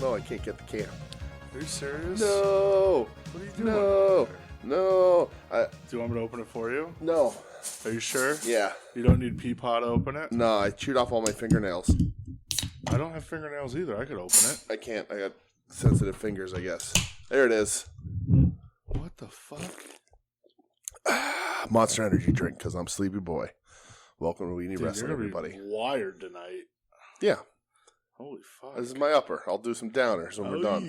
No, I can't get the can. Are you serious? No. What are you doing? No. Do you want me to open it for you? No. Are you sure? Yeah. You don't need Peapod to open it? No, I chewed off all my fingernails. I don't have fingernails either. I could open it. I can't. I got sensitive fingers, I guess. There it is. What the fuck? Monster Energy drink, because I'm sleepy boy. Welcome to We Need Wrestling, you're gonna everybody. be wired tonight. Yeah. Holy fuck. This is my upper. I'll do some downers when we're done.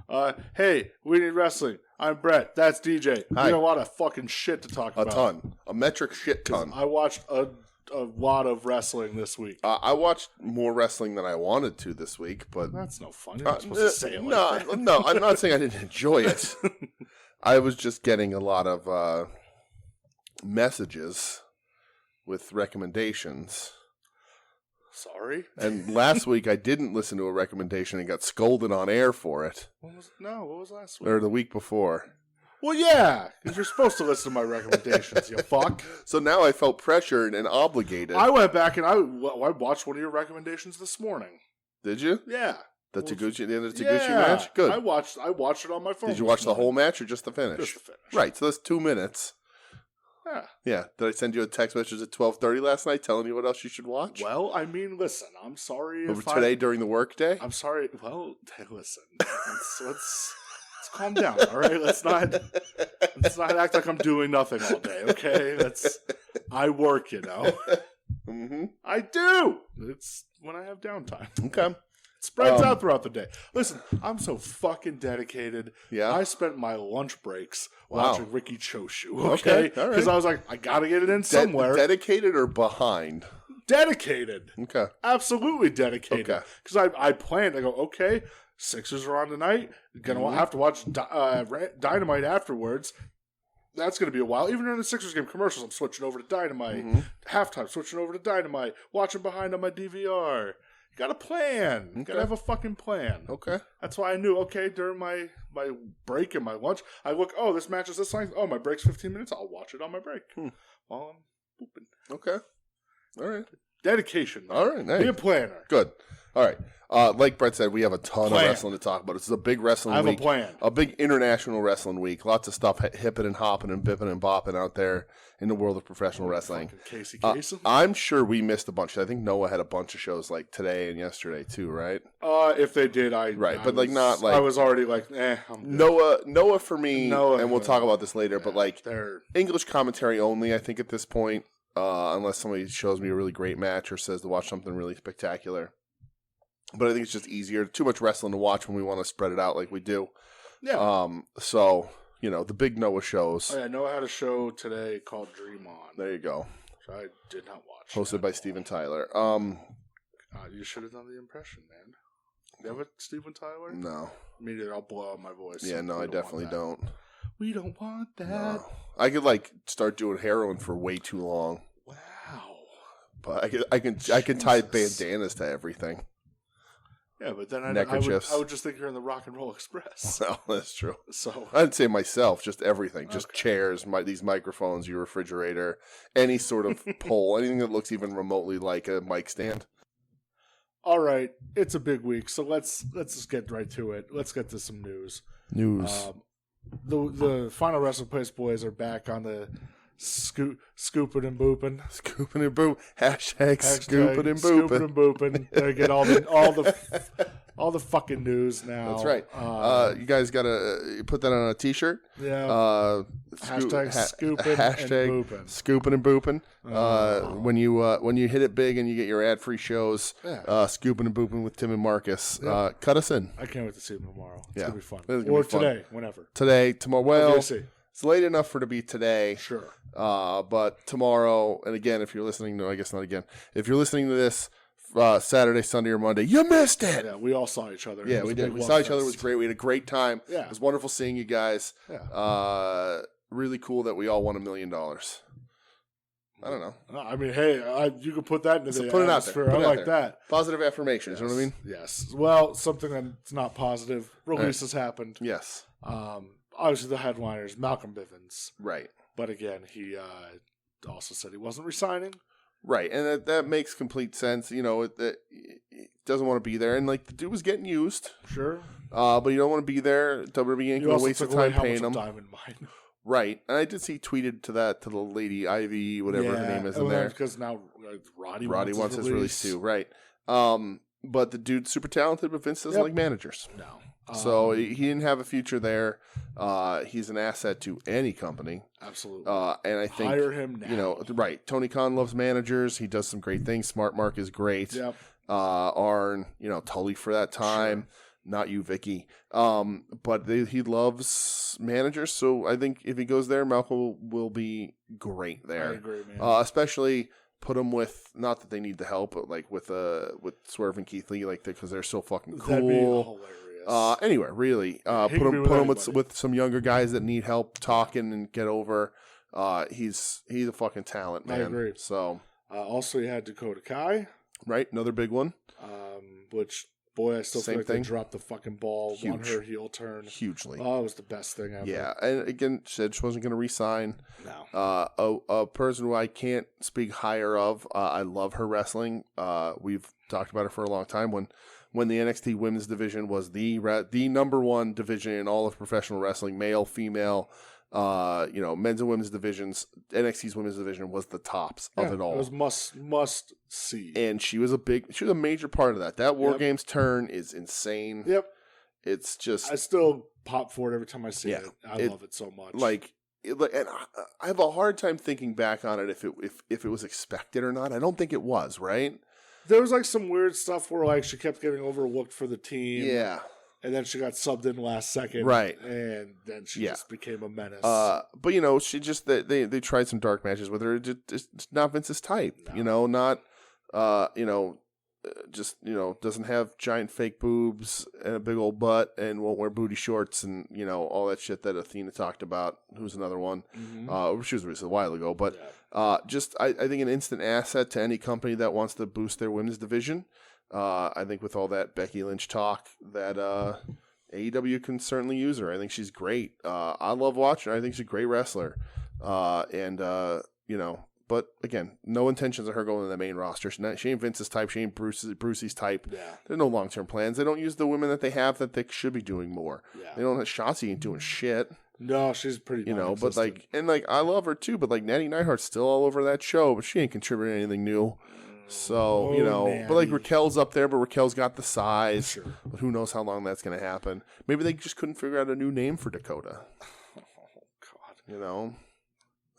Okay. Hey, We Need Wrestling. I'm Brett. That's DJ. Hi. We got a lot of fucking shit to talk about. A ton. A metric shit ton. I watched a lot of wrestling this week. I watched more wrestling than I wanted to this week, but... That's no fun. You're not supposed to say it like that. No, I'm not saying I didn't enjoy it. I was just getting a lot of messages with recommendations. Sorry? And last week I didn't listen to a recommendation and got scolded on air for it. What was last week? Or the week before. Well, yeah, because you're supposed to listen to my recommendations, you fuck. So now I felt pressured and obligated. I went back and I watched one of your recommendations this morning. Did you? Yeah. The end of the Taguchi match? Good. I watched it on my phone. Did you watch the whole match or just the finish? Just the finish. Right, so that's 2 minutes. Yeah. Yeah. Did I send you a text message at 12:30 last night telling you what else you should watch? Well, I mean, listen, I'm sorry Over today during the work day? I'm sorry. Well, hey, listen. Let's calm down, all right? Let's not act like I'm doing nothing all day, okay? I work, you know. Mm-hmm. I do. It's when I have downtime. Okay. Spreads out throughout the day. Listen, I'm so fucking dedicated. Yeah. I spent my lunch breaks watching Ricky Choshu. Okay, Okay, all right. because I was like, I gotta get it in somewhere. Dedicated or behind? Dedicated. Okay. Absolutely dedicated. Okay. Because I planned. I go, okay, Sixers are on tonight. Gonna have to watch Dynamite afterwards. That's going to be a while. Even during the Sixers game commercials, I'm switching over to Dynamite. Mm-hmm. Halftime, switching over to Dynamite. Watching behind on my DVR. You got a plan. You got to have a fucking plan. Okay. That's why I knew, okay, during my break and my lunch, I look, oh, this match is this length. Oh, my break's 15 minutes. I'll watch it on my break while I'm pooping. Okay. All right. Dedication. Man. All right. Hey. Be a planner. Good. All right. Like Brett said, we have a ton of wrestling to talk about. This is a big wrestling week. I have a plan. A big international wrestling week. Lots of stuff hipping and hopping and bipping and bopping out there in the world of professional wrestling. Casey Kasem. I'm sure we missed a bunch. I think Noah had a bunch of shows like today and yesterday too, right? If they did, I was already like, I'm good. Noah for me, Noah, and we'll talk about this later, but like they're English commentary only, I think at this point, unless somebody shows me a really great match or says to watch something really spectacular. But I think it's just easier. Too much wrestling to watch when we want to spread it out like we do. Yeah. So, the big Noah shows. Oh, yeah, Noah had a show today called Dream On. There you go. Which I did not watch. Hosted by Steven Tyler. You should have done the impression, man. You have a Steven Tyler? No. Me neither. I'll blow out my voice. Yeah, no, I definitely don't. We don't want that. No. I could start doing heroin for way too long. Wow. But I can tie bandanas to everything. Yeah, but then I would just think you're in the Rock and Roll Express. Well, that's true. So I'd say myself, just everything, just chairs, these microphones, your refrigerator, any sort of pole, anything that looks even remotely like a mic stand. All right, it's a big week, so let's just get right to it. Let's get to some news. The Final Wrestling Place boys are back on the Scoopin and Boopin. Scoopin and Boopin. Hashtag Scoopin and Boopin. Scoopin and Boopin. They get all the fucking news now. That's right. You guys got to put that on a t-shirt. Yeah. Hashtag Scoopin and Boopin. Scoopin and Boopin. When you hit it big and you get your ad-free shows, Scoopin and Boopin with Tim and Marcus. Yeah. Cut us in. I can't wait to see them tomorrow. It's going to be fun. Or today, whenever. Today, tomorrow. Well, see. It's late enough for it to be today. Sure. But tomorrow, and again, if you're listening, no, I guess not again. If you're listening to this Saturday, Sunday, or Monday, you missed it. Yeah, we all saw each other. Yeah, we did. We saw each other. It was great. We had a great time. Yeah. It was wonderful seeing you guys. Yeah. Really cool that we all won $1 million. I don't know. I mean, hey, you can put that into the put it out atmosphere. there. I like that. Positive affirmations. Yes. You know what I mean? Yes. Well, something that's not positive. Release has happened. Yes. Obviously, the headliners, Malcolm Bivens. Right. But again, he also said he wasn't resigning. Right, and that makes complete sense. You know, it doesn't want to be there, and like the dude was getting used. Sure. But you don't want to be there. WWE ain't going to waste the time paying him. Right, and I did see tweeted to the lady Ivy, whatever her name is in there. Because now Roddy wants his release too. Right. But the dude's super talented, but Vince doesn't like managers. No. So he didn't have a future there. He's an asset to any company. Absolutely. And I think hire him now. You know, right. Tony Khan loves managers. He does some great things. Smart Mark is great. Yep. Arn, you know, Tully for that time. Sure. Not you, Vicky. But he loves managers. So I think if he goes there, Malcolm will be great there. I agree, man. Especially put him with, not that they need the help, but like with Swerve and Keith Lee, like because they're so fucking cool. That'd be hilarious. Anyway, really, put him with some younger guys that need help talking and get over. He's a fucking talent, man. I agree. So also you had Dakota Kai, right, another big one. Which boy, I still feel like they dropped the fucking ball. Huge. Won her heel turn Hugely. Oh, it was the best thing ever. Yeah, and again, said she wasn't going to re-sign. No. A person who I can't speak higher of. I love her wrestling. We've talked about her for a long time. When the NXT women's division was the number one division in all of professional wrestling, male, female, men's and women's divisions, NXT's women's division was the tops of it all. It was must see. And she was a major part of that. That War Games turn is insane. Yep. It's just, I still pop for it every time I see it. I love it so much. And I have a hard time thinking back on it if it was expected or not. I don't think it was, right? There was like some weird stuff where like she kept getting overlooked for the team. Yeah. And then she got subbed in last second. Right. And then she just became a menace. But she just they tried some dark matches with her. It's not Vince's type. No. Not doesn't have giant fake boobs and a big old butt and won't wear booty shorts and all that shit that Athena talked about. Who's another one? Mm-hmm. She was a while ago, but I think an instant asset to any company that wants to boost their women's division. I think with all that Becky Lynch talk that AEW can certainly use her. I think she's great. I love watching her. I think she's a great wrestler. But again, no intentions of her going to the main roster. She ain't Vince's type. She ain't Brucey's type. Yeah. There's no long-term plans. They don't use the women that they have that they should be doing more. Yeah. They don't have Shotzi ain't doing shit. No, she's pretty but I love her too, but like Natty Neidhart's still all over that show, but she ain't contributing anything new. So, but like Raquel's up there, but Raquel's got the size. Sure. But who knows how long that's going to happen. Maybe they just couldn't figure out a new name for Dakota. Oh, God.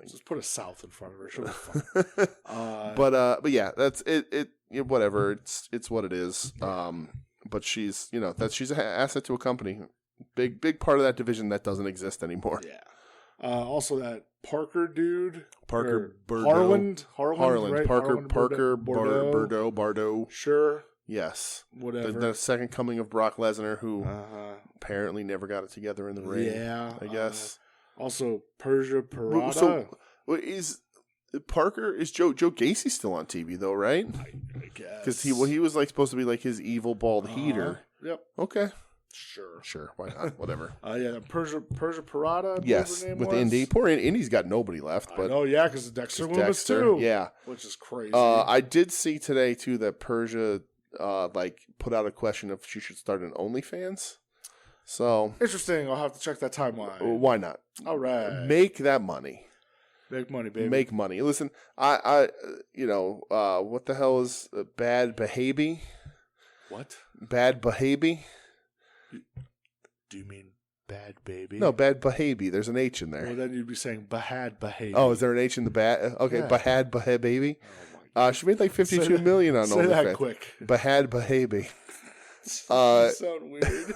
Just put a South in front of her. She'll be fun. But yeah, that's it. Whatever. It's what it is. But she's she's an asset to a company. Big part of that division that doesn't exist anymore. Yeah. Also that Parker dude. Harland. Right? Parker Bordeaux. Sure. Yes. Whatever. The second coming of Brock Lesnar, who apparently never got it together in the ring. Yeah. I guess. Also, Persia Parada. So, is Joe Gacy still on TV though? Right? I guess because he was like supposed to be like his evil bald heater. Yep. Okay. Sure. Why not? Whatever. Persia Parada. Yes, her name with was. Indy. Poor Indy's got nobody left. But because Dexter Lumis too. Yeah, which is crazy. I did see today too that Persia put out a question if she should start an OnlyFans. So interesting. I'll have to check that timeline. Why not? All right, make that money. Make money, baby. Make money. Listen, I what the hell is bad behavior? What? Bad behavior? Do you mean bad baby? No, bad behavior. There's an H in there. Well, then you'd be saying bahad behavior. Oh, is there an H in the bad? Okay, yeah. Bahad baby. Oh my God. She made like $52 million on OnlyFans. Say that quick. Bahad baby. Sound weird.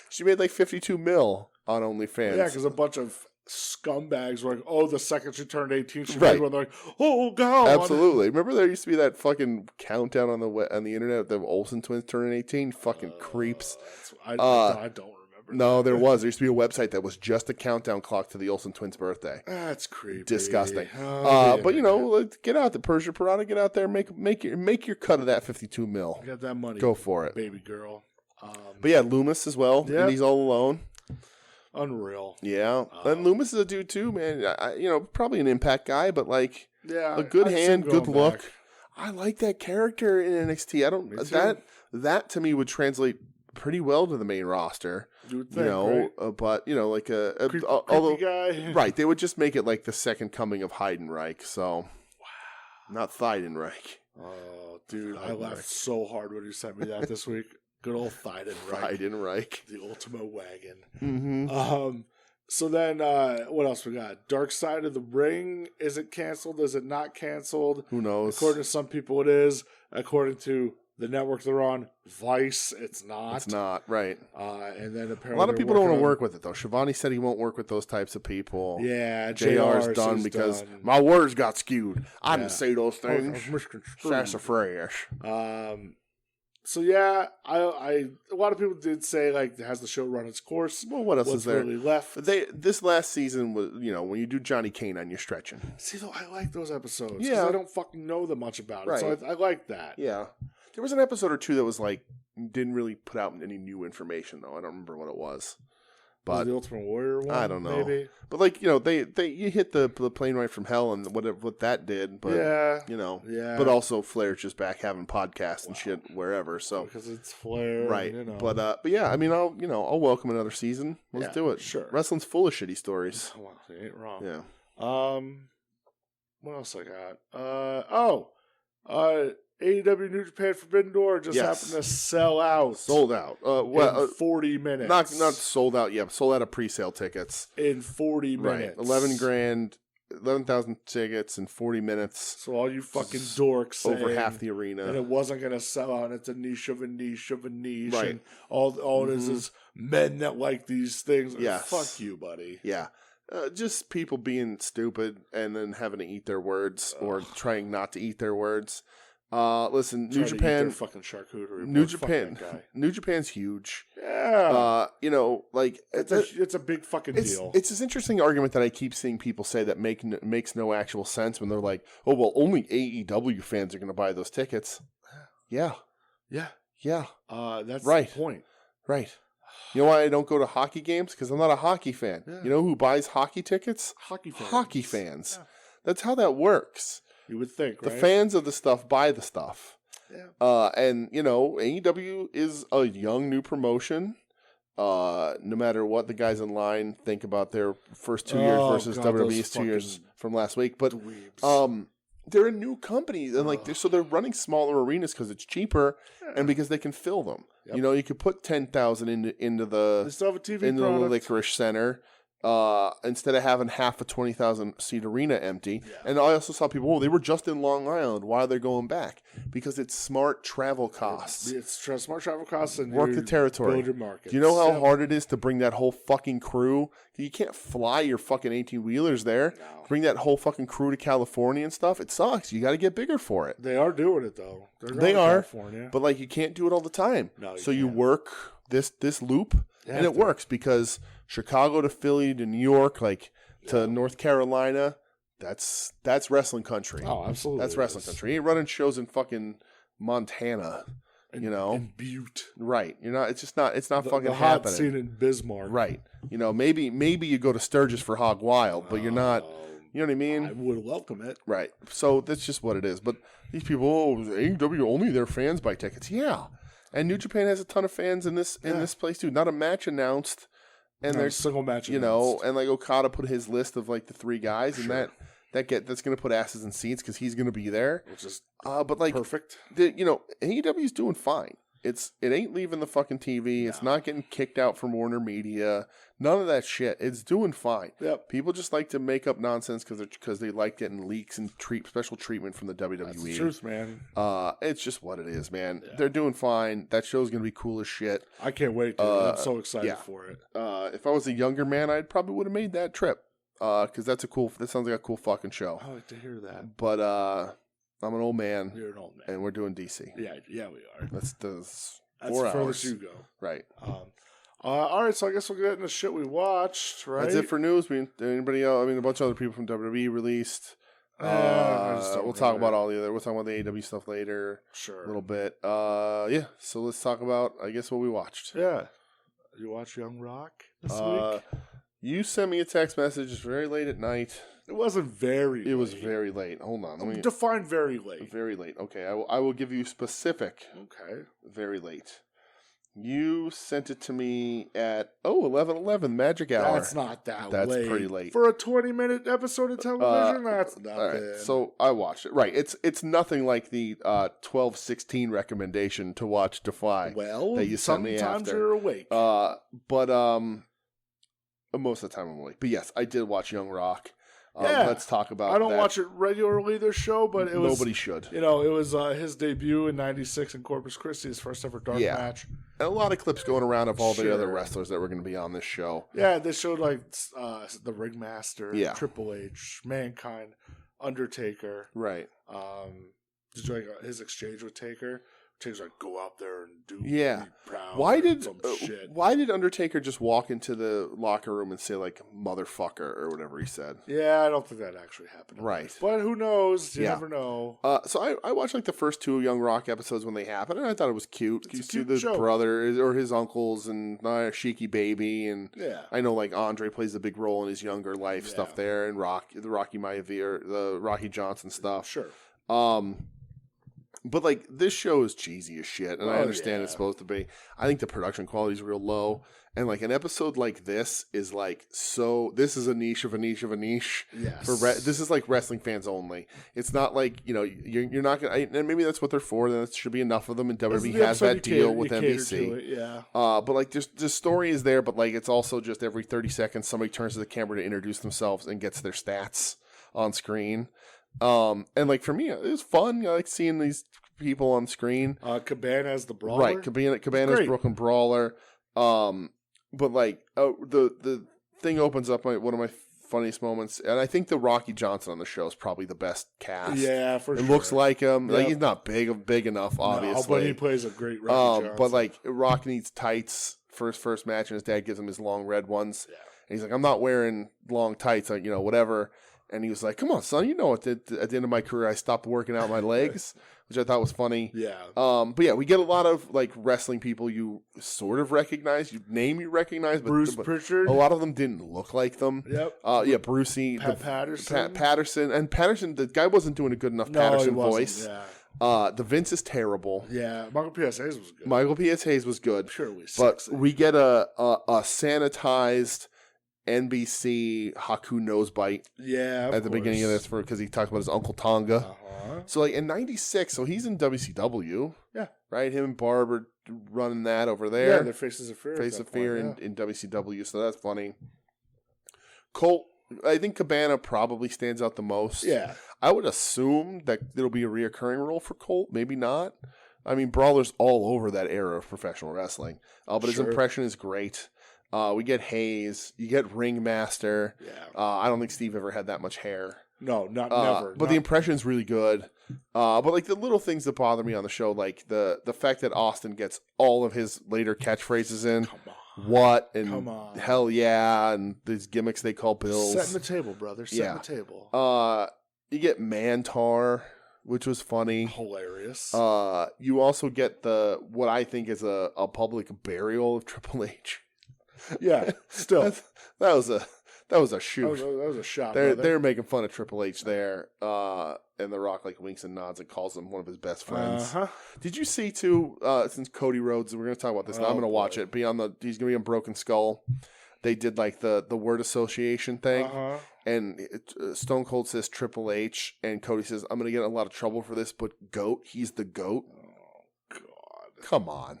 She made like $52 million on OnlyFans. Yeah, because a bunch of scumbags were like, the second she turned 18, she right. They're like, oh God. Absolutely. Remember there used to be that fucking countdown on the internet of the Olsen twins turning 18? Fucking creeps. I don't remember. No, there was. There used to be a website that was just a countdown clock to the Olsen twins' birthday. That's creepy. Disgusting. But let's get out the Persia Parada. Get out there, make your cut of that $52 million. Get that money. Go for it, baby girl. But yeah, Loomis as well. Yep. And he's all alone. Unreal. Yeah, and Loomis is a dude too, man. Probably an Impact guy, but like a good hand, good look. I like that character in NXT. I don't that to me would translate pretty well to the main roster. You would think, right? But like creepy guy, right? They would just make it like the second coming of Heidenreich. So, wow, not Heidenreich. Oh, dude, I laughed so hard when you sent me that this week. Good old Heidenreich. The Ultima Wagon. Mm-hmm. So then, what else we got? Dark Side of the Ring. Is it canceled? Is it not canceled? Who knows? According to some people, it is. According to the network they're on, Vice, it's not. It's not, right. And then apparently a lot of people don't want to work with it, though. Shivani said he won't work with those types of people. Yeah, JR's done because my words got skewed. I didn't say those things. Sassafras. So yeah, I a lot of people did say like has the show run its course? Well, what else is there really left? This last season was when you do Johnny Canine, you're stretching. See, though, I like those episodes because Yeah, I don't fucking know that much about it, right. so I like that. Yeah, there was an episode or two that was like didn't really put out any new information though. I don't remember what it was. But the Ultimate Warrior one, I don't know. Maybe. But like they you hit the plane right from hell and what that did. But yeah. But also Flair's just back having podcasts and shit wherever. So because it's Flair, right? And, But yeah, I mean I'll welcome another season. Let's do it. Sure. Wrestling's full of shitty stories. Well, you ain't wrong. Yeah. What else I got? AEW New Japan Forbidden Door just happened to sell out. Sold out. In 40 minutes. Not sold out yet. Sold out of pre-sale tickets. In 40 minutes. Right. 11,000 tickets in 40 minutes. So all you fucking dorks over half the arena. And it wasn't going to sell out. It's a niche of a niche of a niche. Right. And all it is men that like these things. Yes. Fuck you, buddy. Yeah. Just people being stupid and then having to eat their words or trying not to eat their words. Listen, New Japan, fucking charcuterie. New Japan's huge. Yeah. Like it's a big fucking deal. It's this interesting argument that I keep seeing people say that makes no actual sense when they're like, oh well, only AEW fans are going to buy those tickets. Yeah. That's right. The point. Right. You know why I don't go to hockey games? Because I'm not a hockey fan. Yeah. You know who buys hockey tickets? Hockey fans. Yeah. That's how that works. You would think, right? The fans of the stuff buy the stuff. Yeah. And, AEW is a young new promotion. No matter what the guys in line think about their first 2 years versus WWE's 2 years from last week. But they're a new company. And so they're running smaller arenas because it's cheaper and because they can fill them. Yep. You could put 10,000 into the Licorice Center. Instead of having half a 20,000 seat arena empty. Yeah. And I also saw people, they were just in Long Island. Why are they going back? Because it's smart travel costs. It's smart travel costs and work the territory. Build your market. Do you know how hard it is to bring that whole fucking crew? You can't fly your fucking 18-wheelers there. No. Bring that whole fucking crew to California and stuff. It sucks. You got to get bigger for it. They are doing it, though. They are. California. But you can't do it all the time. No, so you work this loop, and it works because Chicago to Philly to New York, to North Carolina, that's wrestling country. Oh, absolutely. That's wrestling country. You ain't running shows in fucking Montana, in Butte. Right. It's not fucking the happening. Hot scene in Bismarck. Right. Maybe you go to Sturgis for Hog Wild, but you're not, you know what I mean? I would welcome it. Right. So that's just what it is. But these people, AEW, only their fans buy tickets. Yeah. And New Japan has a ton of fans in this place too. Not a match announced. And there's single match, and Okada put his list of the three guys, and that's going to put asses in seats because he's going to be there, which is perfect. AEW's doing fine. It ain't leaving the fucking TV. No. It's not getting kicked out from Warner Media. None of that shit. It's doing fine. Yep. People just like to make up nonsense because they like getting leaks and special treatment from the WWE. That's the truth, man. It's just what it is, man. Yeah. They're doing fine. That show's gonna be cool as shit. I can't wait. I'm so excited for it. If I was a younger man, I probably would have made that trip. Because that sounds like a cool fucking show. I like to hear that. But I'm an old man. You're an old man. And we're doing DC. Yeah, we are. That's 4 hours. That's furthest you go. Right. All right, so I guess we'll get into shit we watched, right? That's it for news. Anybody else? A bunch of other people from WWE released. We'll talk about we'll talk about the AEW stuff later. Sure. A little bit. So let's talk about, I guess, what we watched. Yeah. You watch Young Rock this week? You sent me a text message very late at night. It wasn't very It was very late. Hold on. Define very late. Very late. Okay, I will give you specific. Okay. Very late. You sent it to me at 11:11 Magic Hour. That's not that late. That's pretty late for a 20-minute episode of television. That's nothing. All right, so I watched it. Right, it's nothing like the 12:16 recommendation to watch Defy. Well, that you sent me sometimes after. you're awake. But most of the time I'm awake. But yes, I did watch Young Rock. Let's talk about. I don't watch it regularly, this show, but it was nobody should. You know, it was his debut in '96 in Corpus Christi, his first ever dark match. And a lot of clips going around of all the other wrestlers that were going to be on this show. Yeah, they showed like the Ringmaster, Triple H, Mankind, Undertaker. Right. Just like his exchange with Taker. Taker's like, go out there and do proud. Why did Undertaker just walk into the locker room and say like motherfucker or whatever he said? Yeah, I don't think that actually happened. Right. But who knows? You never know. So I watched like the first 2 Young Rock episodes when they happened, and I thought it was cute. It's you a see cute the show. brother or his uncles and Sheiky Baby, and I know like Andre plays a big role in his younger life stuff there, and the Rocky Maivia, the Rocky Johnson stuff. Sure. But, like, this show is cheesy as shit, and I understand it's supposed to be. I think the production quality is real low. And, like, an episode like this is, like, so... This is a niche of a niche of a niche. Yes. This is, like, wrestling fans only. It's not like, you know, you're not going to... And maybe that's what they're for. There should be enough of them, and WWE has that deal with NBC. But, like, the story is there, but, like, it's also just every 30 seconds somebody turns to the camera to introduce themselves and gets their stats on screen. And like for me, it was fun. I like seeing these people on screen. Cabana as the brawler, right? Cabana's Brooklyn Brawler. But like the thing opens up one of my funniest moments, and I think the Rocky Johnson on the show is probably the best cast. Yeah, for sure. It looks like him. Yep. Like he's not big enough, obviously. No, but he plays a great Rocky Johnson. But like Rock needs tights for his first match, and his dad gives him his long red ones. Yeah. And he's like, I'm not wearing long tights, like, you know, whatever. And he was like, come on, son, you know, at the end of my career, I stopped working out my legs, which I thought was funny. Yeah. But yeah, we get a lot of, like, wrestling people you sort of recognize, you recognize. But, Bruce Pritchard. A lot of them didn't look like them. Yep. Yeah, Brucey. Patterson. Patterson. And Patterson, the guy wasn't doing a good enough Patterson voice. Yeah. The Vince is terrible. Yeah, Michael P.S. Hayes was good. Michael P.S. Hayes was good. Sure, we but we get a sanitized NBC Haku Nosebite at the beginning of this because he talked about his Uncle Tonga. So like in '96, so he's in WCW. Yeah. Right? Him and Barb are running that over there. Yeah, they're Faces of Fear. In WCW, so that's funny. Colt, I think Cabana probably stands out the most. Yeah. I would assume that it'll be a reoccurring role for Colt, maybe not. I mean, Brawler's all over that era of professional wrestling. But his impression is great. We get Hayes. You get Ringmaster. Yeah. I don't think Steve ever had that much hair. No, never. But the impression's really good. But like the little things that bother me on the show, like the fact that Austin gets all of his later catchphrases in. Come on. What and hell yeah, and these gimmicks they call bills. Setting the table, brother. Setting the table. You get Mantar, which was funny. Hilarious. You also get what I think is a public burial of Triple H. Yeah, still that was a shoot. That was a shot. They're making fun of Triple H there, and The Rock like winks and nods and calls him one of his best friends. Did you see too? Since Cody Rhodes, we're going to talk about this. Now I'm going to watch it. He's going to be on Broken Skull. They did like the word association thing, and Stone Cold says Triple H, and Cody says I'm going to get in a lot of trouble for this, but GOAT, he's the GOAT. Oh God, come on.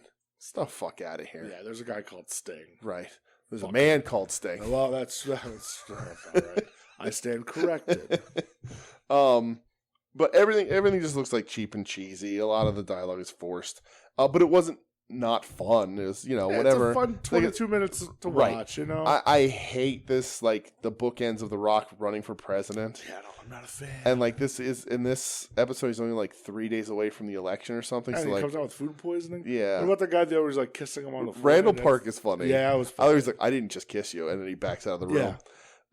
Get the fuck out of here. Yeah, there's a guy called Sting. Right. There's a man called Sting. Well, that's all right. I stand corrected. But everything just looks like cheap and cheesy. A lot of the dialogue is forced. But it wasn't not fun. It was, whatever. It's a fun 22 minutes to watch, I hate this, like, the bookends of The Rock running for president. Yeah, no, I'm not a fan. And, like, in this episode, he's only, like, 3 days away from the election or something. And so, he like, comes out with food poisoning? Yeah. What about the guy there was, like, kissing him on the forehead? Randall Park is funny. Yeah, it was funny. I was like, I didn't just kiss you. And then he backs out of the room. Yeah.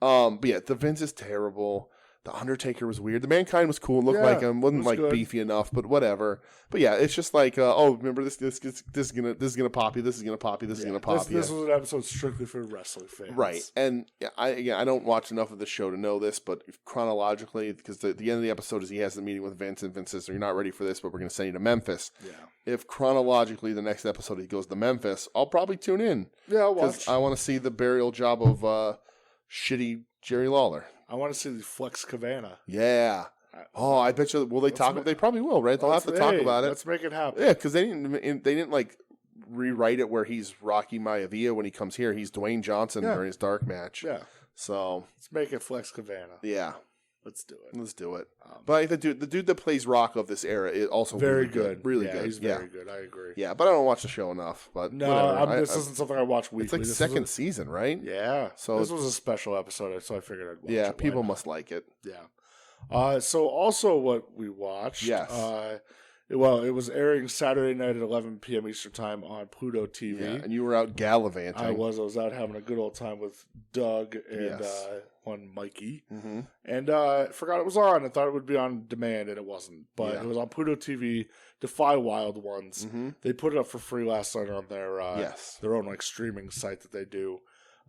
But, yeah, the Vince is terrible. The Undertaker was weird. The Mankind was cool. It looked like him. Wasn't like good. Beefy enough, but whatever. But yeah, it's just like, remember this is gonna pop you. This is gonna pop you. This is gonna pop you. This was an episode strictly for wrestling fans, right? And I don't watch enough of the show to know this, but chronologically, because the end of the episode is he has the meeting with Vince, and Vince says, "You're not ready for this, but we're gonna send you to Memphis." Yeah. If chronologically the next episode he goes to Memphis, I'll probably tune in. Yeah, I'll watch. I want to see the burial job of shitty Jerry Lawler. I want to see the Flex Cabana. Yeah. I bet you. Will they talk? They probably will, right? They'll have to talk about it. Let's make it happen. Yeah, because they didn't like rewrite it where he's Rocky Maivia when he comes here. He's Dwayne Johnson during his dark match. Yeah. So let's make it Flex Cabana. Yeah. Let's do it. But the dude that plays Rock of this era is also very really good. Really good. He's very good. I agree. Yeah, but I don't watch the show enough. But no, this isn't something I watch weekly. It's like second season, right? Yeah. So this was a special episode, so I figured I'd watch it. Yeah, people must like it. Yeah. So also what we watched. Yes. It was airing Saturday night at 11 p.m. Eastern Time on Pluto TV. Yeah, and you were out gallivanting. I was out having a good old time with Doug and one Mikey. Mm-hmm. And forgot it was on. I thought it would be on demand, and it wasn't. But it was on Pluto TV, Defy Wild Ones. Mm-hmm. They put it up for free last night on their own like streaming site that they do.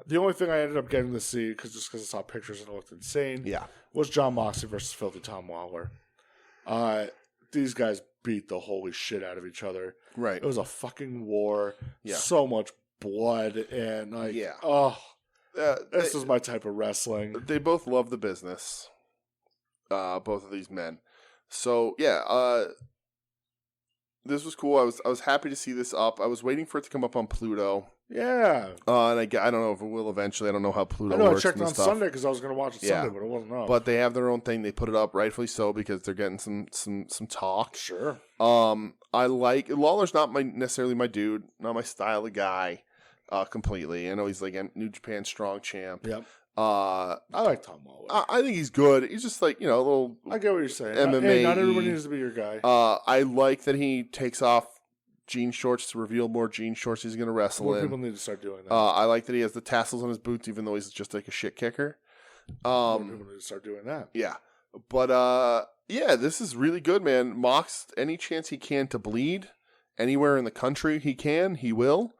The only thing I ended up getting to see, because I saw pictures and it looked insane, was John Moxley versus Filthy Tom Lawler. These guys beat the holy shit out of each other. Right. It was a fucking war. Yeah. So much blood and like, this is my type of wrestling. They both love the business. Both of these men. So this was cool. I was happy to see this up. I was waiting for it to come up on Pluto. Yeah. And I don't know if it will eventually. I don't know how Pluto works. I checked on Sunday because I was going to watch it Sunday, but it wasn't up. But they have their own thing. They put it up, rightfully so, because they're getting some talk. Sure. I like Lawler's not necessarily my dude, not my style of guy, completely. I know he's like a New Japan Strong champ. Yep. I like Tom Lawler. I think he's good. He's just like, a little. I get what you're saying. MMA. Hey, not everybody needs to be your guy. I like that he takes off jean shorts to reveal more jean shorts he's going to wrestle in. More people need to start doing that. I like that he has the tassels on his boots, even though he's just like a shit kicker. More people need to start doing that. Yeah. But, this is really good, man. Mox, any chance he can to bleed anywhere in the country he will.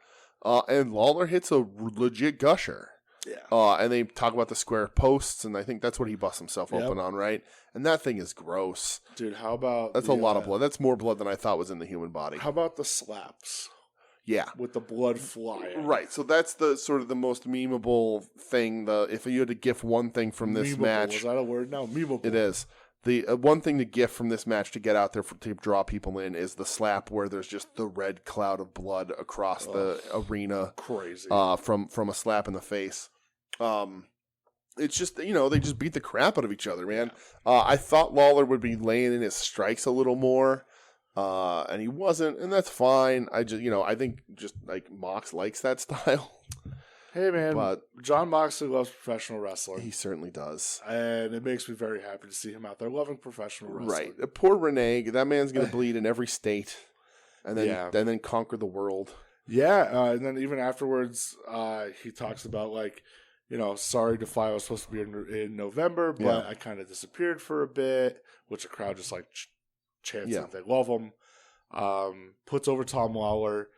And Lawler hits a legit gusher. Yeah. And they talk about the square posts, and I think that's what he busts himself open on, right? And that thing is gross. Dude, how about... That's a lot of blood. That's more blood than I thought was in the human body. How about the slaps? Yeah. With the blood flying. Right. So that's the sort of the most memeable thing. If you had to gif one thing from this match... Is that a word now? Memeable. It is. The one thing to gif from this match to get out there to draw people in is the slap where there's just the red cloud of blood across the arena. Crazy. From a slap in the face. It's just, they just beat the crap out of each other, man. I thought Lawler would be laying in his strikes a little more, and he wasn't, and that's fine. I just, I think just like Mox likes that style. Hey, man, but John Moxley loves professional wrestling. He certainly does. And it makes me very happy to see him out there loving professional wrestling. Right. Poor Renee, that man's going to bleed in every state and then conquer the world. Yeah, and then even afterwards, he talks about like, sorry, Defy was supposed to be in November, but I kind of disappeared for a bit, which the crowd just like chants that they love him. Puts over Tom Lawler,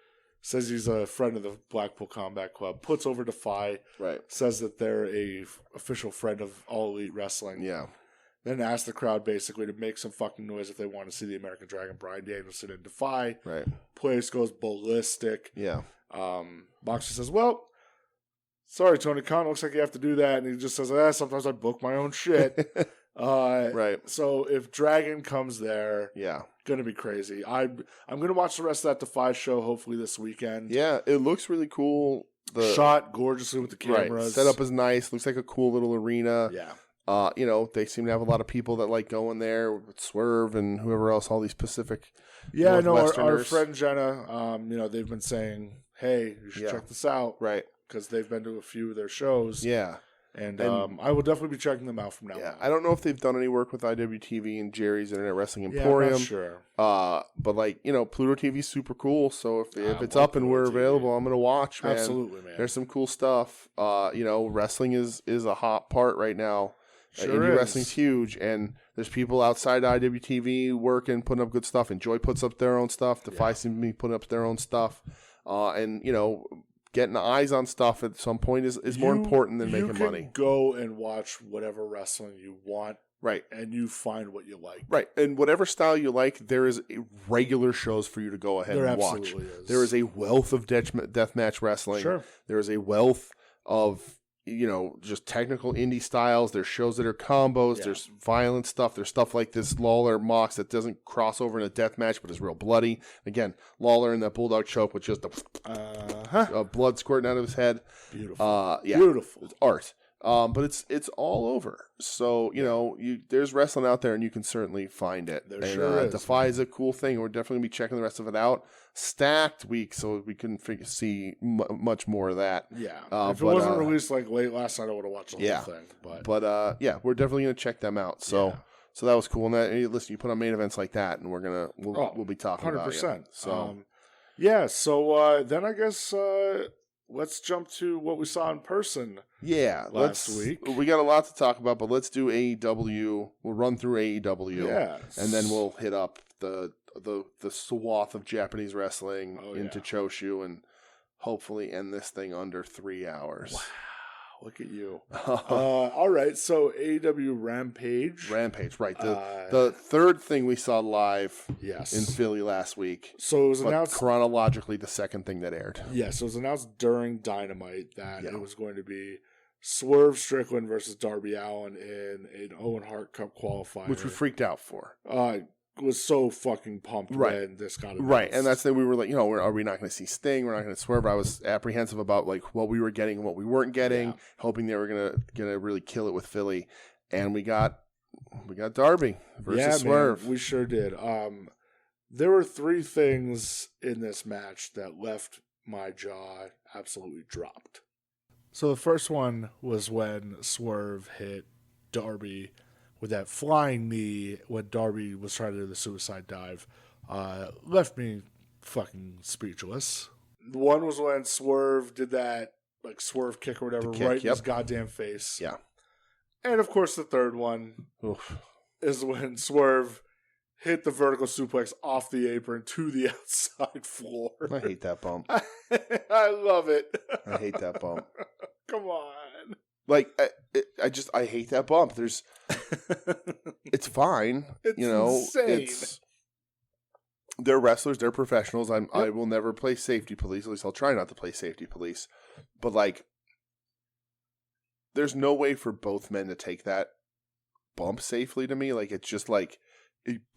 says he's a friend of the Blackpool Combat Club, puts over Defy, right? Says that they're a official friend of All Elite Wrestling. Yeah. Then asks the crowd basically to make some fucking noise if they want to see the American Dragon, Bryan Danielson, and Defy. Right. Place goes ballistic. Yeah. Moxley says, well, sorry, Tony Khan, looks like you have to do that. And he just says, sometimes I book my own shit. Right. So if Dragon comes there, gonna be crazy. I'm gonna watch the rest of that Defy show hopefully this weekend. Yeah, it looks really cool. Shot gorgeously with the cameras. Right. Setup is nice. Looks like a cool little arena. Yeah. They seem to have a lot of people that like going there with Swerve and whoever else, all these Pacific. Yeah, I know our friend Jenna, they've been saying, hey, you should check this out. Right. Because they've been to a few of their shows. Yeah. And I will definitely be checking them out from now on. I don't know if they've done any work with IWTV and Jerry's Internet Wrestling Emporium. I'm not sure. But Pluto TV's super cool. So if it's up and we're available, I'm gonna watch, man. Absolutely, man. There's some cool stuff. Wrestling is a hot part right now Indie wrestling's huge, and there's people outside IWTV working, putting up good stuff. Enjoy puts up their own stuff. Defy seems to be putting up their own stuff. And, getting eyes on stuff at some point is more important than making money. You can go and watch whatever wrestling you want. Right. And you find what you like. Right. And whatever style you like, there is regular shows for you to go ahead and watch. Is. There is a wealth of deathmatch wrestling. Sure. There is a wealth of, just technical indie styles. There's shows that are combos. Yeah. There's violent stuff. There's stuff like this Lawler Mox that doesn't cross over in a deathmatch, but is real bloody. Again, Lawler in that Bulldog choke with just blood squirting out of his head. Beautiful. Beautiful. It's art. But it's all over. So, there's wrestling out there and you can certainly find it. There sure is. Defy is a cool thing. We're definitely going to be checking the rest of it out. Stacked week, so we couldn't see much more of that. Yeah. If it wasn't released like late last night, I would have watched the whole thing. But we're definitely going to check them out. So so that was cool. And listen, you put on main events like that and we'll be talking 100%. About it. So so then I guess let's jump to what we saw in person. Yeah, last week. We got a lot to talk about, but let's do AEW. We'll run through AEW, and then we'll hit up the swath of Japanese wrestling into Choshu, and hopefully end this thing under 3 hours. Wow, look at you! All right, so AEW Rampage, right? The third thing we saw live, in Philly last week. So it was announced chronologically the second thing that aired. Yes, it was announced during Dynamite that it was going to be Swerve Strickland versus Darby Allin in an Owen Hart Cup qualifier, which we freaked out for. Was so fucking pumped when this got announced. Right, and that's the we were like, are we not going to see Sting? We're not going to Swerve. I was apprehensive about like what we were getting and what we weren't getting, hoping they were gonna really kill it with Philly, and we got Darby versus Swerve. Man, we sure did. There were 3 things in this match that left my jaw absolutely dropped. So the first one was when Swerve hit Darby with that flying knee when Darby was trying to do the suicide dive. Left me fucking speechless. The one was when Swerve did that like swerve kick or whatever in his goddamn face. Yeah. And of course the third one is when Swerve hit the vertical suplex off the apron to the outside floor. I hate that bump. I love it. I hate that bump. Come on. Like, I hate that bump. It's fine. It's insane. They're wrestlers. They're professionals. I will never play safety police. At least I'll try not to play safety police. But, like, there's no way for both men to take that bump safely to me. Like, it's just like,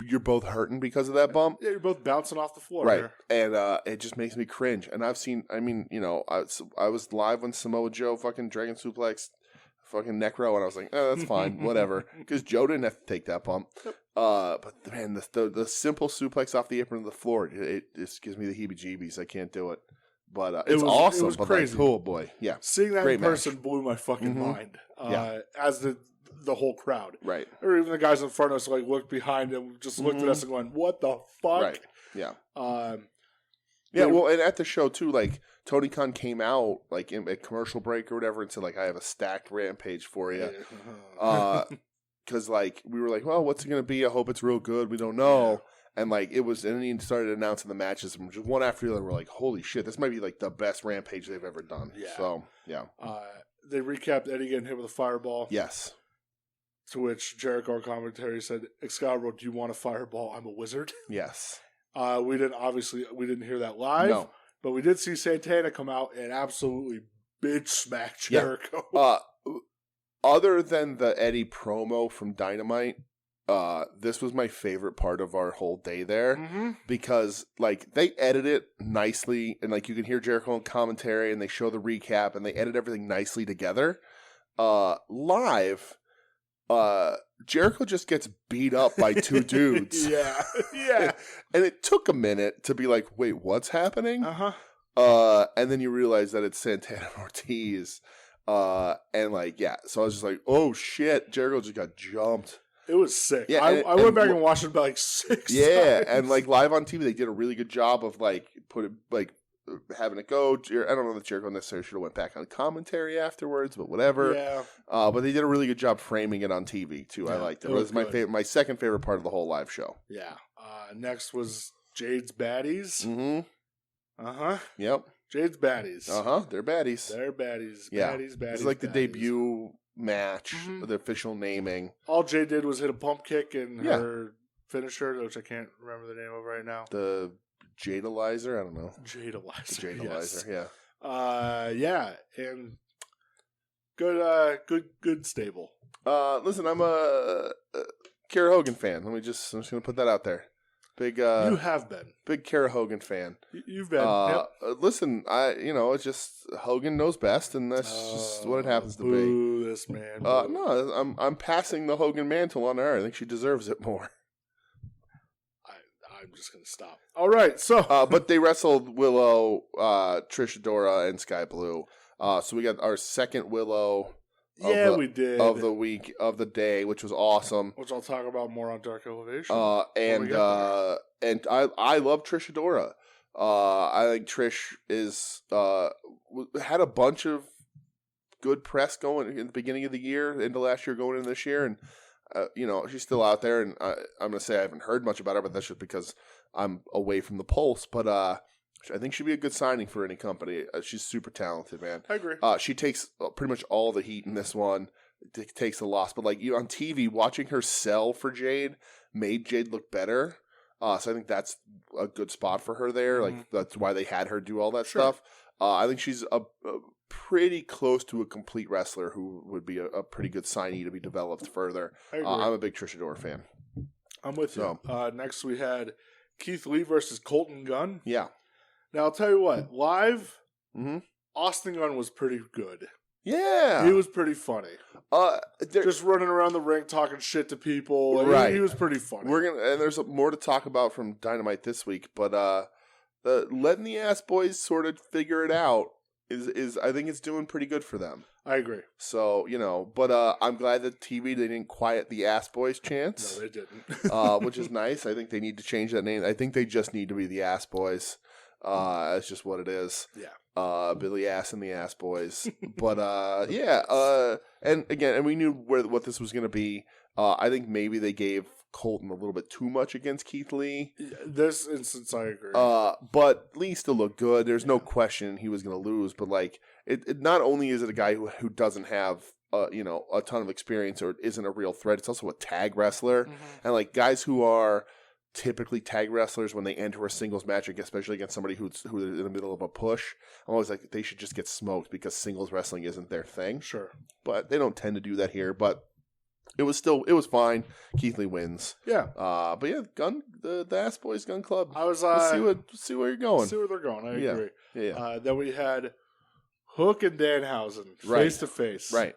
you're both hurting because of that bump. Yeah, you're both bouncing off the floor. Right. And it just makes me cringe. And I've seen, I was live when Samoa Joe fucking Dragon Suplex fucking neck row, and I was like, that's fine, whatever. Because Joe didn't have to take that bump. But man, the simple suplex off the apron of the floor, it just gives me the heebie-jeebies. I can't do it. But it's awesome. It was crazy. Like, oh boy. Yeah. Seeing that in person blew my fucking mind. As the whole crowd. Right. Or even the guys in front of us like looked behind and just looked at us and going, what the fuck? Right. Yeah. Well, and at the show too, like Tony Khan came out like in a commercial break or whatever and said like, I have a stacked Rampage for you. Because like we were like, well, what's it going to be? I hope it's real good. We don't know. Yeah. And like it was, and he started announcing the matches, and just one after the other, we're like, holy shit, this might be like the best Rampage they've ever done. Yeah. So yeah. They recapped Eddie getting hit with a fireball. Yes. To which Jericho commentary said, Excalibur, do you want a fireball? I'm a wizard. Yes. We didn't hear that live, but we did see Santana come out and absolutely bitch smack Jericho. Yeah. Other than the Eddie promo from Dynamite, this was my favorite part of our whole day there because like they edit it nicely and like you can hear Jericho in commentary and they show the recap and they edit everything nicely together. Live, Jericho just gets beat up by 2 dudes. Yeah. And it took a minute to be like, wait, what's happening? And then you realize that it's Santana and Ortiz. And like, so I was just like, oh shit, Jericho just got jumped. It was sick. Yeah, I went back and watched it about like 6 times. And like live on TV, they did a really good job of like having it go. I don't know that Jericho necessarily should have went back on commentary afterwards, but whatever. Yeah. But they did a really good job framing it on TV too. I liked it. It was my second favorite part of the whole live show. Yeah. Next was Jade's Baddies. Mm-hmm. Uh-huh. Yep. Jade's Baddies. Uh-huh. They're baddies. They're baddies. Yeah. Baddies. It's like the debut match, the official naming. All Jade did was hit a pump kick and her finisher, which I can't remember the name of right now. The Jadalizer? I don't know. Jadalizer. Jadalizer, yes. Yeah. And good stable. Listen, I'm a Kara Hogan fan. I'm just gonna put that out there. Big. You have been big Kara Hogan fan. You've been. Yep. Listen, it's just Hogan knows best, and that's just what it happens to be. This man. No, I'm passing the Hogan mantle on her. I think she deserves it more. I'm just gonna stop. All right, so but they wrestled Willow, Trish Adora, and Sky Blue. So we got our second Willow. We did of the week of the day, which was awesome. Which I'll talk about more on Dark Elevation. And I love Trish Adora. I think Trish had a bunch of good press going in the beginning of the year, into last year, going into this year, and she's still out there. And I'm gonna say I haven't heard much about her, but that's just because I'm away from the pulse. But I think she'd be a good signing for any company. She's super talented, man. I agree. She takes pretty much all the heat in this one. Takes the loss, but like on TV, watching her sell for Jade made Jade look better. So I think that's a good spot for her there. Mm-hmm. Like that's why they had her do all that stuff. I think she's a pretty close to a complete wrestler who would be a pretty good signee to be developed further. I'm a big Trish Adora fan. I'm with you. Next we had Keith Lee versus Colton Gunn. Yeah. Now, I'll tell you what, live, Austin Gunn was pretty good. Yeah. He was pretty funny. Just running around the ring talking shit to people. Right. He was pretty funny. And there's more to talk about from Dynamite this week, but letting the ass boys sort of figure it out is I think it's doing pretty good for them. I agree. So, but I'm glad that TV, they didn't quiet the ass boys chants. No, they didn't. Which is nice. I think they need to change that name. I think they just need to be the ass boys. That's just what it is. Yeah. Billy Ass and the Ass Boys. But and again, and we knew what this was going to be. I think maybe they gave Colton a little bit too much against Keith Lee. This instance, I agree. But Lee still looked good. There's no question he was going to lose. But like, it not only is it a guy who doesn't have a ton of experience or isn't a real threat. It's also a tag wrestler, and like guys who are typically tag wrestlers when they enter a singles match, especially against somebody who's in the middle of a push, I'm always like, they should just get smoked because singles wrestling isn't their thing. Sure. But they don't tend to do that here, but it was fine. Keith Lee wins. Yeah. But yeah, the Ass Boys Gun Club. I was see where you're going. See where they're going. I agree. Yeah. Then we had Hook and Danhausen face to face. Right.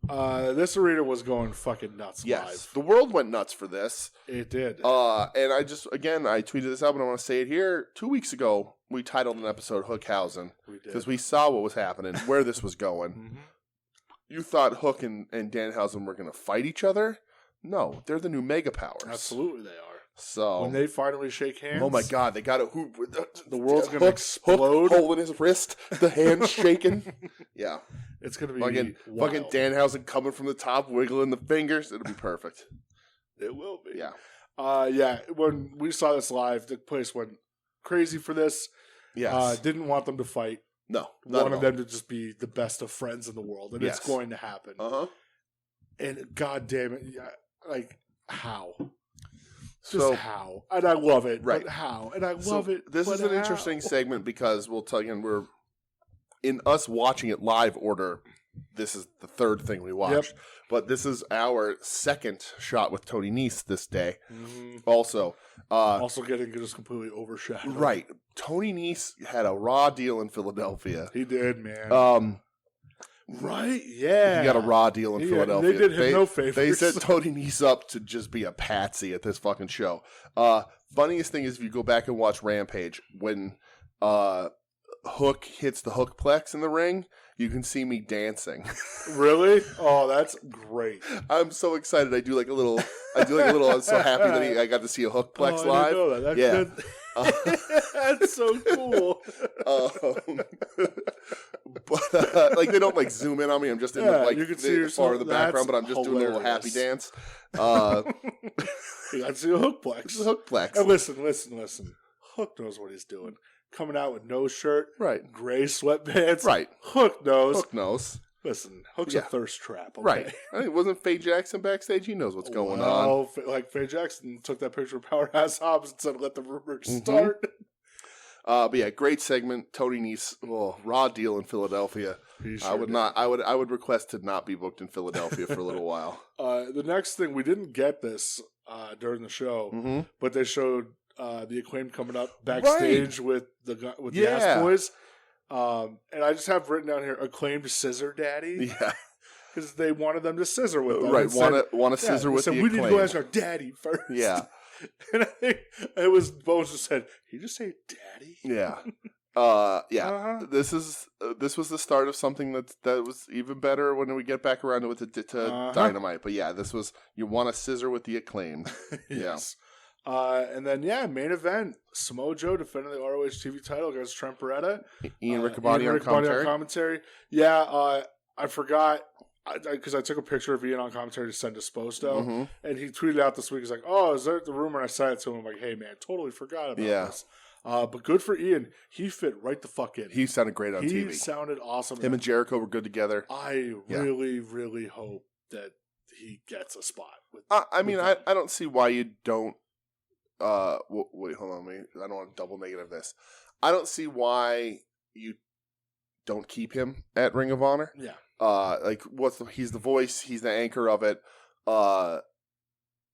This arena was going fucking nuts. Yes, live. The world went nuts for this. It did. And I tweeted this out, but I want to say it here. 2 weeks ago, we titled an episode Hookhausen because we saw what was happening, where this was going. You thought Hook and Danhausen were going to fight each other? No, they're the new mega powers. Absolutely, they are. So when they finally shake hands, oh my god, they got it. The world's going to explode. Hook hole in his wrist, the hands shaking. Yeah. It's going to be fucking Danhausen coming from the top, wiggling the fingers. It'll be perfect. It will be. Yeah. When we saw this live, the place went crazy for this. Yes. Didn't want them to fight. No. Wanted them to just be the best of friends in the world. And it's going to happen. And god damn it. Like, how? How? And I love it. Right. But how? And I love it. This is an interesting segment because we'll tell you, and we're in us watching it live order. This is the third thing we watched, but this is our second shot with Tony Nese this day. Also getting just completely overshadowed. Right. Tony Nese had a raw deal in Philadelphia. He did, man. Right? Yeah. He got a raw deal in Philadelphia. They did him no favors. They set Tony Nese up to just be a patsy at this fucking show. Funniest thing is if you go back and watch Rampage, when Hook hits the Hookplex in the ring, you can see me dancing. Really? Oh, that's great. I'm so excited. I do like a little, I'm so happy that I got to see a Hookplex live. I didn't know that. That's good. That's so cool. But like they don't like zoom in on me. I'm just in the, like you can see far in the background, but I'm just doing a little happy dance. You got to see a Hookplex. Hookplex. And listen. Hook knows what he's doing. Coming out with no shirt, right? Gray sweatpants, right? Hook knows. Hook knows. Listen, Hook's a thirst trap, okay? Right? I mean, wasn't Faye Jackson backstage? He knows what's going on. Like Faye Jackson took that picture of Powerhouse Hobbs and said, "Let the rumors start." But yeah, great segment. Tony Nese, raw deal in Philadelphia. I would request to not be booked in Philadelphia for a little while. The next thing, we didn't get this during the show, but they showed the Acclaimed coming up backstage with the Ass Boys. And I just have written down here, Acclaimed Scissor Daddy. Yeah. Because they wanted them to scissor with them. Right, want to scissor with the Acclaimed. We need to go ask our daddy first. Yeah. And I think it was Bones who said, "He just say daddy?" Yeah. This was the start of something that was even better when we get back around to it to Dynamite. But yeah, this was, you want to scissor with the Acclaimed. Yes. And then, main event, Samoa Joe defending the ROH TV title against Trent Beretta. Ian Riccaboni on commentary. Yeah, I forgot, because I took a picture of Ian on commentary to send to Sposto, and he tweeted out this week, he's like, "Oh, is that the rumor?" And I sent it to him. I'm like, "Hey, man, totally forgot about this." But good for Ian. He fit right the fuck in. He sounded great on TV. He sounded awesome. Him and Jericho were good together. I really, really hope that he gets a spot. I don't see why you don't. Wait, hold on. I don't want to double negative this. I don't see why you don't keep him at Ring of Honor. Yeah. He's the voice. He's the anchor of it.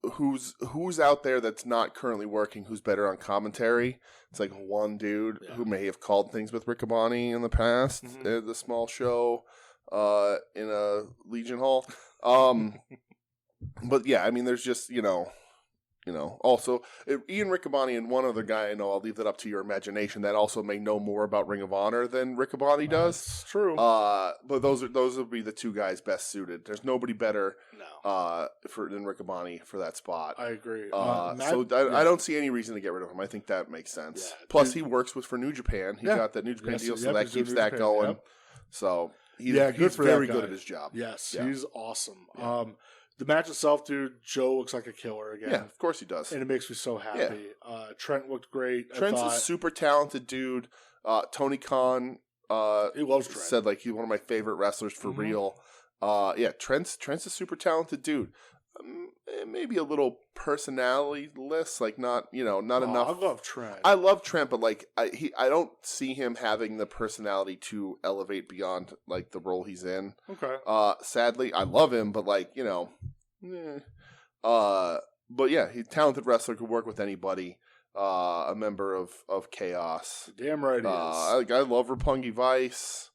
Who's out there that's not currently working? Who's better on commentary? It's like one dude who may have called things with Riccaboni in the past at the small show, in a Legion Hall. But yeah, I mean, there's just also Ian Riccaboni and one other guy I know. I'll leave that up to your imagination. That also may know more about Ring of Honor than Riccaboni does. That's true. But those would be the two guys best suited. There's nobody better than Riccaboni for that spot. I agree. I don't see any reason to get rid of him. I think that makes sense. Yeah, plus, he works for New Japan. He got that New Japan deal, so that keeps that going. Yep. So he's very good at his job. Yes, he's awesome. Yeah. The match itself, dude, Joe looks like a killer again. Yeah, of course he does. And it makes me so happy. Yeah. Trent looked great. Trent's a super talented dude. Tony Khan he loves Trent. Said like he's one of my favorite wrestlers for real. Trent's a super talented dude. Maybe a little personality-less, like not enough. I love Trent. I love Trent, but like I don't see him having the personality to elevate beyond like the role he's in. Okay. Sadly, I love him, but like but yeah, he's a talented wrestler, could work with anybody. A member of Chaos. Damn right he is. I love Roppongi Vice.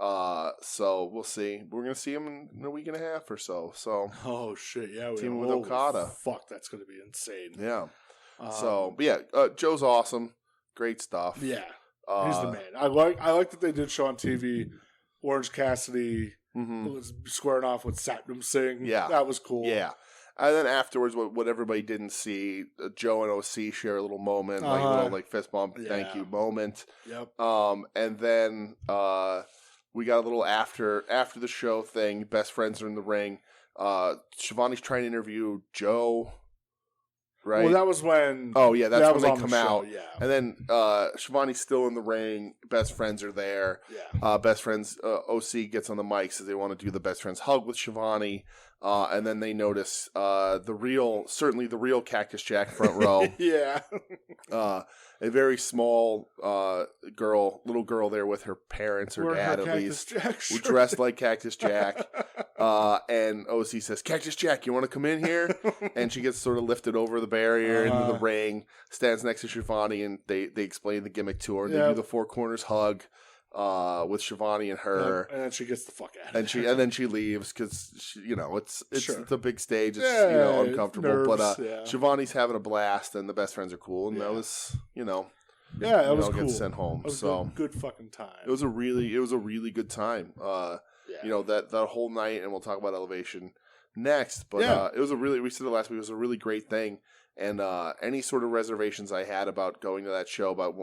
So we'll see. We're gonna see him in a week and a half or so. So oh shit, yeah, teaming with Okada. Fuck, that's gonna be insane. Yeah. Joe's awesome. Great stuff. Yeah, he's the man. I like that they did show on TV. Orange Cassidy was squaring off with Satnam Singh. Yeah, that was cool. Yeah. And then afterwards, what everybody didn't see, Joe and OC share a little moment, like a little fist bump, thank you moment. Yep. And then we got a little after the show thing. Best friends are in the ring. Shivani's trying to interview Joe. Right. Well, that was when. Oh yeah, that's when they come out. Yeah. And then Shivani's still in the ring. Best friends are there. Yeah. Best friends. OC gets on the mic, says they want to do the best friends hug with Shivani. And then they notice the real Cactus Jack front row. Yeah. A very small little girl there with her parents or dad at least, who dressed like Cactus Jack. And OC says, "Cactus Jack, you want to come in here?" And she gets sort of lifted over the barrier into the ring, stands next to Shivani, and they explain the gimmick to her. They do the four corners hug. With Shivani and her, and then she gets the fuck out. And then she leaves because it's a big stage. It's uncomfortable, nerves, but Shivani's having a blast, and the best friends are cool, and that was it was cool. Get sent home. It was a good fucking time. It was a really good time. That whole night, and we'll talk about Elevation next. But we said it last week. It was a really great thing. And any sort of reservations I had about going to that show, about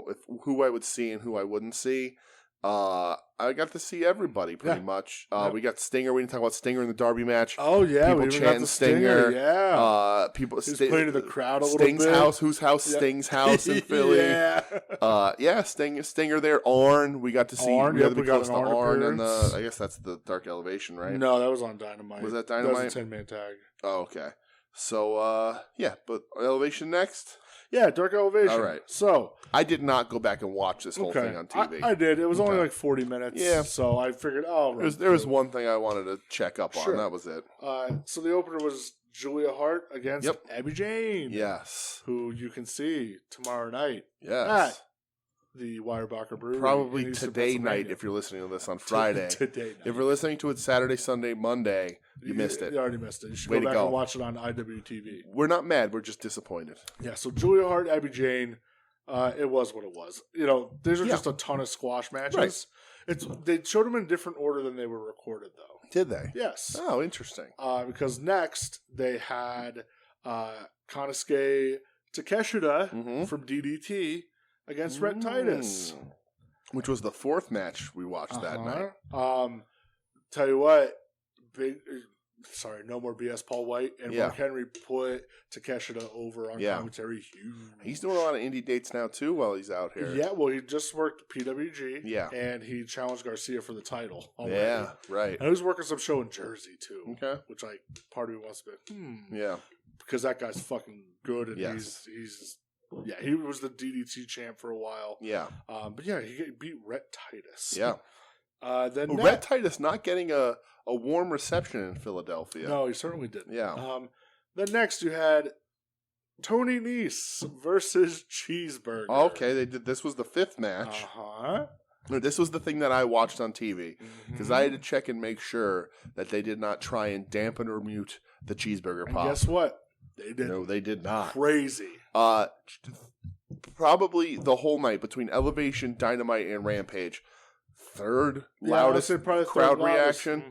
who I would see and who I wouldn't see, I got to see everybody pretty much. We got Stinger. We didn't talk about Stinger in the Derby match. Oh yeah, people we chanting Stinger. Yeah, People he's playing to the crowd a little Sting's bit. house. Whose house? Yep. Sting's house in Philly. Yeah. Stinger there. Arn. We got to see. Arn. We Yep, got to be close to Arn, and I guess that's the Dark Elevation, right? No, that was on Dynamite. Was that Dynamite? That was a 10-man tag. Oh, okay. So but Elevation next. Yeah, Dark Elevation. All right. So I did not go back and watch this whole thing on TV. I did. It was only like 40 minutes. Yeah. So I figured, there was one thing I wanted to check up on. That was it. So the opener was Julia Hart against Abby Jane. Yes. Who you can see tomorrow night. Yes. At the Weyerbacher Brewery. Probably today night if you're listening to this on Friday. Today night. If you're listening to it Saturday, Sunday, Monday, you missed it. You already missed it. You should Way go back to go. and watch it on IWTV. We're not mad. We're just disappointed. Yeah, so Julia Hart, Abby Jane, it was what it was. These are just a ton of squash matches. Right. They showed them in a different order than they were recorded, though. Did they? Yes. Oh, interesting. Because next they had Konosuke Takeshita from DDT against Rhett Titus. Which was the fourth match we watched that night. Tell you what, no more BS Paul White and Mark Henry put Takeshita over on commentary. Huge. He's doing a lot of indie dates now too while he's out here. Yeah, well, he just worked PWG. Yeah. And he challenged Garcia for the title already. Yeah, right. And he was working some show in Jersey too. Okay. Which part of me wants to be, Yeah. Because that guy's fucking good and he's he was the DDT champ for a while. Yeah. But yeah, he beat Rhett Titus. Yeah. Then Rhett Titus not getting a warm reception in Philadelphia. No, he certainly didn't. Yeah. Then next you had Tony Nese versus Cheeseburger. Okay, this was the fifth match. This was the thing that I watched on TV because I had to check and make sure that they did not try and dampen or mute the Cheeseburger pop. Guess what? They did. No, they did not. Crazy. Probably the whole night between Elevation, Dynamite, and Rampage, third loudest crowd reaction,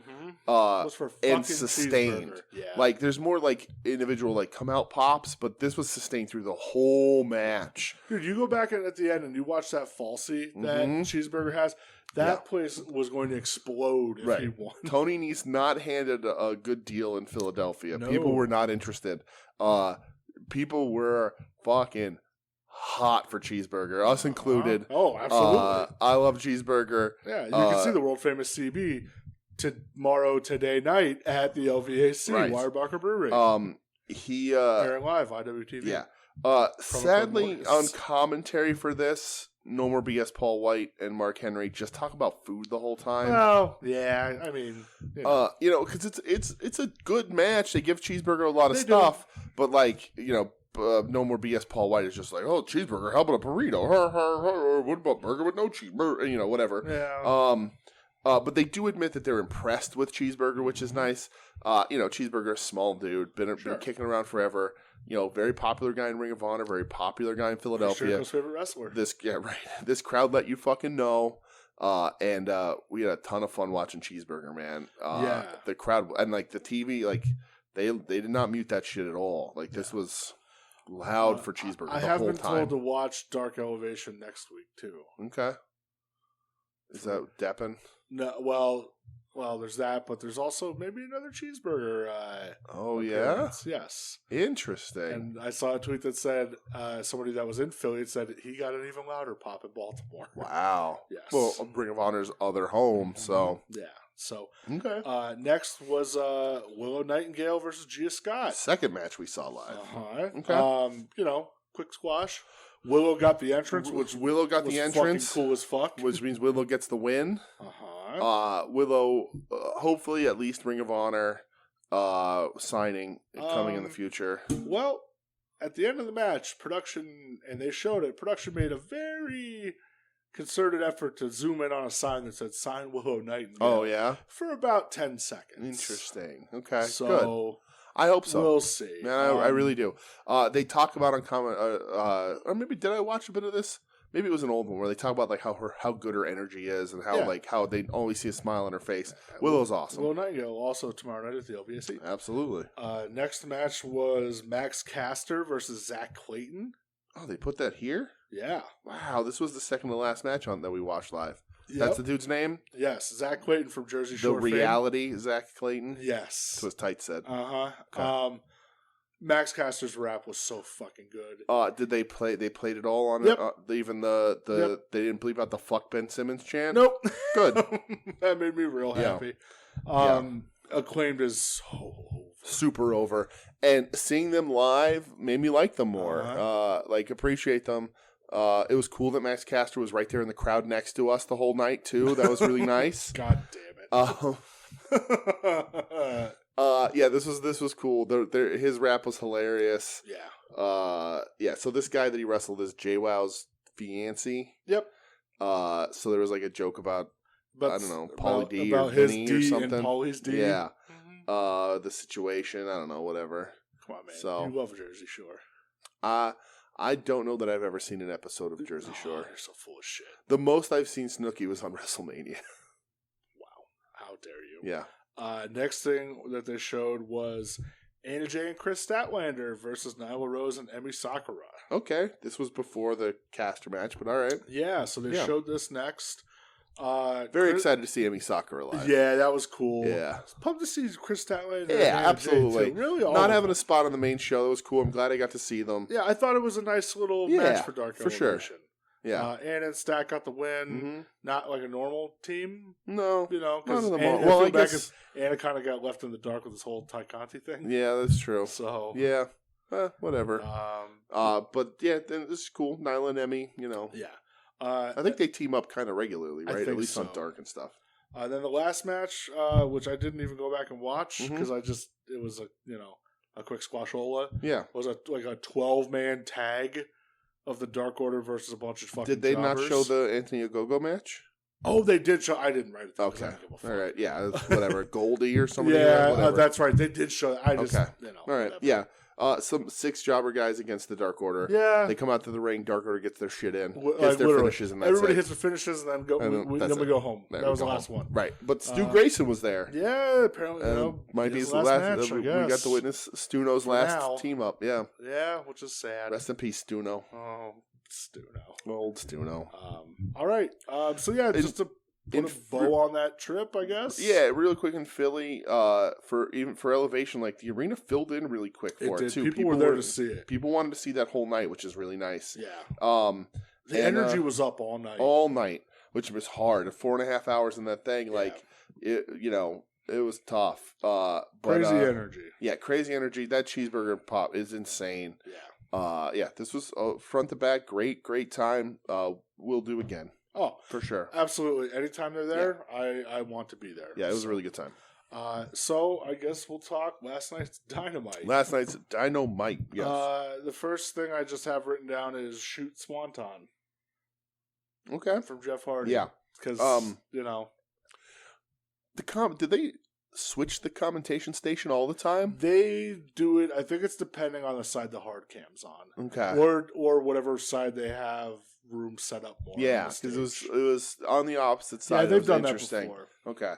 and sustained. Yeah. Like there's more like individual like come out pops, but this was sustained through the whole match. Dude, you go back at the end and you watch that falsie that Cheeseburger has. That place was going to explode if he won. Tony Nese not handed a good deal in Philadelphia. No. People were not interested. People were fucking hot for Cheeseburger, us included. Oh, absolutely. I love Cheeseburger. Yeah, you can see the world famous CB today night at the LVAC, Weyerbacher Brewery. Airing live, IWTV. Yeah. Sadly, on commentary for this, no more BS Paul White and Mark Henry just talk about food the whole time. Well, yeah, I mean, because it's a good match. They give Cheeseburger a lot of stuff, but like no more BS Paul White is just like, oh, cheeseburger, how about a burrito? What about burger with no cheeseburger? Whatever. Yeah. But they do admit that they're impressed with Cheeseburger, which is nice. Cheeseburger, small dude, been kicking around forever. Very popular guy in Ring of Honor, very popular guy in Philadelphia. Chicago's favorite wrestler. This crowd let you fucking know. And we had a ton of fun watching Cheeseburger, man. The crowd and like the TV, like they did not mute that shit at all. Like this was loud for Cheeseburger. I have been told to watch Dark Elevation next week too. Okay. Is that Deppin? No, well, there's that, but there's also maybe another Cheeseburger. Appearance. Yeah? Yes. Interesting. And I saw a tweet that said somebody that was in Philly said he got an even louder pop in Baltimore. Wow. Yes. Well, Ring of Honor's other home, so. Yeah. So, okay. Next was Willow Nightingale versus Gia Scott. Second match we saw live. Okay. Quick squash. Willow got the entrance, which Willow got the entrance, fucking cool as fuck, which means Willow gets the win. Willow, hopefully at least Ring of Honor signing coming in the future. Well, at the end of the match, production, and they showed it, production made a very concerted effort to zoom in on a sign that said "Sign Willow Nightingale." Oh yeah, for about 10 seconds. Interesting. Okay, so good. I hope so. We'll see. Man, I really do. They talk about on comment, or maybe did I watch a bit of this? maybe it was an old one where they talk about like how good her energy is and how like how they always see a smile on her face. Willow's awesome. Willow Nightingale also tomorrow night at the LVSE. Absolutely. Next match was Max Caster versus Zach Clayton. Oh, they put that here? Yeah. Wow, this was the second to last match on that we watched live. Yep. That's the dude's name? Yes, Zach Clayton from Jersey Shore. The reality Zach Clayton? Yes. That's what Tight said. Okay. Max Caster's rap was so fucking good. Did they play? They played it all on Yep. it. Even the they didn't bleep out the "fuck Ben Simmons" chant. Nope. Good. That made me real happy. Acclaimed is so super over, and seeing them live made me like them more. Like appreciate them. It was cool that Max Caster was right there in the crowd next to us the whole night too. That was really nice. God damn it. Yeah, this was cool. His rap was hilarious. Yeah. So this guy that he wrestled is JWoww's fiancé. Yep. So there was like a joke about I don't know, Pauly D about or Vinny his D or something. and Pauly's D. Yeah. The situation, I don't know, whatever. Come on, man. So, you love Jersey Shore. I don't know that I've ever seen an episode of Jersey Shore. You're so full of shit. The most I've seen Snooki was on WrestleMania. Wow. How dare you? Yeah. Next thing that they showed was Anna Jay and Chris Statlander versus Nyla Rose and Emi Sakura. Okay. This was before the Caster match, but all right. Yeah, so they showed this next. Very excited to see Emi Sakura live. Yeah, that was cool. Yeah. Pumped to see Chris Statlander. Yeah, absolutely. Really, not having a spot on the main show. That was cool. I'm glad I got to see them. Yeah, I thought it was a nice little match for Dark Elevation. Sure. Yeah. Anna and Stat got the win. Not like a normal team. No. You know, because I guess Anna kind of got left in the dark with this whole Ty Conti thing. Yeah, that's true. So. Yeah. Whatever. But yeah, this is cool. Nyla and Emi, you know. Yeah. I think they team up kind of regularly, right? At least on Dark and stuff. Then the last match, which I didn't even go back and watch because it was a quick squashola. Yeah. Was like a 12-man tag of the Dark Order versus a bunch of fucking Did they jobbers. not show the Anthony Ogogo match? Oh, they did show. I didn't write it down. Okay. All right. Yeah. Whatever. Goldie or something. Yeah, that's right. They did show. I just, All right. Whatever. Yeah. Some 6 jobber guys against the Dark Order. Yeah. They come out to the ring. Dark Order gets their shit in. Hits their finishes, and that's everybody it. hits the finishes, and then we go home. That was the last one. Right. But Stu Grayson was there. Yeah, apparently. Might be his last match, we got to witness Stuno's last team up. Yeah. Yeah, which is sad. Rest in peace, Stuno. Oh, Stuno. Old Stuno. All right. So yeah, just to put a bow on that trip, I guess. Yeah, real quick in Philly, for Elevation, like the arena filled in really quick for it too. People were there to see it. People wanted to see that whole night, which is really nice. Yeah. The energy was up all night. All night, which was hard. 4.5 hours in that thing, like it was tough. Crazy energy. Yeah, crazy energy. That cheeseburger pop is insane. Yeah. This was front to back, great time. We'll do again. Oh, for sure. Absolutely. Anytime they're there, I want to be there. Yeah, it was a really good time. So I guess we'll talk last night's Dynamite. Yes. The first thing I just have written down is Shoot Swanton. Okay. From Jeff Hardy. Yeah. Because, did they switch the commentation station all the time? They do it. I think it's depending on the side the hard cam's on. Okay. Or whatever side they have room set up more. Yeah, because it was on the opposite side. Yeah, they've done that before. Okay.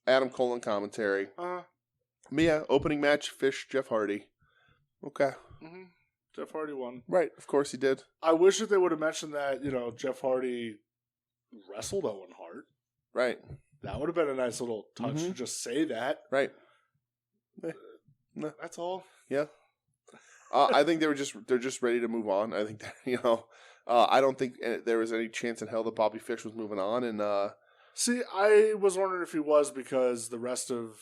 Adam Cole commentary. Opening match, Fish, Jeff Hardy. Okay. Mm-hmm. Jeff Hardy won. Right, of course he did. I wish that they would have mentioned that, Jeff Hardy wrestled Owen Hart. Right. That would have been a nice little touch to just say that. Right. That's all. Yeah. I think they're just ready to move on. I think that, I don't think there was any chance in hell that Bobby Fish was moving on. And see, I was wondering if he was because the rest of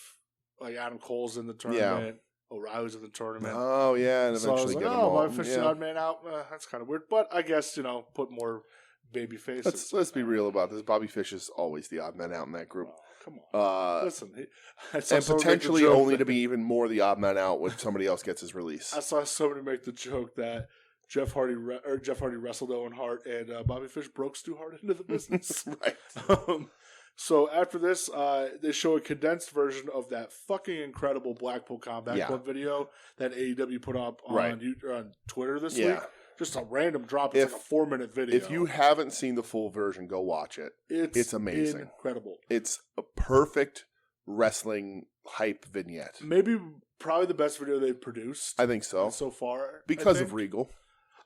like Adam Cole's in the tournament, O'Reilly's in the tournament. Oh yeah, and so eventually I was like, Bobby Fish the odd man out. That's kind of weird, but I guess put more baby faces. Let's be real about this. Bobby Fish is always the odd man out in that group. Oh, come on, listen, and potentially only to be even more the odd man out when somebody else gets his release. I saw somebody make the joke that Jeff Hardy wrestled Owen Hart, and Bobby Fish broke Stu Hart into the business. Right. So after this, they show a condensed version of that fucking incredible Blackpool Combat Club video that AEW put up on Twitter this week. just a random drop. It's like a 4-minute video. If you haven't seen the full version, go watch it. It's amazing. Incredible. It's a perfect wrestling hype vignette. Probably the best video they've produced. I think so. So far. Because of Regal.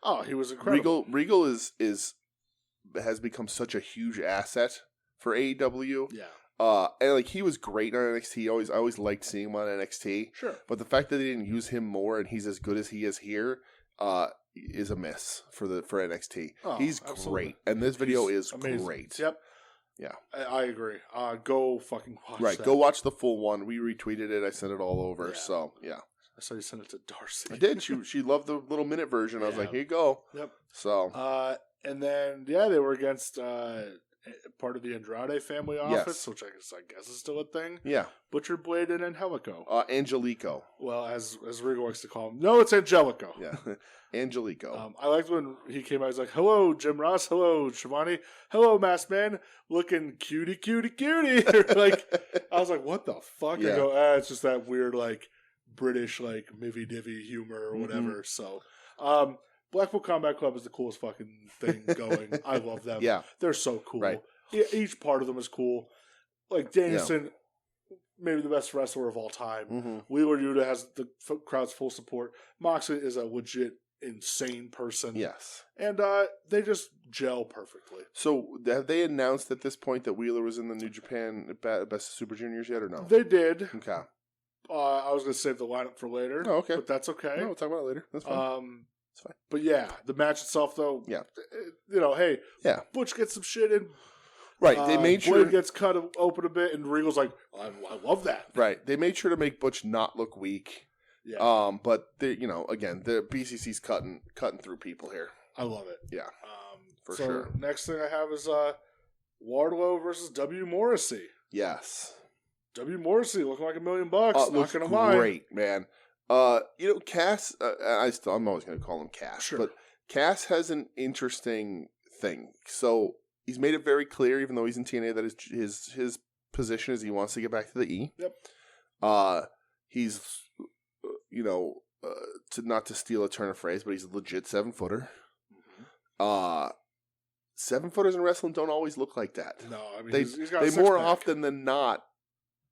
Oh, he was incredible. Regal has become such a huge asset for AEW. Yeah. And like he was great on NXT. I always liked seeing him on NXT. Sure. But the fact that they didn't use him more and he's as good as he is here, is a miss for NXT. Oh, he's absolutely. Great. And this video is amazing. Great. Yep. Yeah. I agree. Go fucking watch that. Right. Go watch the full one. We retweeted it. I sent it all over. Yeah. So yeah. I saw you sent it to Darcy. I did. She loved the little minute version. I was like, here you go. Yep. So and then they were against part of the Andrade family office, which I guess is still a thing. Yeah. Butcher Blade and Angelico. Angelico. Well, as Regal likes to call him. No, it's Angelico. Yeah. Angelico. I liked when he came out. He's like, hello, Jim Ross. Hello, Shivani. Hello, Masked Man. Looking cutie. Like, I was like, what the fuck? Yeah. I go, it's just that weird, like, British, like, mivvy-divvy humor or whatever. So, Blackpool Combat Club is the coolest fucking thing going. I love them. Yeah. They're so cool. Right. Each part of them is cool. Like, Danielson, maybe the best wrestler of all time. Mm-hmm. Wheeler Yuta has the crowd's full support. Moxley is a legit insane person. Yes. And they just gel perfectly. So have they announced at this point that Wheeler was in the New Japan Best of Super Juniors yet or no? They did. Okay. I was going to save the lineup for later. Oh, okay. But that's okay. No, we'll talk about it later. That's fine. It's fine. But yeah, the match itself, though, hey, Butch gets some shit in. Right, they made sure Blade gets cut open a bit, and Regal's like, I love that. Right, they made sure to make Butch not look weak. Yeah. But again, the BCC's cutting through people here. I love it. Yeah. For so sure. Next thing I have is Wardlow versus W. Morrissey. Yes. W. Morrissey looking like $1 million. Not gonna lie. Great, man. Cass. I'm always going to call him Cass. Sure. But Cass has an interesting thing. So he's made it very clear, even though he's in TNA, that his position is he wants to get back to the E. Yep. He's, not to steal a turn of phrase, but he's a legit 7-footer. Mm-hmm. 7-footers in wrestling don't always look like that. No, I mean, they more often than not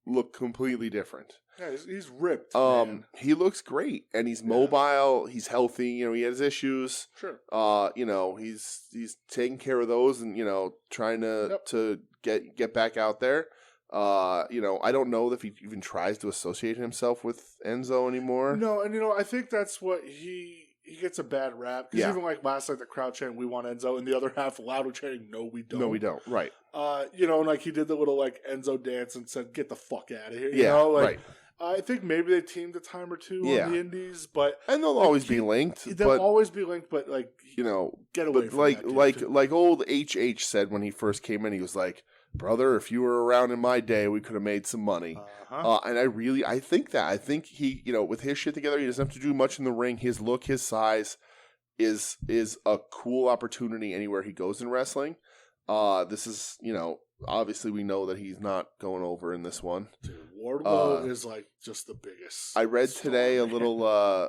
look completely different. Yeah, he's ripped. Man. He looks great, and he's mobile. He's healthy. He has issues. Sure. He's taking care of those, and trying to get back out there. I don't know if he even tries to associate himself with Enzo anymore. No, and I think that's what he gets a bad rap. Because even like last night, the crowd chanting, "We want Enzo," and the other half loudly chanting, "No, we don't." No, we don't. Right. And like he did the little like Enzo dance and said, "Get the fuck out of here." Right. I think maybe they teamed a time or two on the indies, and they'll always be linked. They'll always be linked, but get away from that. Like old HH said when he first came in, he was like, "Brother, if you were around in my day, we could have made some money." And I think that. I think he, with his shit together, he doesn't have to do much in the ring. His look, his size is a cool opportunity anywhere he goes in wrestling. This is, obviously we know that he's not going over in this one. Dude, Wardlow is like just the biggest. I read today a little,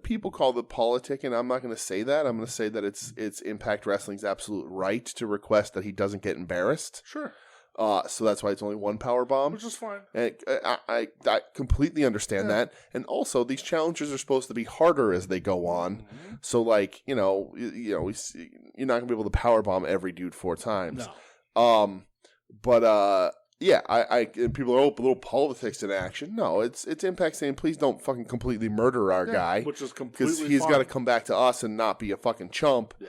people call it politic, and I'm not going to say that. I'm going to say that it's Impact Wrestling's absolute right to request that he doesn't get embarrassed. Sure. So that's why it's only one power bomb, which is fine. And I completely understand that. And also, these challenges are supposed to be harder as they go on. Mm-hmm. So, like you're not gonna be able to power bomb every dude 4 times. No. And people are a little politics in action. No, it's Impact saying, please don't fucking completely murder our guy, which is completely because he's got to come back to us and not be a fucking chump. Yeah.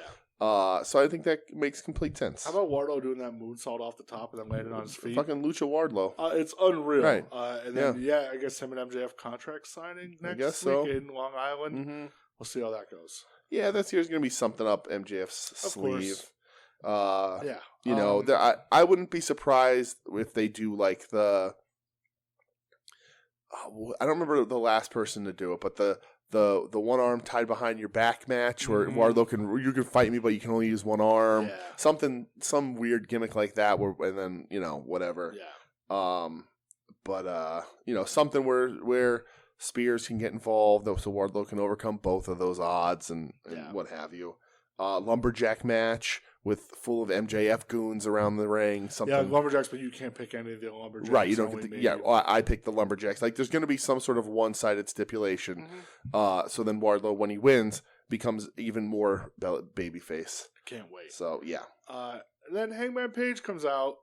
So I think that makes complete sense. How about Wardlow doing that moonsault off the top and then landing on his feet? Fucking Lucha Wardlow. It's unreal. Right. And then, I guess him and MJF contract signing next week in Long Island. Mm-hmm. We'll see how that goes. Yeah, this year's going to be something up MJF's sleeve. Course. I wouldn't be surprised if they do like the... I don't remember the last person to do it, but the one arm tied behind your back match where Wardlow you can fight me, but you can only use one arm. Yeah. Some weird gimmick like that and then, whatever. Yeah. Something where Spears can get involved, so Wardlow can overcome both of those odds and what have you. Lumberjack match full of MJF goons around the ring. Something. Yeah, lumberjacks, but you can't pick any of the lumberjacks. Right, you don't get I picked the lumberjacks. Like, there's going to be some sort of one-sided stipulation. So then Wardlow, when he wins, becomes even more babyface. Can't wait. So yeah. Then Hangman Page comes out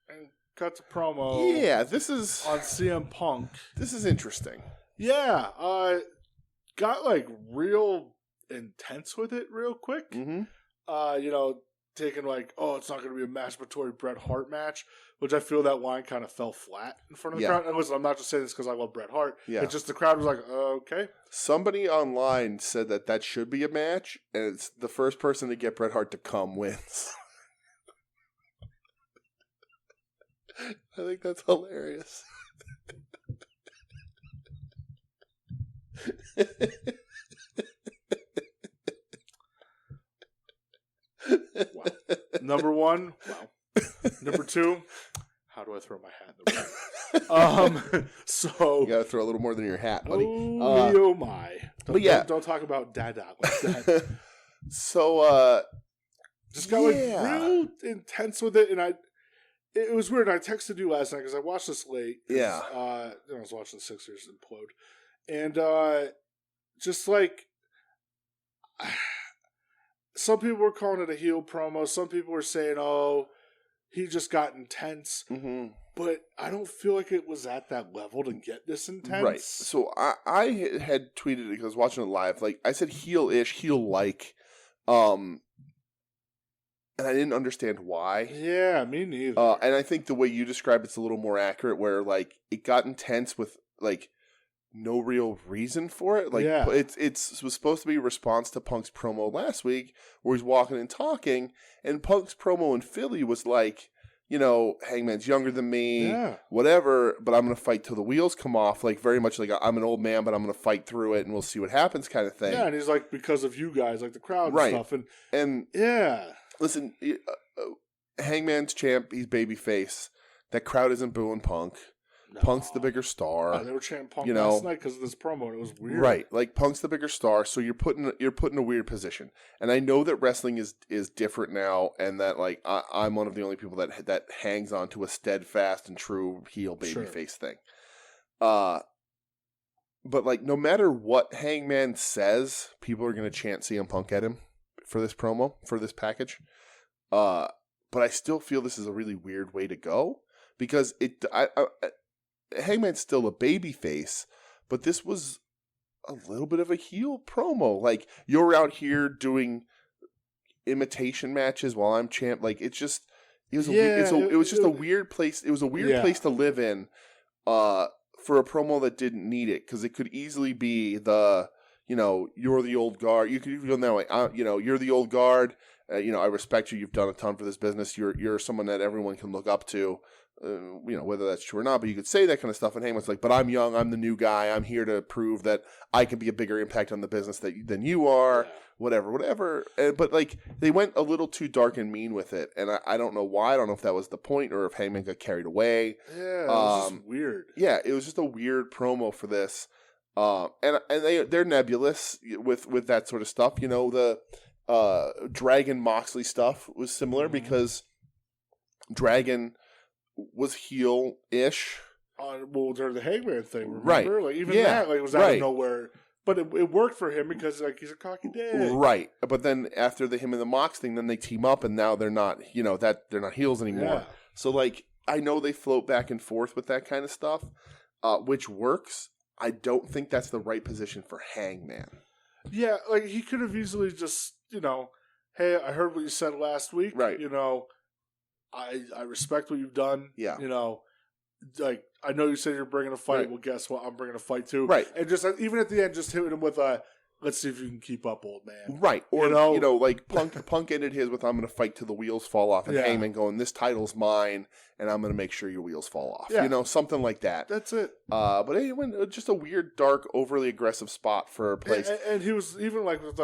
and cuts a promo. Yeah, this is on CM Punk. This is interesting. Yeah, got like real intense with it real quick. Taking like, oh, it's not going to be a masturbatory Bret Hart match, which I feel that line kind of fell flat in front of the crowd. And listen, I'm not just saying this because I love Bret Hart. Yeah. It's just the crowd was like, okay. Somebody online said that should be a match, and it's the first person to get Bret Hart to come wins. I think that's hilarious. Wow. Number one, wow. Number two, how do I throw my hat in the ring? So you gotta throw a little more than your hat, buddy. Oh my! Don't talk about Dada like that. So just got like real intense with it, and it was weird. I texted you last night because I watched this late. Yeah, I was watching the Sixers implode, and just like. Some people were calling it a heel promo. Some people were saying, oh, he just got intense. Mm-hmm. But I don't feel like it was at that level to get this intense. Right. So I had tweeted it because I was watching it live. Like, I said heel-ish, heel-like. And I didn't understand why. Yeah, me neither. And I think the way you describe it's a little more accurate where, like, it got intense with, like, no real reason for it. Like, it was supposed to be a response to Punk's promo last week where he's walking and talking, and Punk's promo in Philly was like, Hangman's younger than me, whatever, but I'm going to fight till the wheels come off, like very much like I'm an old man, but I'm going to fight through it and we'll see what happens kind of thing. Yeah, and he's like, because of you guys, like the crowd and stuff. And yeah. Listen, Hangman's champ, he's babyface. That crowd isn't booing Punk. No. Punk's the bigger star. They were chanting Punk last night because of this promo, and it was weird. Right, like Punk's the bigger star, so you're put in a weird position. And I know that wrestling is different now, and that like I'm one of the only people that hangs on to a steadfast and true heel babyface thing. But like no matter what Hangman says, people are going to chant CM Punk at him for this promo, for this package. But I still feel this is a really weird way to go because Hangman's still a babyface, but this was a little bit of a heel promo. Like, you're out here doing imitation matches while I'm champ. Like, it was just a weird place. It was a weird place to live in for a promo that didn't need it, because it could easily be you're the old guard. You could go that way. You're the old guard. I respect you. You've done a ton for this business. You're someone that everyone can look up to. Whether that's true or not, but you could say that kind of stuff. And Heyman's like, but I'm young, I'm the new guy, I'm here to prove that I can be a bigger impact on the business than you are, whatever. But like, they went a little too dark and mean with it, and I don't know why. I don't know if that was the point or if Heyman got carried away. Yeah, it was just weird. Yeah, it was just a weird promo for this. And they're nebulous with that sort of stuff. The Dragon Moxley stuff was similar because Dragon was heel-ish. During the Hangman thing, remember? Right. Like, even that was out of nowhere. But it worked for him because like he's a cocky dick. Right. But then after him and the Mox thing, then they team up and now they're not, they're not heels anymore. Yeah. So like, I know they float back and forth with that kind of stuff, which works. I don't think that's the right position for Hangman. Yeah, like he could have easily just, hey, I heard what you said last week. Right. I respect what you've done. Yeah. Like, I know you said you're bringing a fight. Right. Well, guess what? I'm bringing a fight too. Right. And just even at the end, just hitting him with let's see if you can keep up, old man. Right. Or, like Punk ended his with, I'm going to fight till the wheels fall off. And Heyman going, this title's mine, and I'm going to make sure your wheels fall off. Yeah. Something like that. That's it. But anyway, just a weird, dark, overly aggressive spot for a place. And he was even like with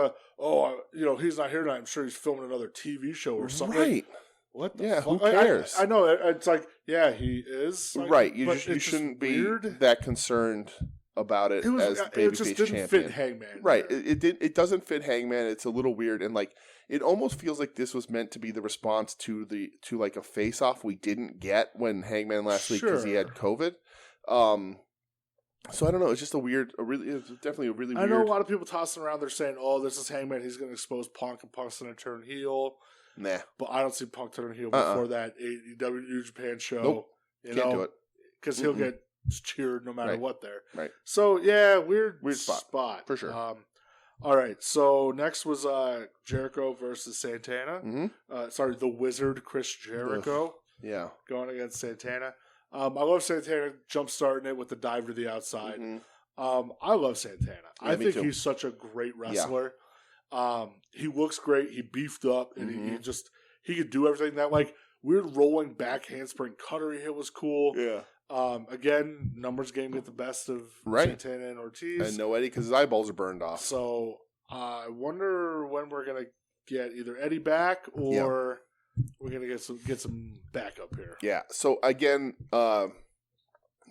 he's not here tonight. I'm sure he's filming another TV show or something. Right. What the fuck? Who cares? I know. It's like, he is. Like, right. You shouldn't be that concerned about it as the babyface champion. It just didn't fit Hangman. Right. It doesn't fit Hangman. It's a little weird, and like it almost feels like this was meant to be the response to like a face off we didn't get when Hangman last week because he had COVID. So I don't know. It's just it's definitely a really weird. I know a lot of people tossing around. They're saying, "Oh, this is Hangman. He's going to expose Punk, and Punk's going to turn heel." Nah, but I don't see Punk turning heel before that AEW New Japan show. Nope, can't do it because he'll get cheered no matter what there. Right. So yeah, weird spot for sure. All right. So next was Jericho versus Santana. Mm-hmm. The Wizard Chris Jericho. Ugh. Yeah, going against Santana. I love Santana jump-starting it with the dive to the outside. Mm-hmm. I love Santana. I think he's such a great wrestler. Yeah. He looks great. He beefed up, and he could do everything. That like weird rolling back handspring cutter he hit was cool. Yeah. Again, numbers game get the best of Santana and Ortiz. And no Eddie because his eyeballs are burned off. So I wonder when we're going to get either Eddie back or we're going to get some backup here. Yeah. So again, got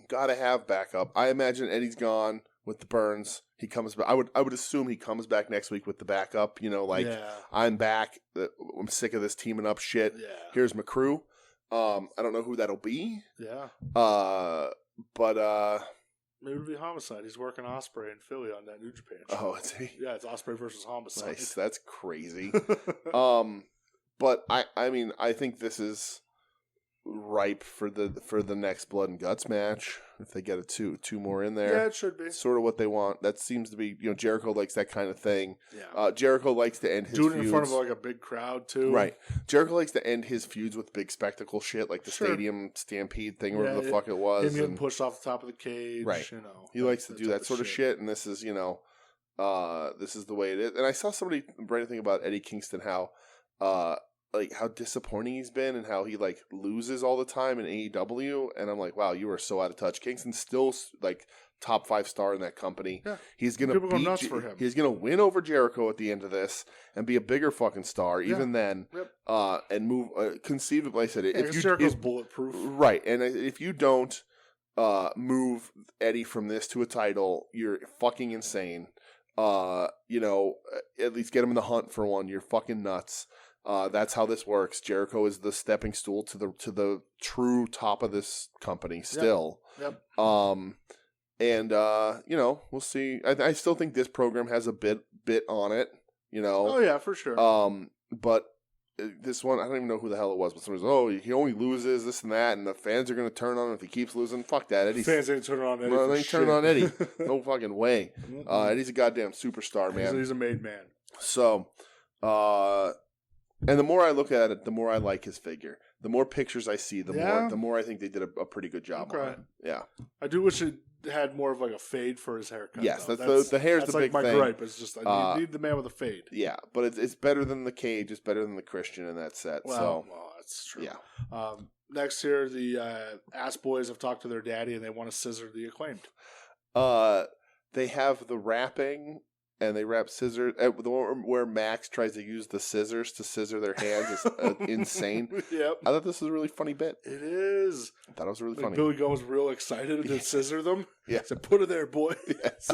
to have backup. I imagine Eddie's gone with the burns. He comes back. I would assume he comes back next week with the backup. I'm back. I'm sick of this teaming up shit. Yeah. Here's my crew. I don't know who that'll be. Yeah. But maybe it'll be Homicide. He's working Ospreay in Philly on that New Japan show. Oh, is he? Yeah, it's Ospreay versus Homicide. Nice. That's crazy. But I mean, I think this is ripe for the next Blood and Guts match. If they get two more in there. Yeah, it should be. Sort of what they want. That seems to be, Jericho likes that kind of thing. Yeah. Jericho likes to end his feuds. Do it in front of like a big crowd too. Right. Jericho likes to end his feuds with big spectacle shit like the Stadium Stampede thing or whatever the fuck it was. Him getting pushed off the top of the cage. Right. He likes to do that sort of shit, and this is, this is the way it is. And I saw somebody write a thing about Eddie Kingston, how how disappointing he's been and how he loses all the time in AEW, and I'm like, wow, you are so out of touch. Kingston's still top 5 star in that company. Yeah. He's gonna go nuts for him. He's gonna win over Jericho at the end of this and be a bigger fucking star even then. Yep. And move conceivably. I said it. If Jericho's bulletproof, right? And if you don't move Eddie from this to a title, you're fucking insane. At least get him in the hunt for one. You're fucking nuts. That's how this works. Jericho is the stepping stool to the true top of this company still. Yep. And we'll see. I still think this program has a bit on it. Oh yeah, for sure. But this one, I don't even know who the hell it was. But somebody's, he only loses this and that, and the fans are going to turn on him if he keeps losing. Fuck that, Eddie. Fans ain't turning on Eddie. No, they ain't turning on Eddie. No fucking way. Eddie's a goddamn superstar, man. He's a made man. So, and the more I look at it, the more I like his figure. The more pictures I see, the more I think they did a pretty good job on it. Yeah. I do wish it had more of a fade for his haircut. Yes, though. the hair's the big thing. That's my gripe. It's just I need the man with a fade. Yeah, but it's better than the Cage. It's better than the Christian in that set. Well, that's true. Yeah. Next here, the Ass Boys have talked to their daddy and they want to scissor the Acclaimed. They have the wrapping. And they wrap scissors. The one where Max tries to use the scissors to scissor their hands is insane. Yep. I thought this was a really funny bit. It is. I thought it was really funny. Billy Gunn was real excited to scissor them. Yeah. He said, put it there, boy. Yes.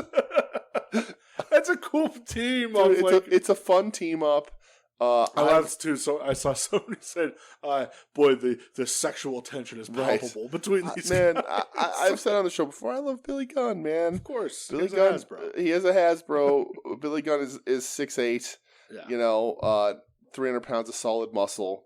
That's a cool team. Dude, it's a fun team up. I laughed too. So I saw somebody said, "Boy, the sexual tension is palpable between these man." Guys. I've said on the show before, I love Billy Gunn, man. Of course, Billy Gunn. He is a Hasbro. Billy Gunn is 6'8". Yeah. 300 pounds of solid muscle.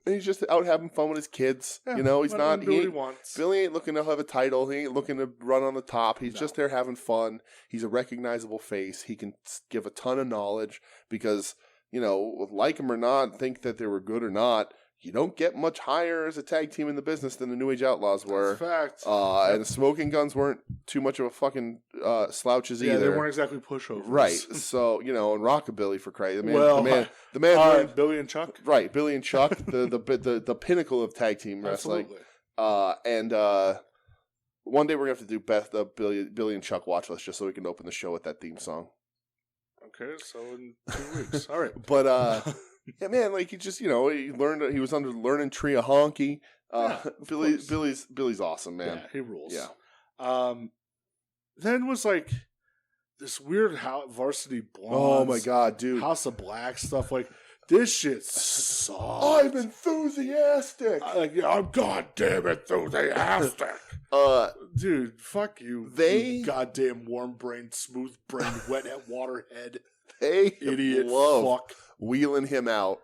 And he's just out having fun with his kids. Yeah, he's not. He wants. Billy ain't looking to have a title. He ain't looking to run on the top. He's just there having fun. He's a recognizable face. He can give a ton of knowledge because, like him or not, think that they were good or not, you don't get much higher as a tag team in the business than the New Age Outlaws were. That's a fact. And the Smoking Guns weren't too much of a fucking slouches either. Yeah, they weren't exactly pushovers. Right. So, and Rockabilly for Christ. The man Billy and Chuck. Right, Billy and Chuck, the pinnacle of tag team wrestling. Absolutely. One day we're going to have to do Beth the Billy and Chuck watch list just so we can open the show with that theme song. Okay, so in 2 weeks. All right. But yeah, man, he just, he learned, he was under the learning tree of Honky. Billy's awesome, man. Yeah, he rules. Yeah. then was like this weird Varsity Blondes. Oh my god, dude! House of Black stuff. Like this shit sucks. I'm enthusiastic. I'm goddamn enthusiastic. Dude, fuck you. You goddamn warm-brained, smooth-brained, wet waterhead. They idiot. love fuck. wheeling him out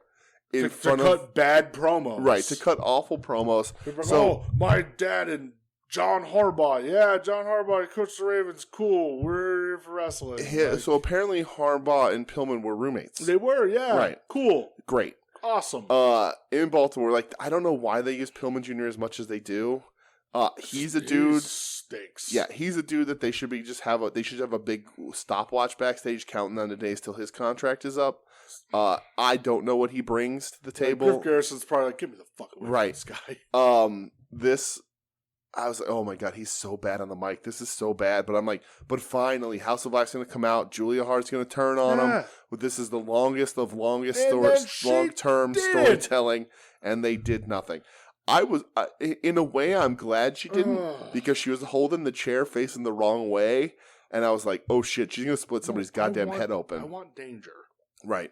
in front of cut bad promos. Right, to cut awful promos. So my dad and John Harbaugh. Yeah, John Harbaugh coached the Ravens. Cool. We're here for wrestling. Yeah, so apparently Harbaugh and Pillman were roommates. They were, yeah. Right. Cool. Great. Awesome. In Baltimore, I don't know why they use Pillman Jr. as much as they do. He's a dude. He stinks. Yeah, he's a dude that they should they should have a big stopwatch backstage counting down the days till his contract is up. I don't know what he brings to the table. Griff Garrison's probably like, give me the fuck away from this guy. I was like, oh my god, he's so bad on the mic. This is so bad. But I'm like, but finally, House of Black's going to come out. Julia Hart's going to turn on him. But this is the longest of long-term storytelling, and they did nothing. In a way, I'm glad she didn't, because she was holding the chair facing the wrong way, and I was like, oh shit, she's going to split somebody's goddamn head open. I want danger. Right.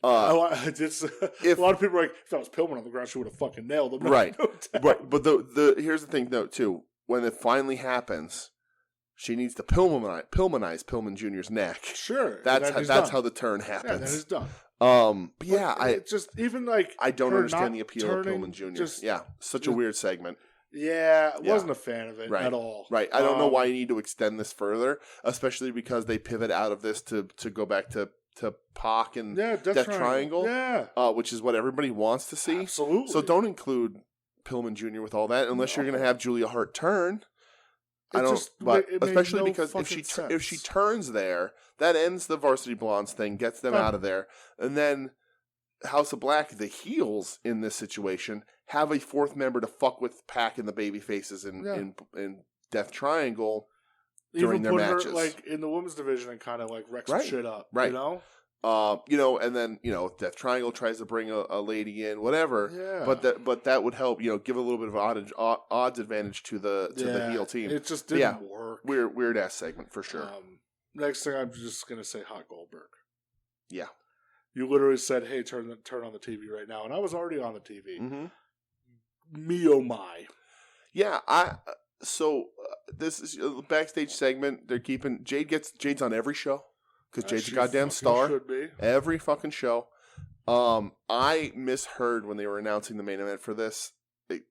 A lot of people are like, if that was Pillman on the ground, she would have fucking nailed him. Right. Right. But here's the thing, though, too. When it finally happens, she needs to Pillmanize Pillman Jr.'s neck. Sure. That's how the turn happens. Yeah, that is done. But yeah, I don't understand the appeal of Pillman Jr. Such a weird segment. Yeah, wasn't a fan of it at all. Right. I don't know why you need to extend this further, especially because they pivot out of this to go back to Pac and Death Triangle, which is what everybody wants to see. Absolutely. So don't include Pillman Jr. with all that unless you're going to have Julia Hart turn. Especially because if she turns there, that ends the Varsity Blondes thing, gets them out of there, and then House of Black, the heels in this situation, have a fourth member to fuck with Pac and the baby faces in Death Triangle. During their matches, in the women's division, and kind of wreck some shit up, right? And then Death Triangle tries to bring a lady in, whatever. Yeah. But that would help, give a little bit of odds advantage to the heel team. It just didn't work. Weird ass segment for sure. Next thing, I'm just gonna say Hot Goldberg. Yeah. You literally said, "Hey, turn on the TV right now," and I was already on the TV. Mm-hmm. Me oh my. Yeah, So this is a backstage segment. They're keeping Jade's on every show because Jade's a goddamn star. Should be every fucking show. I misheard when they were announcing the main event for this. They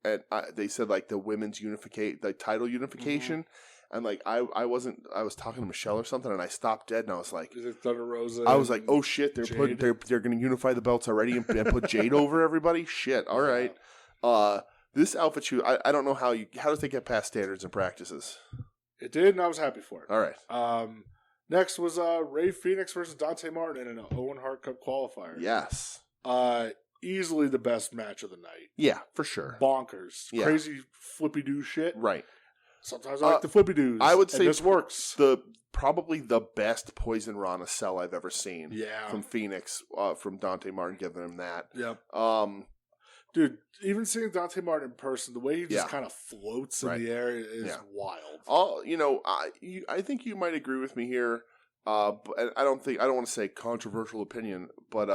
said the women's the title unification, and I was talking to Michelle or something, and I stopped dead, and I was like, Thunder Rosa. I was like, oh shit, they're going to unify the belts already and put Jade over everybody. Shit, all right. This outfit shoot, I don't know how does they get past standards and practices? It did, and I was happy for it. All right. Next was Ray Phoenix versus Dante Martin in an Owen Hart Cup qualifier. Yes. Easily the best match of the night. Yeah, for sure. Bonkers. Yeah. Crazy flippy do shit. Right. Sometimes I like the flippy doos. I would say this works. Probably the best Poison Rana sell I've ever seen. Yeah. From Phoenix, from Dante Martin, giving him that. Yep. Dude, even seeing Dante Martin in person, the way he just kind of floats in the air is wild. I think you might agree with me here. But I don't want to say controversial opinion, but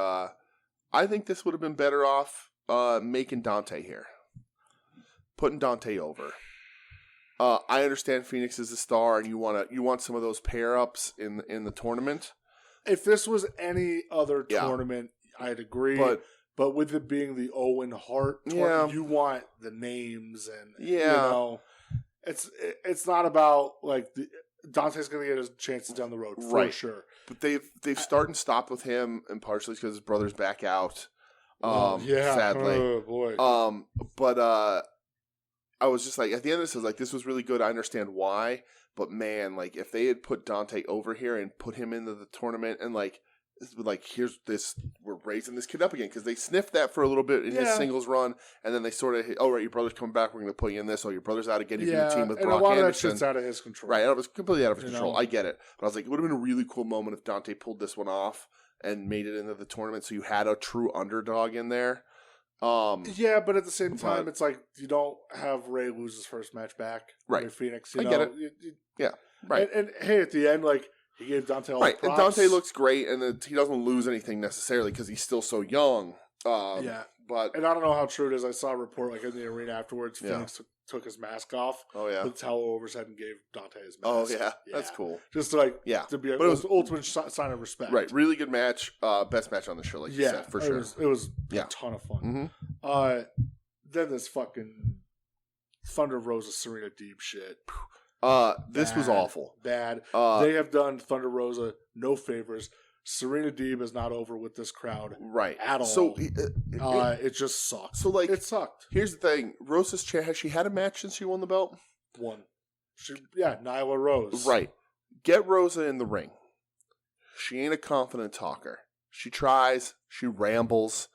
I think this would have been better off making Dante here, putting Dante over. I understand Phoenix is a star, and you want some of those pair ups in the tournament. If this was any other tournament, I'd agree. But with it being the Owen Hart tournament, you want the names and it's not about Dante's going to get his chances down the road for sure. But they've started and stopped with him, and partially because his brother's back out. Sadly, oh boy. But I was just at the end of this, I was this was really good. I understand why, but man, if they had put Dante over here and put him into the tournament, and here's this, we're raising this kid up again, because they sniffed that for a little bit in his singles run, and then they sort of, oh right, your brother's coming back, we're going to put you in this. Oh, your brother's out again, he's in the team with Brock Anderson. And a lot of that shit's out of his control. Right, it was completely out of his control. I get it, but I was it would have been a really cool moment if Dante pulled this one off and made it into the tournament, so you had a true underdog in there. But at the same time, it's you don't have Ray lose his first match back. Right. Ray Phoenix, I get it. Right. And hey, at the end, like, he gave Dante all the props. And Dante looks great, and he doesn't lose anything necessarily because he's still so young. But and I don't know how true it is. I saw a report, like, in the arena afterwards, Phoenix took his mask off. Oh, yeah. Put the towel over his head and gave Dante his mask. Oh, yeah. That's cool. Just to, like, to be ultimate sign of respect. Right. Really good match. Best match on the show, like you said, for sure. It was a ton of fun. Mm-hmm. Then this fucking Thunder Rosa Serena Deeb shit. This was awful. Bad. They have done Thunder Rosa no favors. Serena Deeb is not over with this crowd, at all. So it just sucked. So like it sucked. Here's the thing: Rosa's has she had a match since she won the belt? One. Nyla Rose. Right. Get Rosa in the ring. She ain't a confident talker. She tries. She rambles.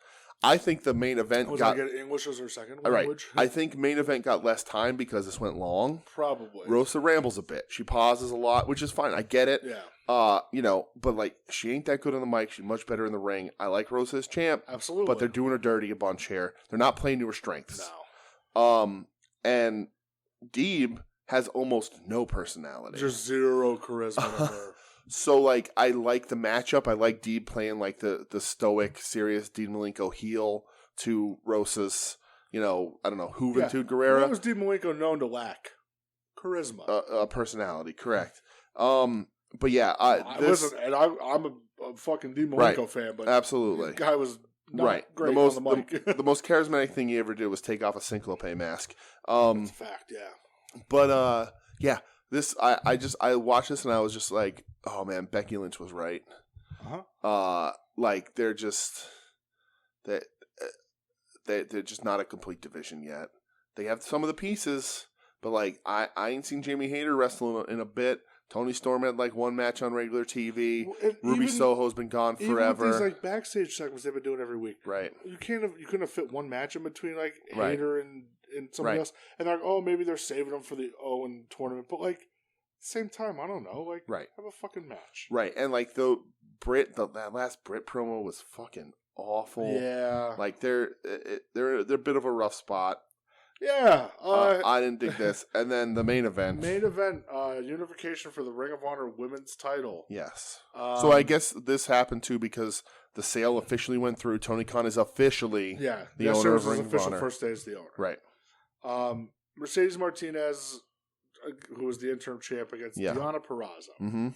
I think the main event English was her second language. I think main event got less time because this went long. Probably. Rosa rambles a bit. She pauses a lot, which is fine. I get it. Yeah. But like she ain't that good on the mic. She's much better in the ring. I like Rosa as champ. Absolutely. But they're doing her dirty a bunch here. They're not playing to her strengths. No. And Deeb has almost no personality. Just zero charisma in her. So, like, I like the matchup. I like Deeb playing, like, the stoic, serious Dean Malenko heel to Rosa's, I don't know, Juventud Guerrera. What was Dean Malenko known to lack? Charisma. Personality, correct. But, yeah. Listen, and I'm a fucking Dean Malenko fan, but absolutely. The guy was not great on the mic. The most charismatic thing he ever did was take off a Synclope mask. That's a fact, yeah. But, yeah. This I watched this and I was just like, oh man, Becky Lynch was right. Like they're just they're just not a complete division yet. They have some of the pieces, but like I ain't seen Jamie Hayter wrestle in a bit. Tony Storm had like one match on regular TV. Ruby Soho's been gone forever. Even with these like backstage segments they've been doing every week. Right. You couldn't have fit one match in between like Hayter and somebody else. And they're like, oh, maybe they're saving them for the Owen tournament. But like same time, I don't know. Like have a fucking match. Right. And like that last Brit promo was fucking awful. Yeah. Like they're a bit of a rough spot. Yeah. I didn't dig this. And then the main event. Unification for the Ring of Honor women's title. Yes. So I guess this happened too because the sale officially went through. Tony Khan is officially the owner of Ring of Honor. First day as the owner. Right. Mercedes Martinez, who was the interim champ, against Deonna Purrazzo. Mm-hmm.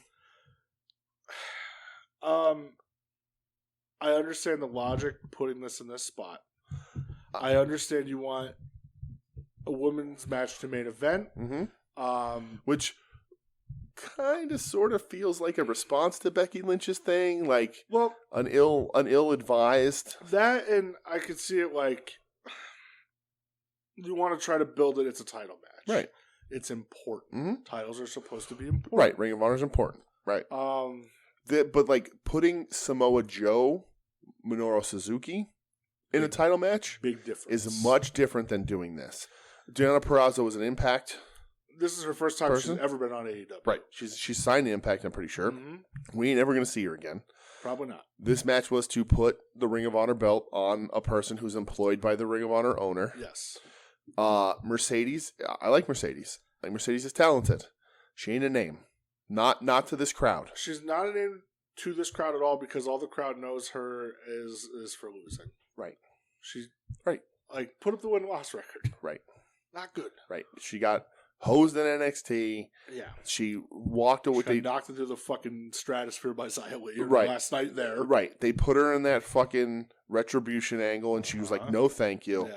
I understand the logic putting this in this spot. I understand you want a women's match to main event. Mm-hmm. Which kind of sort of feels like a response to Becky Lynch's thing, like an ill-advised. That, and I could see it like you want to try to build it. It's a title match, right? It's important. Mm-hmm. Titles are supposed to be important, right? Ring of Honor is important, right? But like putting Samoa Joe, Minoru Suzuki in a title match, big difference, is much different than doing this. Deonna Purrazzo was an Impact. This is her first time she's ever been on AEW. Right. She's signed to Impact, I'm pretty sure. Mm-hmm. We ain't ever going to see her again. Probably not. This match was to put the Ring of Honor belt on a person who's employed by the Ring of Honor owner. Yes. Mercedes, I like Mercedes. Like Mercedes is talented. She ain't a name. Not to this crowd. She's not a name to this crowd at all because all the crowd knows her is for losing. Right. She's right. Like put up the win-loss record. Right. Not good. Right. She got hosed in NXT. Yeah. She walked away. They knocked into the fucking stratosphere by Xia Li last night there. Right. They put her in that fucking retribution angle, and she was like, "No, thank you."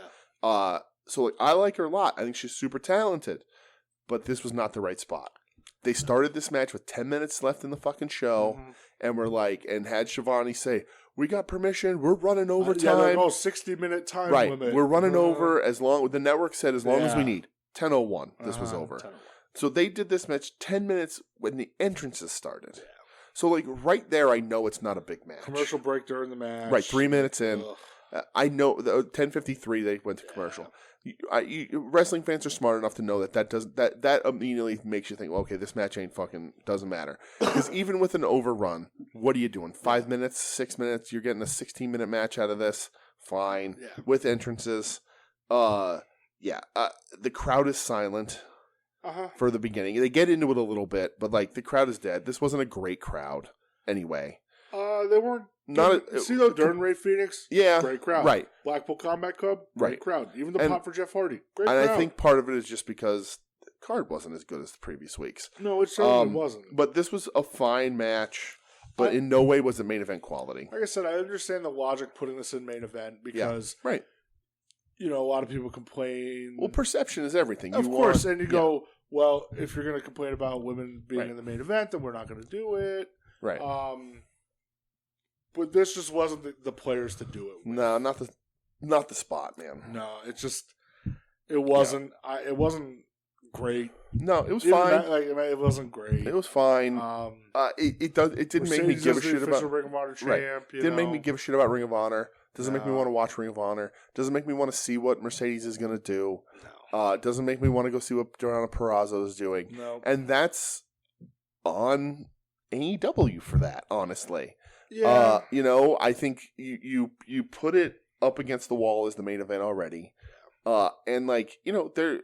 Yeah. So like, I like her a lot. I think she's super talented, but this was not the right spot. They started this match with 10 minutes left in the fucking show, and we're like, and had Shivani say, "We got permission. We're running over time. 60-minute time limit. We're running over as long." The network said as long as we need. 10:01. This was over. 10:01. So they did this match 10 minutes when the entrances started. Yeah. So like right there, I know it's not a big match. Commercial break during the match. Right, 3 minutes in. I know 10:53 they went to commercial. Wrestling fans are smart enough to know that immediately makes you think, well, okay, this match ain't fucking doesn't matter. Because even with an overrun, what are you doing? 5 minutes, 6 minutes? You're getting a 16-minute match out of this. Fine. Yeah. With entrances. The crowd is silent. for the beginning. They get into it a little bit, but like the crowd is dead. This wasn't a great crowd anyway. They weren't. See though, during Ray Phoenix, great crowd. Right. Blackpool Combat Club, great crowd. Even the pop for Jeff Hardy, great crowd. And I think part of it is just because the card wasn't as good as the previous weeks. No, it certainly wasn't. But this was a fine match, but in no way was it main event quality. Like I said, I understand the logic putting this in main event because, right. You know, a lot of people complain. Well, perception is everything. Of course, and you go, well, if you're going to complain about women being in the main event, then we're not going to do it. Right. But this just wasn't the players to do it with. No, not the spot, man. No, it wasn't. It wasn't great. No, it was fine. It wasn't great. It was fine. It didn't make me give a shit about Ring of Honor champ. Right. Didn't make me give a shit about Ring of Honor. Doesn't make me want to watch Ring of Honor. Doesn't make me want to see what Mercedes is going to do. No. Doesn't make me want to go see what Deonna Purrazzo is doing. No. And that's on AEW for that, honestly. Yeah. You know, I think you put it up against the wall as the main event already. And like, you know, they're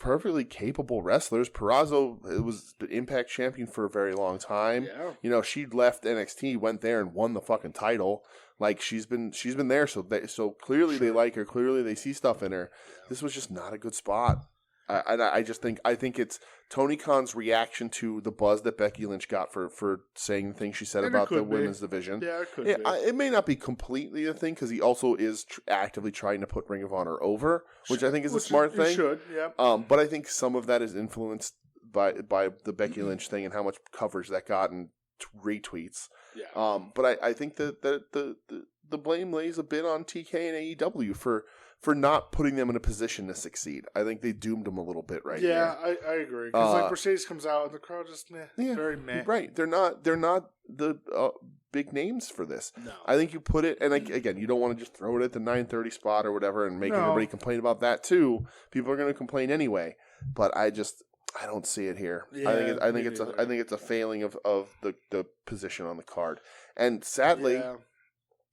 perfectly capable wrestlers. Purrazzo was the Impact champion for a very long time. Yeah. You know, she left NXT, went there and won the fucking title. Like she's been there, so clearly they like her. Clearly they see stuff in her. Yeah. This was just not a good spot. I think it's Tony Khan's reaction to the buzz that Becky Lynch got for saying the things she said about the women's division. Yeah, it could be. It may not be completely a thing because he also is actively trying to put Ring of Honor over, which I think is a smart thing. Should, yeah. But I think some of that is influenced by the Becky Lynch thing and how much coverage that got and retweets. Yeah. But I think that the blame lays a bit on TK and AEW for not putting them in a position to succeed. I think they doomed them a little bit right here. Yeah, I agree. Because like Mercedes comes out and the crowd just very meh. Right. They're not the big names for this. No. I think you put it, and again, you don't want to just throw it at the 9:30 spot or whatever and make everybody complain about that too. People are going to complain anyway. But I don't see it here. Yeah, I think it's a failing of the position on the card. And sadly,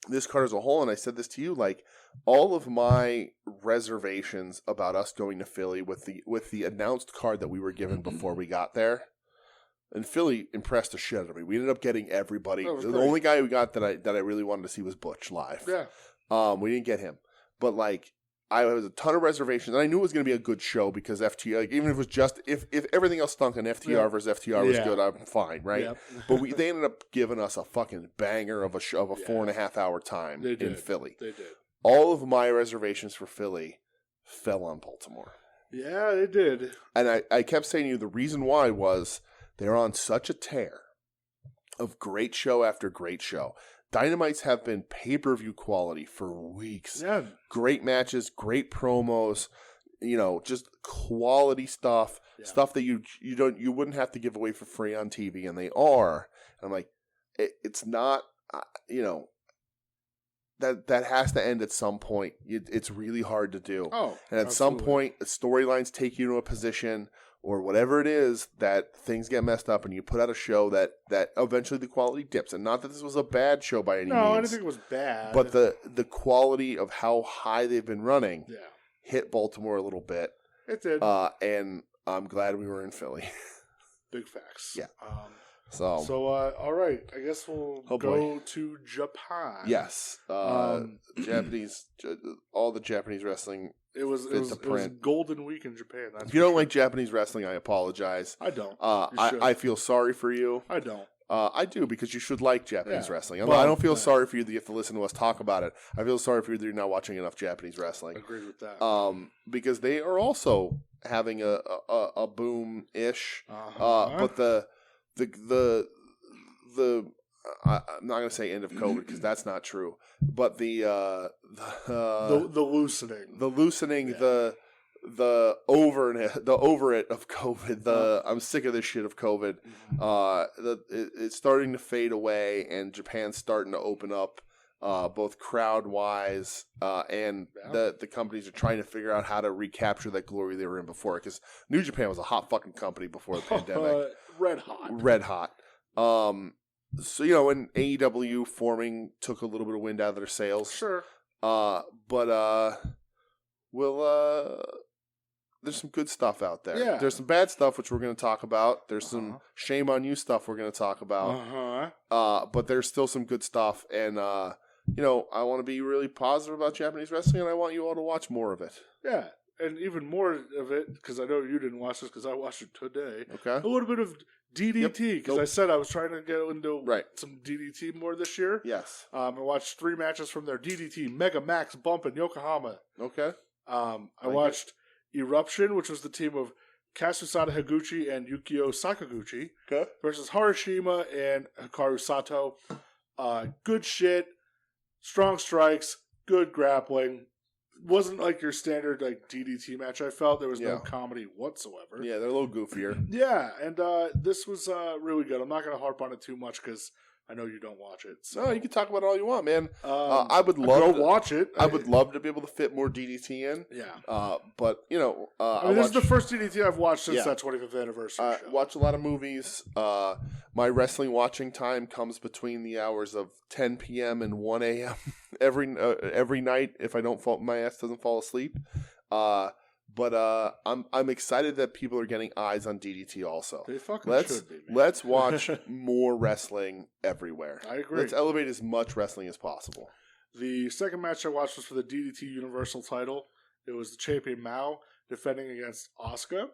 this card as a whole, and I said this to you, like all of my reservations about us going to Philly with the announced card that we were given before we got there, and Philly impressed the shit out of me. We ended up getting everybody. The only guy we got that I really wanted to see was Butch live. Yeah. We didn't get him, but like. I was a ton of reservations, and I knew it was going to be a good show because FTR, like, even if it was just if everything else stunk and FTR versus FTR was good, I'm fine, right? Yep. But they ended up giving us a fucking banger of a 4.5 hour time in Philly. They did. All of my reservations for Philly fell on Baltimore. Yeah, they did. And I kept saying to you the reason why was they're on such a tear of great show after great show. Dynamites have been pay-per-view quality for weeks. Yeah. Great matches, great promos, you know, just quality stuff, stuff that you wouldn't have to give away for free on TV, and they are. And I'm like, it's not, you know, that has to end at some point. It's really hard to do. Oh, and at some point, storylines take you to a position or whatever it is that things get messed up and you put out a show that eventually the quality dips. And not that this was a bad show by any means. No, I didn't think it was bad. But the quality of how high they've been running hit Baltimore a little bit. It did. And I'm glad we were in Philly. Big facts. Yeah. So all right. I guess we'll go to Japan. Yes. Japanese, all the Japanese wrestling. It was Golden Week in Japan. If you don't like Japanese wrestling, I apologize. I don't. I feel sorry for you. I don't. I do, because you should like Japanese wrestling. I don't feel sorry for you that you have to listen to us talk about it. I feel sorry for you that you're not watching enough Japanese wrestling. Agreed with that. Because they are also having a boom-ish. But the I'm not going to say end of COVID because that's not true. But the loosening, the over it of COVID. I'm sick of this shit of COVID. It's starting to fade away, and Japan's starting to open up, both crowd wise, and the companies are trying to figure out how to recapture that glory they were in before. Because New Japan was a hot fucking company before the pandemic. Red hot. So, you know, and AEW forming took a little bit of wind out of their sails. Sure. But we'll good stuff out there. Yeah. There's some bad stuff which we're going to talk about. There's some shame on you stuff we're going to talk about. But there's still some good stuff, and I want to be really positive about Japanese wrestling, and I want you all to watch more of it. Yeah, and even more of it because I know you didn't watch this because I watched it today. Okay, a little bit of DDT because I said I was trying to get into some DDT more this year. Yes, I watched 3 matches from their DDT Mega Max Bump in Yokohama. Okay, I watched Eruption, which was the team of Kasusada Higuchi and Yukio Sakaguchi versus Harashima and Hikaru Sato. Good shit, strong strikes, good grappling. Wasn't like your standard like DDT match. I felt there was no comedy whatsoever. Yeah, they're a little goofier. Yeah, and this was really good. I'm not going to harp on it too much because I know you don't watch it. So. No, you can talk about it all you want, man. I would love to watch it. I would love to be able to fit more DDT in. Yeah. But this is the first DDT I've watched since that 25th anniversary show. Watch a lot of movies. My wrestling watching time comes between the hours of 10 p.m. and 1 a.m. every night if my ass doesn't fall asleep. But I'm excited that people are getting eyes on DDT also. They fucking should be, man. Let's watch more wrestling everywhere. I agree. Let's elevate as much wrestling as possible. The second match I watched was for the DDT Universal title. It was the champion Mao defending against Asuka,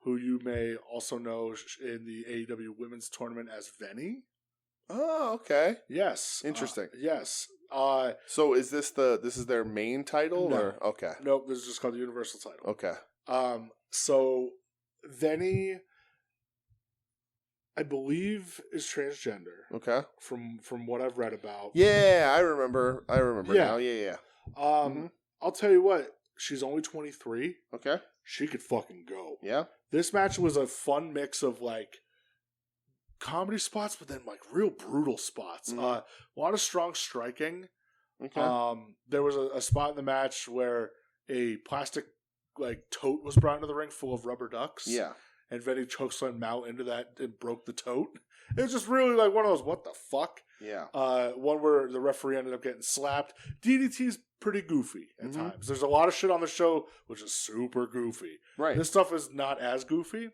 who you may also know in the AEW Women's Tournament as Venny. Oh, okay. Yes. Interesting. Yes. So is this is their main title? No. Or? Okay. Nope, this is just called the Universal title. Okay. So Venny, I believe, is transgender. Okay. From what I've read about. Yeah, I remember now. Yeah. I'll tell you what, she's only 23. Okay. She could fucking go. Yeah. This match was a fun mix of like comedy spots, but then like real brutal spots. A lot of strong striking. Okay. There was a spot in the match where a plastic like tote was brought into the ring full of rubber ducks. Yeah. And Venny chokeslammed Mao into that and broke the tote. It was just really like one of those what the fuck. Yeah. One where the referee ended up getting slapped. DDT's pretty goofy at times. There's a lot of shit on the show which is super goofy. Right. This stuff is not as goofy.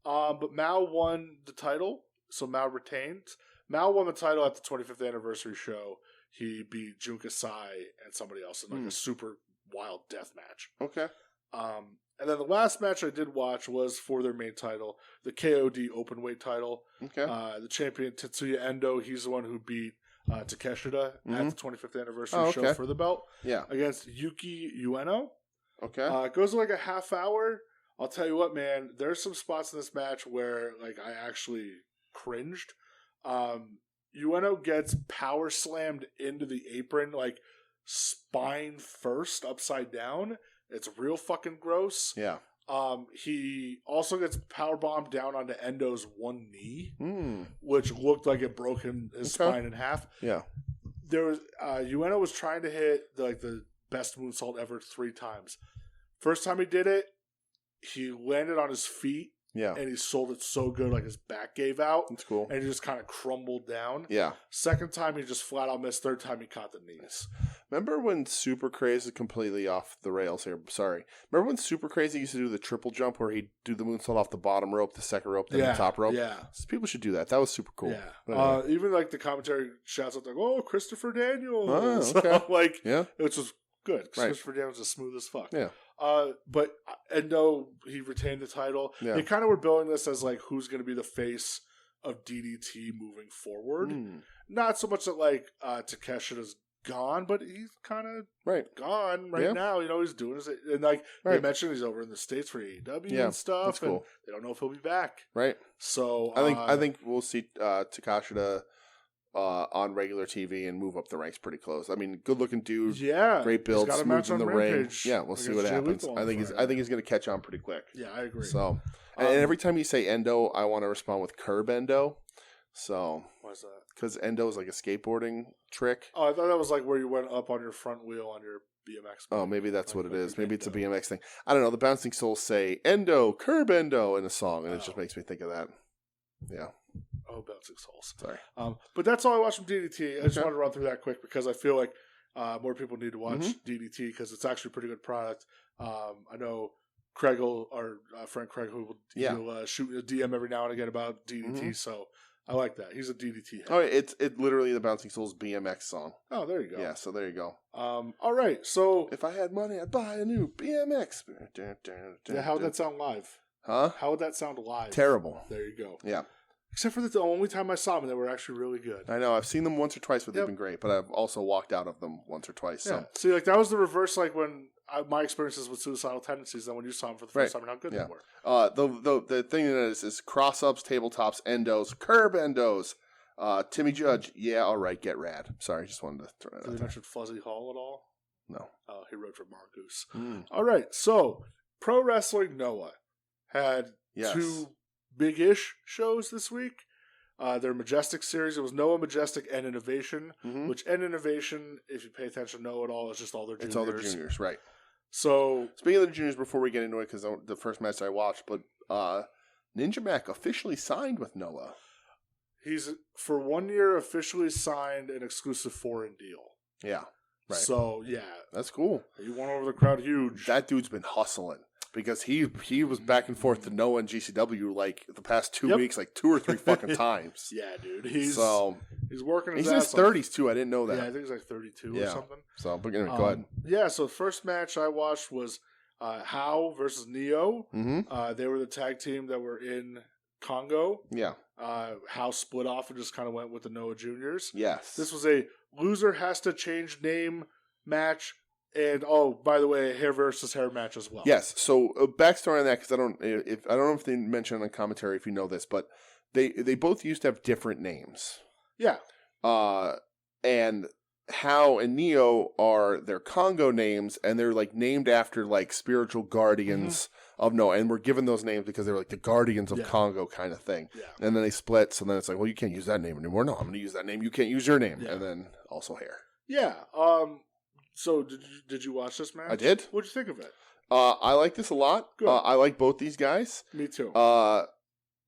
But Mao won the title. So Mao retained. Mao won the title at the 25th anniversary show. He beat Jun Kasai and somebody else in like a super wild death match. Okay. And then the last match I did watch was for their main title, the KOD Openweight title. Okay. The champion Tetsuya Endo, he's the one who beat Takeshita at the 25th anniversary show for the belt. Yeah. Against Yuki Ueno. Okay. It goes like a half hour. I'll tell you what, man, there's some spots in this match where like I actually cringed. Ueno gets power slammed into the apron, like spine first, upside down. It's real fucking gross. Yeah. He also gets power bombed down onto Endo's one knee, which looked like it broke his spine in half. Yeah. There was Ueno was trying to hit the best moonsault ever 3 times. First time he did it, he landed on his feet. Yeah. And he sold it so good, like his back gave out. That's cool. And he just kind of crumbled down. Yeah. Second time, he just flat out missed. Third time, he caught the knees. Remember when Super Crazy, completely off the rails here, sorry. Remember when Super Crazy used to do the triple jump where he'd do the moonsault off the bottom rope, the second rope, then the top rope? Yeah. So people should do that. That was super cool. Yeah. Anyway. Even like the commentary shouts out like, "Oh, Christopher Daniels." Oh, okay. Like, yeah. Which was good. Christopher Daniels is smooth as fuck. Yeah. But Endo, he retained the title. Yeah. They kind of were billing this as like who's going to be the face of DDT moving forward. Not so much that like Takeshita's gone, but he's kind of gone now. You know, he's doing his and like they mentioned he's over in the States for AEW and stuff. That's cool. And they don't know if he'll be back. Right. So I think we'll see Takeshita on regular TV and move up the ranks pretty close. I mean, good looking dude. Yeah. Great build, smooth in the ring. Yeah, we'll see what happens. I think he's going to catch on pretty quick. Yeah, I agree. So, and every time you say Endo, I want to respond with curb Endo. So, why's that? Because Endo is like a skateboarding trick. Oh, I thought that was like where you went up on your front wheel on your BMX. Oh, maybe that's what it is. Maybe it's a BMX thing. I don't know. The Bouncing Souls say Endo, curb Endo in a song, and it just makes me think of that. Yeah. Oh, Bouncing Souls. Sorry. But that's all I watched from DDT. I just wanted to run through that quick because I feel like more people need to watch DDT because it's actually a pretty good product. I know Craig our friend Craig, who will shoot a DM every now and again about DDT. So I like that. He's a DDT head. Oh, it's literally the Bouncing Souls BMX song. Oh, there you go. Yeah, so there you go. All right, so if I had money, I'd buy a new BMX. Yeah, how would that sound live? Huh? How would that sound live? Terrible. There you go. Yeah. Except for the only time I saw them, they were actually really good. I know. I've seen them once or twice, but they've been great. But I've also walked out of them once or twice. So. Yeah. See, like that was the reverse. Like when my experiences with Suicidal Tendencies, then when you saw them for the first time, and how good they were. The thing is cross ups, tabletops, endos, curb endos. Timmy Judge, yeah, all right, get rad. Sorry, just wanted to throw that out. Did you mention Fuzzy Hall at all? No. Oh, he wrote for Margoose. All right, so Pro Wrestling Noah had 2 big-ish shows this week. Their Majestic series, it was Noah, Majestic, and Innovation, which N Innovation, if you pay attention to Noah at all, is just all their juniors. It's all their juniors, right. So, speaking of the juniors, before we get into it, because the first match I watched, but Ninja Mac officially signed with Noah. He's, for 1 year, officially signed an exclusive foreign deal. Yeah. Right. So, yeah. That's cool. He won over the crowd huge. That dude's been hustling. Because he was back and forth to Noah and GCW like the past 2 weeks, like 2 or 3 fucking times. Yeah, dude. He's working his ass off. He's in his 30s too. I didn't know that. Yeah, I think he's like 32 or something. So, but anyway, go ahead. Yeah, so the first match I watched was How versus Neo. They were the tag team that were in Congo. Yeah. How split off and just kind of went with the Noah Juniors. Yes. This was a loser has to change name match. And by the way, hair versus hair match as well. Yes. So backstory on that, because I don't know if they mentioned on commentary if you know this, but they both used to have different names. Yeah. And How and Neo are their Congo names, and they're like named after like spiritual guardians of Noah, and we're given those names because they're like the guardians of Congo kind of thing. Yeah. And then they split, so then it's like, well, you can't use that name anymore. No, I'm going to use that name. You can't use your name, and then also hair. Yeah. So did you watch this match? I did. What'd you think of it? I like this a lot. Good. I like both these guys. Me too.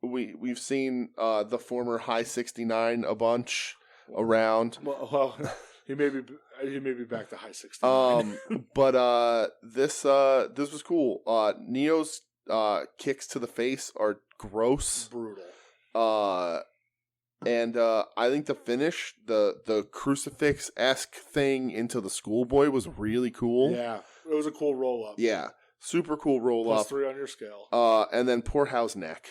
We've seen the former High 69 a bunch around. Well, he may be back to High 69. But this was cool. Neo's kicks to the face are gross, brutal. And I think the finish, the crucifix-esque thing into the schoolboy was really cool. Yeah, it was a cool roll-up. Yeah, super cool roll-up. +3 on your scale. And then poor Howe's neck.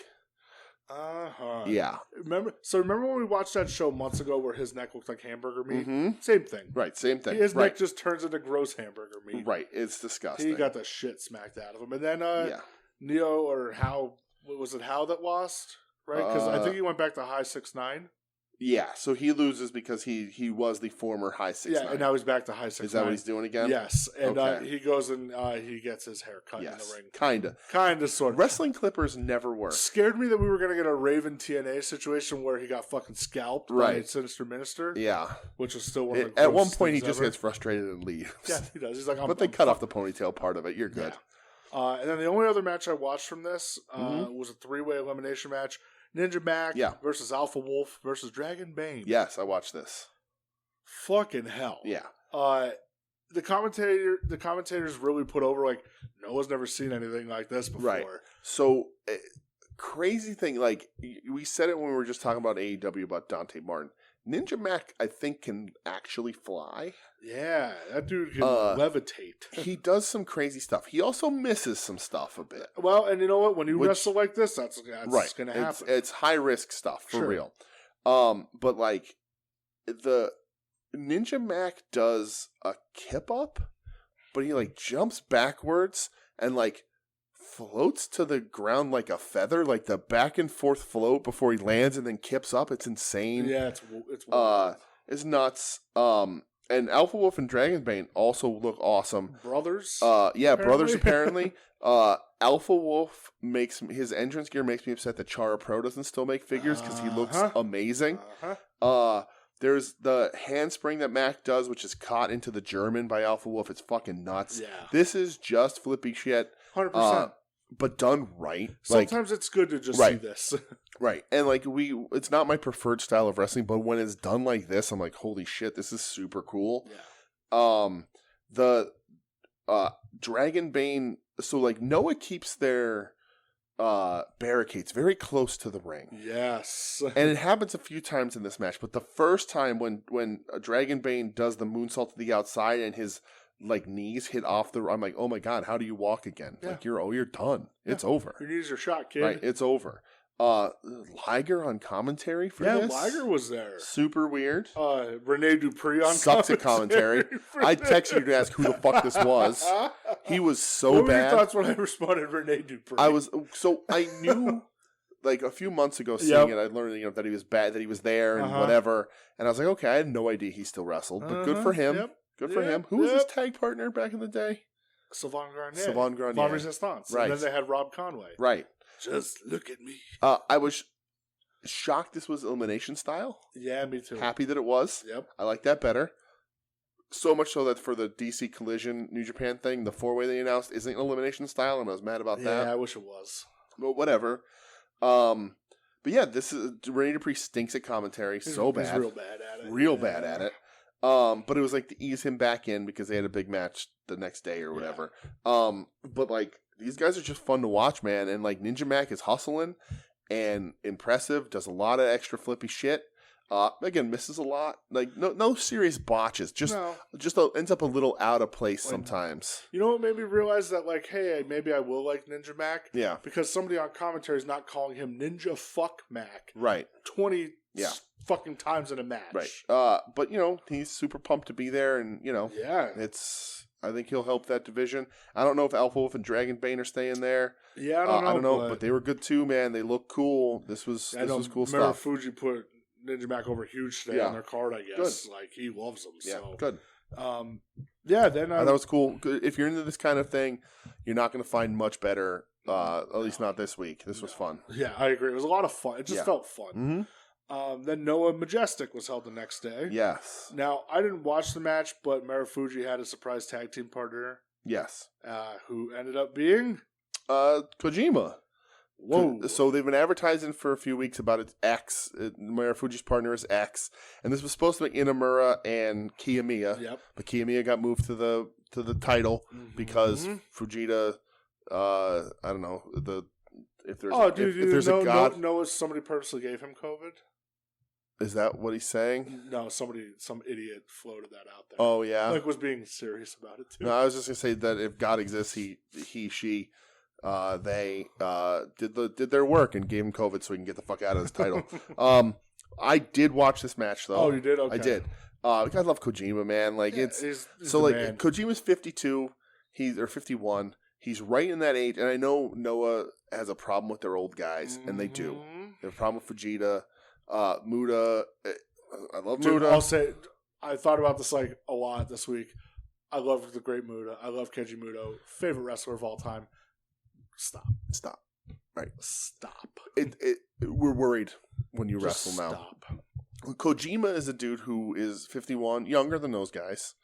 Yeah. Remember when we watched that show months ago where his neck looked like hamburger meat? Same thing. Right, same thing. His neck just turns into gross hamburger meat. Right, it's disgusting. He got the shit smacked out of him. And then Neo, or How, was it How that lost? Right, because I think he went back to High 6'9". Yeah, so he loses because he was the former High 6'9". Yeah, and now he's back to High 6'9". Is that what he's doing again? Yes, and he goes and he gets his hair cut in the ring. Kinda, sort of. Wrestling clippers never work. Scared me that we were going to get a Raven TNA situation where he got fucking scalped by Sinister Minister. Yeah. Which was still one of the at one point, he just gets frustrated and leaves. Yeah, he does. He's like, but they cut off the ponytail part of it. You're good. Yeah. And then the only other match I watched from this was a 3-way elimination match. Ninja Mac versus Alpha Wolf versus Dragon Bane. Yes, I watched this. Fucking hell. Yeah. The commentators really put over, like, Noah's never seen anything like this before. Right. So, crazy thing, like, we said it when we were just talking about AEW about Dante Martin. Ninja Mac, I think, can actually fly. Yeah, that dude can levitate. He does some crazy stuff. He also misses some stuff a bit. Well, and you know what? When you wrestle like this, that's going to happen. It's high-risk stuff, for real. But, like, the Ninja Mac does a kip-up, but he, like, jumps backwards and, like, floats to the ground like a feather, like the back and forth float before he lands and then kips up. It's insane. Yeah, it's nuts. And Alpha Wolf and Dragonbane also look awesome. Brothers? Brothers apparently. Alpha Wolf his entrance gear makes me upset that Chara Pro doesn't still make figures because he looks amazing. There's the handspring that Mac does, which is caught into the German by Alpha Wolf. It's fucking nuts. Yeah. This is just flippy shit. 100%. But done right. Sometimes it's good to just see this. Right. And like it's not my preferred style of wrestling, but when it's done like this, I'm like, holy shit, this is super cool. Yeah. The Dragonbane so like Noah keeps their barricades very close to the ring. Yes. And it happens a few times in this match, but the first time when Dragonbane does the moonsault to the outside and his like knees hit off I'm like, oh my god, how do you walk again? Yeah. Like you're done. Yeah. It's over. Your knees are shot, kid. Right, it's over. Liger on commentary for this. Yeah, Liger was there. Super weird. Rene Dupree on sucks at commentary. I texted you to ask who the fuck this was. He was so what bad. What were your thoughts when I responded Rene Dupree? I knew like a few months ago seeing it, I learned that he was bad, that he was there and whatever. And I was like, okay, I had no idea he still wrestled, but good for him. Yep. Good for him. Who was his tag partner back in the day? Sylvain Grenier. Sylvain Grenier. Von Resistance. Right. And then they had Rob Conway. Right. Just look at me. I was shocked this was elimination style. Yeah, me too. Happy that it was. Yep. I like that better. So much so that for the DC Collision New Japan thing, the 4-way they announced isn't elimination style, and I was mad about that. Yeah, I wish it was. But whatever. But yeah, this is Rene Dupree stinks at commentary so bad. He's real bad at it. Real bad at it. But it was like to ease him back in because they had a big match the next day or whatever. Yeah. But like these guys are just fun to watch, man. And like Ninja Mac is hustling and impressive, does a lot of extra flippy shit. Again, misses a lot. Like no serious botches. Just ends up a little out of place sometimes. You know what made me realize that? Like, hey, maybe I will like Ninja Mac. Yeah, because somebody on commentary is not calling him Ninja Fuck Mac. Right. 20 fucking times in a match. Right. But he's super pumped to be there, and yeah, I think he'll help that division. I don't know if Alpha Wolf and Dragonbane are staying there. Yeah, I don't know. But they were good too, man. They look cool. This was cool stuff. Fuji put Ninja Mac over huge today on their card, I guess. Good. Like, he loves them. Yeah, so. good. Then that was cool. If you're into this kind of thing, you're not going to find much better, at least not this week. This was fun. Yeah, I agree. It was a lot of fun. It just felt fun. Mm-hmm. Then Noah Majestic was held the next day. Yes. Now, I didn't watch the match, but Marufuji had a surprise tag team partner. Yes. Who ended up being? Kojima. Whoa. So they've been advertising for a few weeks about its X. Marufuji's partner is X. And this was supposed to be Inamura and Kiyomiya. Yep. But Kiyomiya got moved to the title because Fujita, I don't know, if there's a god. No, somebody purposely gave him COVID. Is that what he's saying? No, some idiot floated that out there. Oh yeah, like was being serious about it too. No, I was just gonna say that if God exists, she, they did their work and gave him COVID so he can get the fuck out of this title. I did watch this match though. Oh, you did? Okay. I did. I love Kojima, man. Like he's so like man. Kojima's 52. He's 51. He's right in that age, and I know Noah has a problem with their old guys, and they do. They have a problem with Fujita. Muda, I love Muda. I'll say, I thought about this like a lot this week. I love the great Muda. I love Kenji Muto, favorite wrestler of all time. Stop. Right. Stop. We're worried when you wrestle now. Stop. Kojima is a dude who is 51, younger than those guys.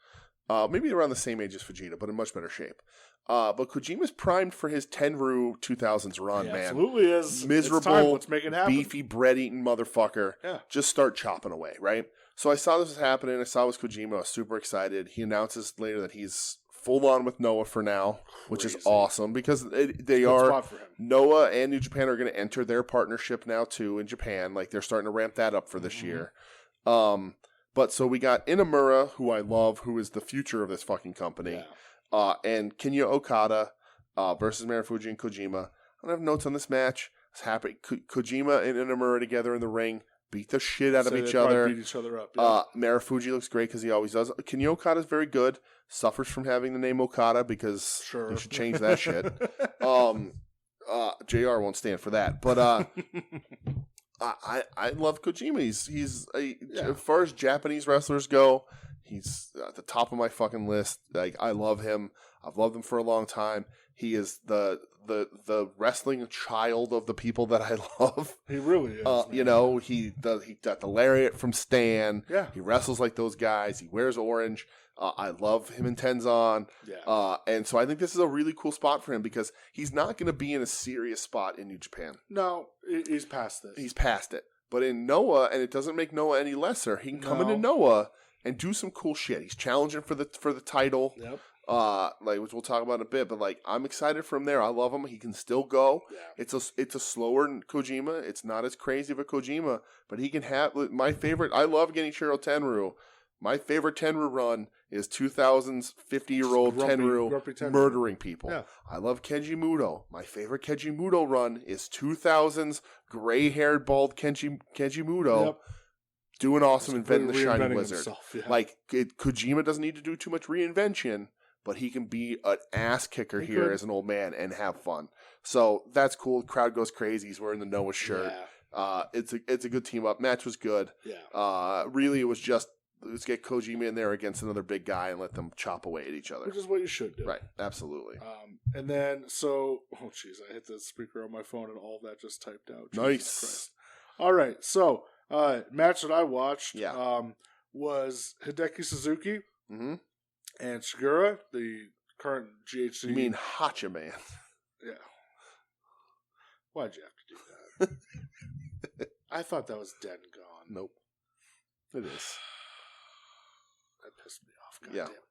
Maybe around the same age as Fujita, but in much better shape. But Kojima's primed for his Tenru 2000s run, man. Absolutely is. Miserable, let's make it happen. Beefy, bread-eating motherfucker. Yeah. Just start chopping away, right? So I saw this was happening. I saw it was Kojima. I was super excited. He announces later that he's full on with Noah for now, which is awesome because Noah and New Japan are going to enter their partnership now too in Japan. Like they're starting to ramp that up for this year. But so we got Inamura, who I love, who is the future of this fucking company. Yeah. And Kinya Okada versus Marufuji and Kojima. I don't have notes on this match. I was happy. Kojima and Inamura together in the ring. Beat the shit out of each other. Beat each other up. Yeah. Marufuji looks great because he always does. Kinya Okada is very good. Suffers from having the name Okada because they should change that shit. JR won't stand for that. But I love Kojima. He's as far as Japanese wrestlers go, he's at the top of my fucking list. Like I love him. I've loved him for a long time. He is the wrestling child of the people that I love. He really is. He got the lariat from Stan. Yeah. He wrestles like those guys. He wears orange. I love him in Tenzan. Yeah. And so I think this is a really cool spot for him because he's not going to be in a serious spot in New Japan. No, he's past this. He's past it. But in Noah, and it doesn't make Noah any lesser, he can come into Noah and do some cool shit. He's challenging for the title. Yep. which we'll talk about in a bit, but like I'm excited from there. I love him. He can still go. Yeah. It's a slower Kojima. It's not as crazy of a Kojima, but he can have my favorite. I love getting Shiro Tenryu. My favorite Tenryu run is 2000's 50-year-old Tenryu murdering people. Yeah. I love Kenji Muto. My favorite Kenji Muto run is 2000's gray-haired bald Kenji Muto. Doing awesome, inventing the Shining Wizard. Himself, Like Kojima doesn't need to do too much reinvention, but he can be an ass kicker here as an old man and have fun. So that's cool. The crowd goes crazy. He's wearing the Noah shirt. Yeah. It's a good team up. Match was good. Yeah. Really, it was just let's get Kojima in there against another big guy and let them chop away at each other. Which is what you should do. Right. Absolutely. And then I hit the speaker on my phone and all that just typed out. Nice. All right. So match that I watched was Hideki Suzuki and Segura, the current GHC. You mean Hachiman? Yeah. Why'd you have to do that? I thought that was dead and gone. Nope. It is. That pissed me off. God damn it.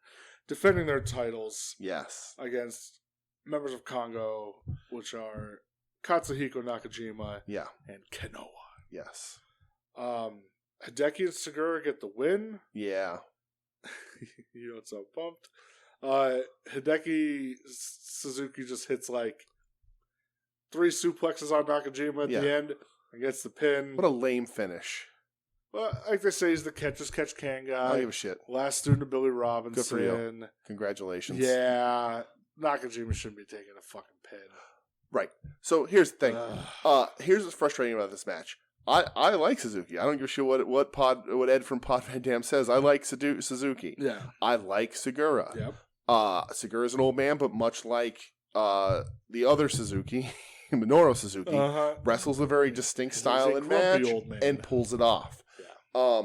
Defending their titles. Yes. Against members of Congo, which are Katsuhiko Nakajima and Kenowa. Yes. Hideki and Segura get the win. Yeah. You know, it's so pumped. Hideki Suzuki just hits like 3 suplexes on Nakajima at the end and gets the pin. What a lame finish. Well, like they say, he's the catch can guy. I don't give a shit. Last student of Billy Robinson. Good for you. Congratulations. Yeah. Nakajima shouldn't be taking a fucking pin. Right. So here's the thing. Here's what's frustrating about this match. I like Suzuki. I don't give a shit what Ed from Pod Van Dam says. I like Suzuki. Yeah. I like Segura. Yep. Segura's an old man, but much like the other Suzuki, Minoru Suzuki, wrestles a very distinct style in match and pulls it off. Yeah.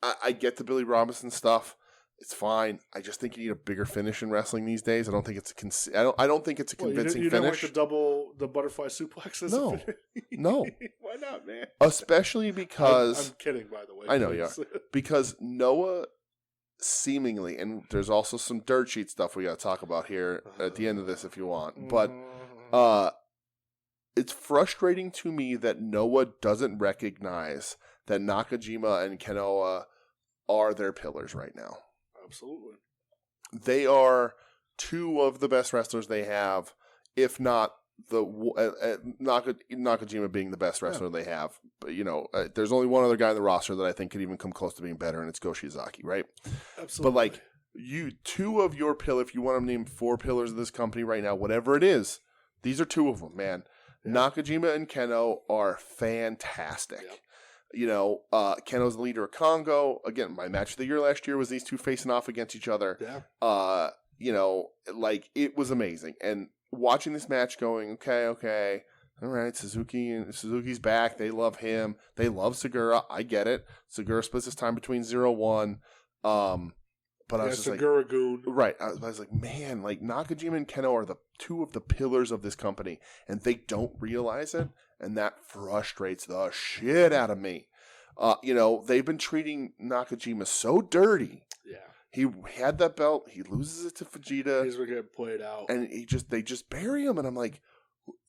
I get the Billy Robinson stuff. It's fine. I just think you need a bigger finish in wrestling these days. I don't think it's I don't think it's a convincing you finish. You don't like the butterfly suplex? No, no. Why not, man? Especially because I'm kidding, by the way. I know you are. Because Noah seemingly, and there's also some dirt sheet stuff we got to talk about here at the end of this if you want. But it's frustrating to me that Noah doesn't recognize that Nakajima and Kenowa are their pillars right now. Absolutely. They are 2 of the best wrestlers they have, if not Nakajima being the best wrestler they have. But, there's only one other guy in the roster that I think could even come close to being better, and it's Go Shiozaki, right? Absolutely. But, like, 2 of your pillars, if you want to name 4 pillars of this company right now, whatever it is, these are 2 of them, man. Yeah. Nakajima and Keno are fantastic. Yep. Keno's the leader of Congo. Again, my match of the year last year was these 2 facing off against each other. Yeah. It was amazing. And watching this match going, okay, all right, Suzuki's back. They love him. They love Segura. I get it. Segura splits his time between 0-1. But I was just Segura goon. Right. I was like, man, like Nakajima and Keno are the 2 of the pillars of this company, and they don't realize it. And that frustrates the shit out of me. They've been treating Nakajima so dirty. Yeah. He had that belt. He loses it to Fujita. He's going to get played out. And they just bury him. And I'm like,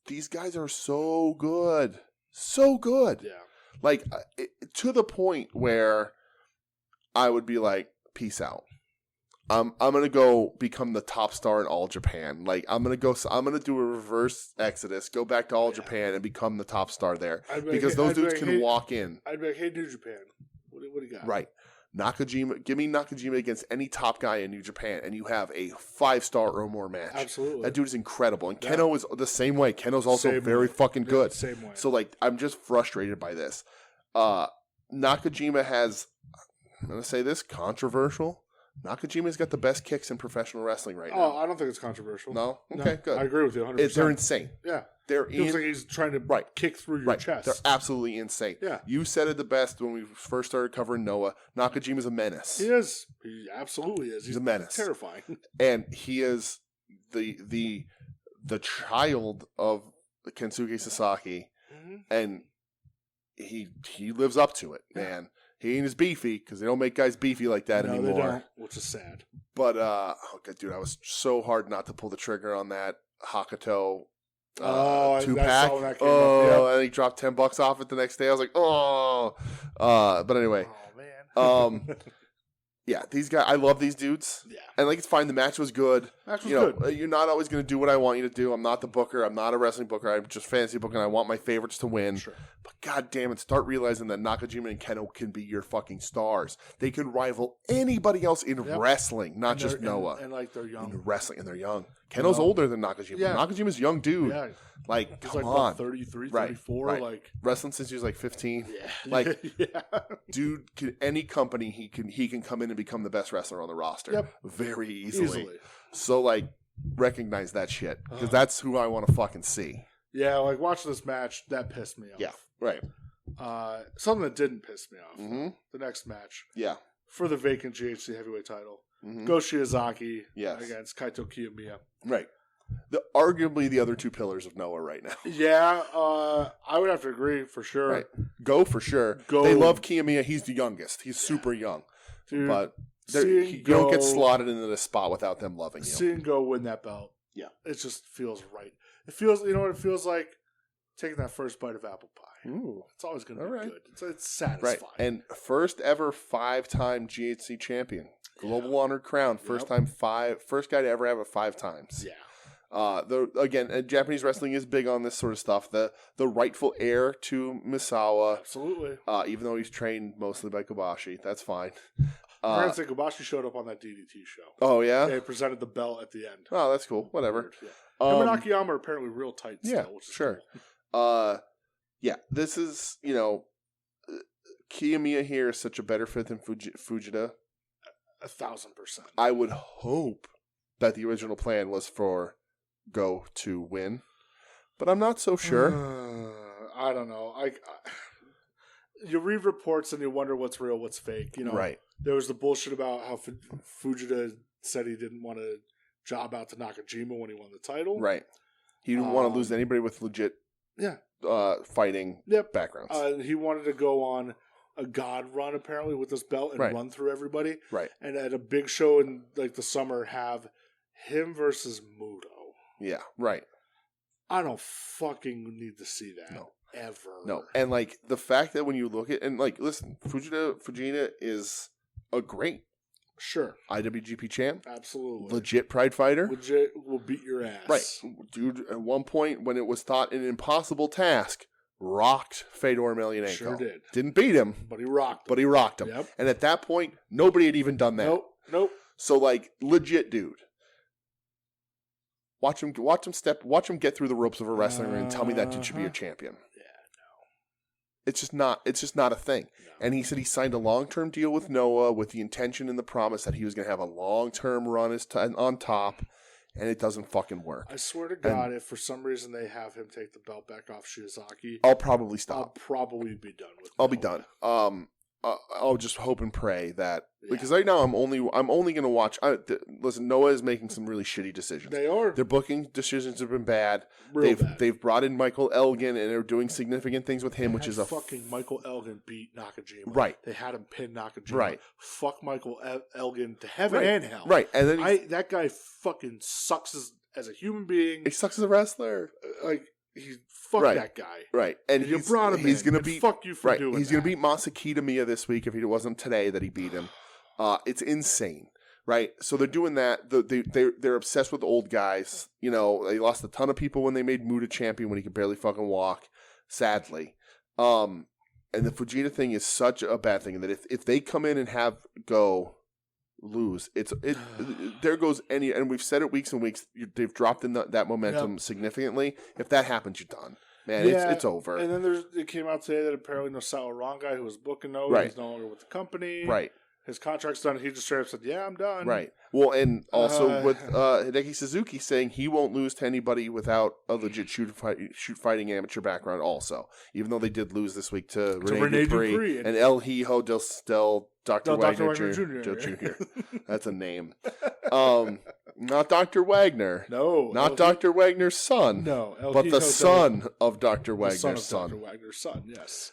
these guys are so good. So good. Yeah. Like, to the point where I would be like, peace out. I'm gonna go become the top star in All Japan. Like I'm gonna do a reverse exodus, go back to All Japan and become the top star there because those dudes can walk in. I'd be like, hey, New Japan, what do you got? Right, give me Nakajima against any top guy in New Japan, and you have a 5-star or more match. Absolutely, that dude is incredible, and Keno is the same way. Keno's also very fucking good. Same way. So like, I'm just frustrated by this. Nakajima has, I'm gonna say this, controversial. Nakajima's got the best kicks in professional wrestling right now. Oh, I don't think it's controversial. No? Okay, good. I agree with you 100%. They're insane. Yeah. It looks like he's trying to kick through your chest. They're absolutely insane. Yeah. You said it the best when we first started covering Noah. Nakajima's a menace. He is. He absolutely is. He's a menace. Terrifying. And he is the child of Kensuke Sasaki, and he lives up to it, man. He ain't as beefy because they don't make guys beefy like that anymore. They don't, which is sad. But, God, dude, I was so hard not to pull the trigger on that Hakuto 2-pack. And he dropped $10 off it the next day. I was like, but anyway. Oh, man. Yeah, these guys, I love these dudes. Yeah. And like, it's fine. The match was good. Good. You're not always going to do what I want you to do. I'm not the booker. I'm not a wrestling booker. I'm just fantasy booker, and I want my favorites to win. Sure. But god damn it, start realizing that Nakajima and Keno can be your fucking stars. They can rival anybody else in wrestling, not just Noah. And like, they're young. In wrestling, and they're young. Keno's older than Nakajima. Yeah. Nakajima's a young dude. Yeah. Like, come on. 33, 34. Right. Like, wrestling since he was like 15. Yeah. Like, dude, any company, he can come in and become the best wrestler on the roster. Very easily. So, like, recognize that shit. Because that's who I want to fucking see. Yeah, like, watching this match, that pissed me off. Yeah, right. Something that didn't piss me off. Mm-hmm. The next match. Yeah. For the vacant GHC heavyweight title. Mm-hmm. Go Shiozaki against Kaito Kiyomiya. Right. Arguably the other two pillars of Noah right now. Yeah, I would have to agree for sure. Right. Go for sure. They love Kiyomiya. He's the youngest. He's super young. Dude, but you don't get slotted into this spot without them loving you. Seeing Go win that belt. Yeah. It just feels right. It feels, you know what it feels like? Taking that first bite of apple pie. Ooh. It's always going to be good. It's satisfying. Right. And first ever 5-time GHC champion. Global honored crown. First guy to ever have it 5 times. Yeah. Japanese wrestling is big on this sort of stuff. The rightful heir to Misawa. Absolutely. Even though he's trained mostly by Kobashi. That's fine. I'm say Kobashi showed up on that DDT show. Oh, yeah? They presented the belt at the end. Oh, that's cool. Whatever. Yeah. Him and Akiyama are apparently real tight still. Yeah, which is sure. Cool. This is, Kiyomiya here is such a better fit than Fujita. 1,000%. I would hope that the original plan was for Go to win, but I'm not so sure. I don't know. You read reports and you wonder what's real, what's fake. Right. There was the bullshit about how Fujita said he didn't want to job out to Nakajima when he won the title. Right. He didn't want to lose anybody with legit fighting backgrounds. He wanted to go on a god run apparently with this belt and run through everybody. Right. And at a big show in like the summer have him versus Muto. Yeah, right. I don't fucking need to see that. No. Ever. No. And like the fact that when you look at listen, Fujita is a great IWGP champ. Absolutely. Legit pride fighter. Legit will beat your ass. Right. Dude, at one point when it was thought an impossible task, rocked Fedor Emelianenko. Sure did. Didn't beat him. But he rocked him. Yep. And at that point, nobody had even done that. Nope. So like legit dude. Watch him get through the ropes of a wrestling ring and tell me that dude should be your champion. Yeah, no. It's just not a thing. No. And he said he signed a long-term deal with Noah with the intention and the promise that he was going to have a long-term run on top, and it doesn't fucking work. I swear to God, if for some reason they have him take the belt back off Shiozaki, I'll probably stop. I'll probably be done with it. I'll be done. I'll just hope and pray that because right now I'm only going to watch. Listen, Noah is making some really shitty decisions. They are. Their booking decisions have been bad. Bad. They've brought in Michael Elgin and they're doing significant things with him, which is fucking Michael Elgin beat Nakajima. Right. They had him pin Nakajima. Right. Fuck Michael Elgin to heaven and hell. Right. And then that guy fucking sucks as a human being. He sucks as a wrestler. That guy. Right. And you brought him he's in. Gonna beat, fuck you for doing He's going to beat Masaki Tamiya this week if it wasn't today that he beat him. It's insane. Right. So they're doing that. They're obsessed with old guys. They lost a ton of people when they made Muta champion when he could barely fucking walk, sadly. And the Fujita thing is such a bad thing that if they come in and have Go lose, there goes and we've said it weeks and weeks, they've dropped in that momentum significantly. If that happens, you're done, man. It's over. And then it came out today that apparently Nosawa Rongai, who was booking Noah, he's no longer with the company. Right. His contract's done. He just straight up said, "Yeah, I'm done." Right. Well, and also with Hideki Suzuki saying he won't lose to anybody without a legit shoot fighting amateur background. Also, even though they did lose this week to Rene Dupree and El Hijo del Dr. Wagner Jr. That's a name. Not Dr. Wagner. No. Not Dr. Wagner's son. No. But the son of Dr. Wagner's son. Dr. Wagner's son, yes.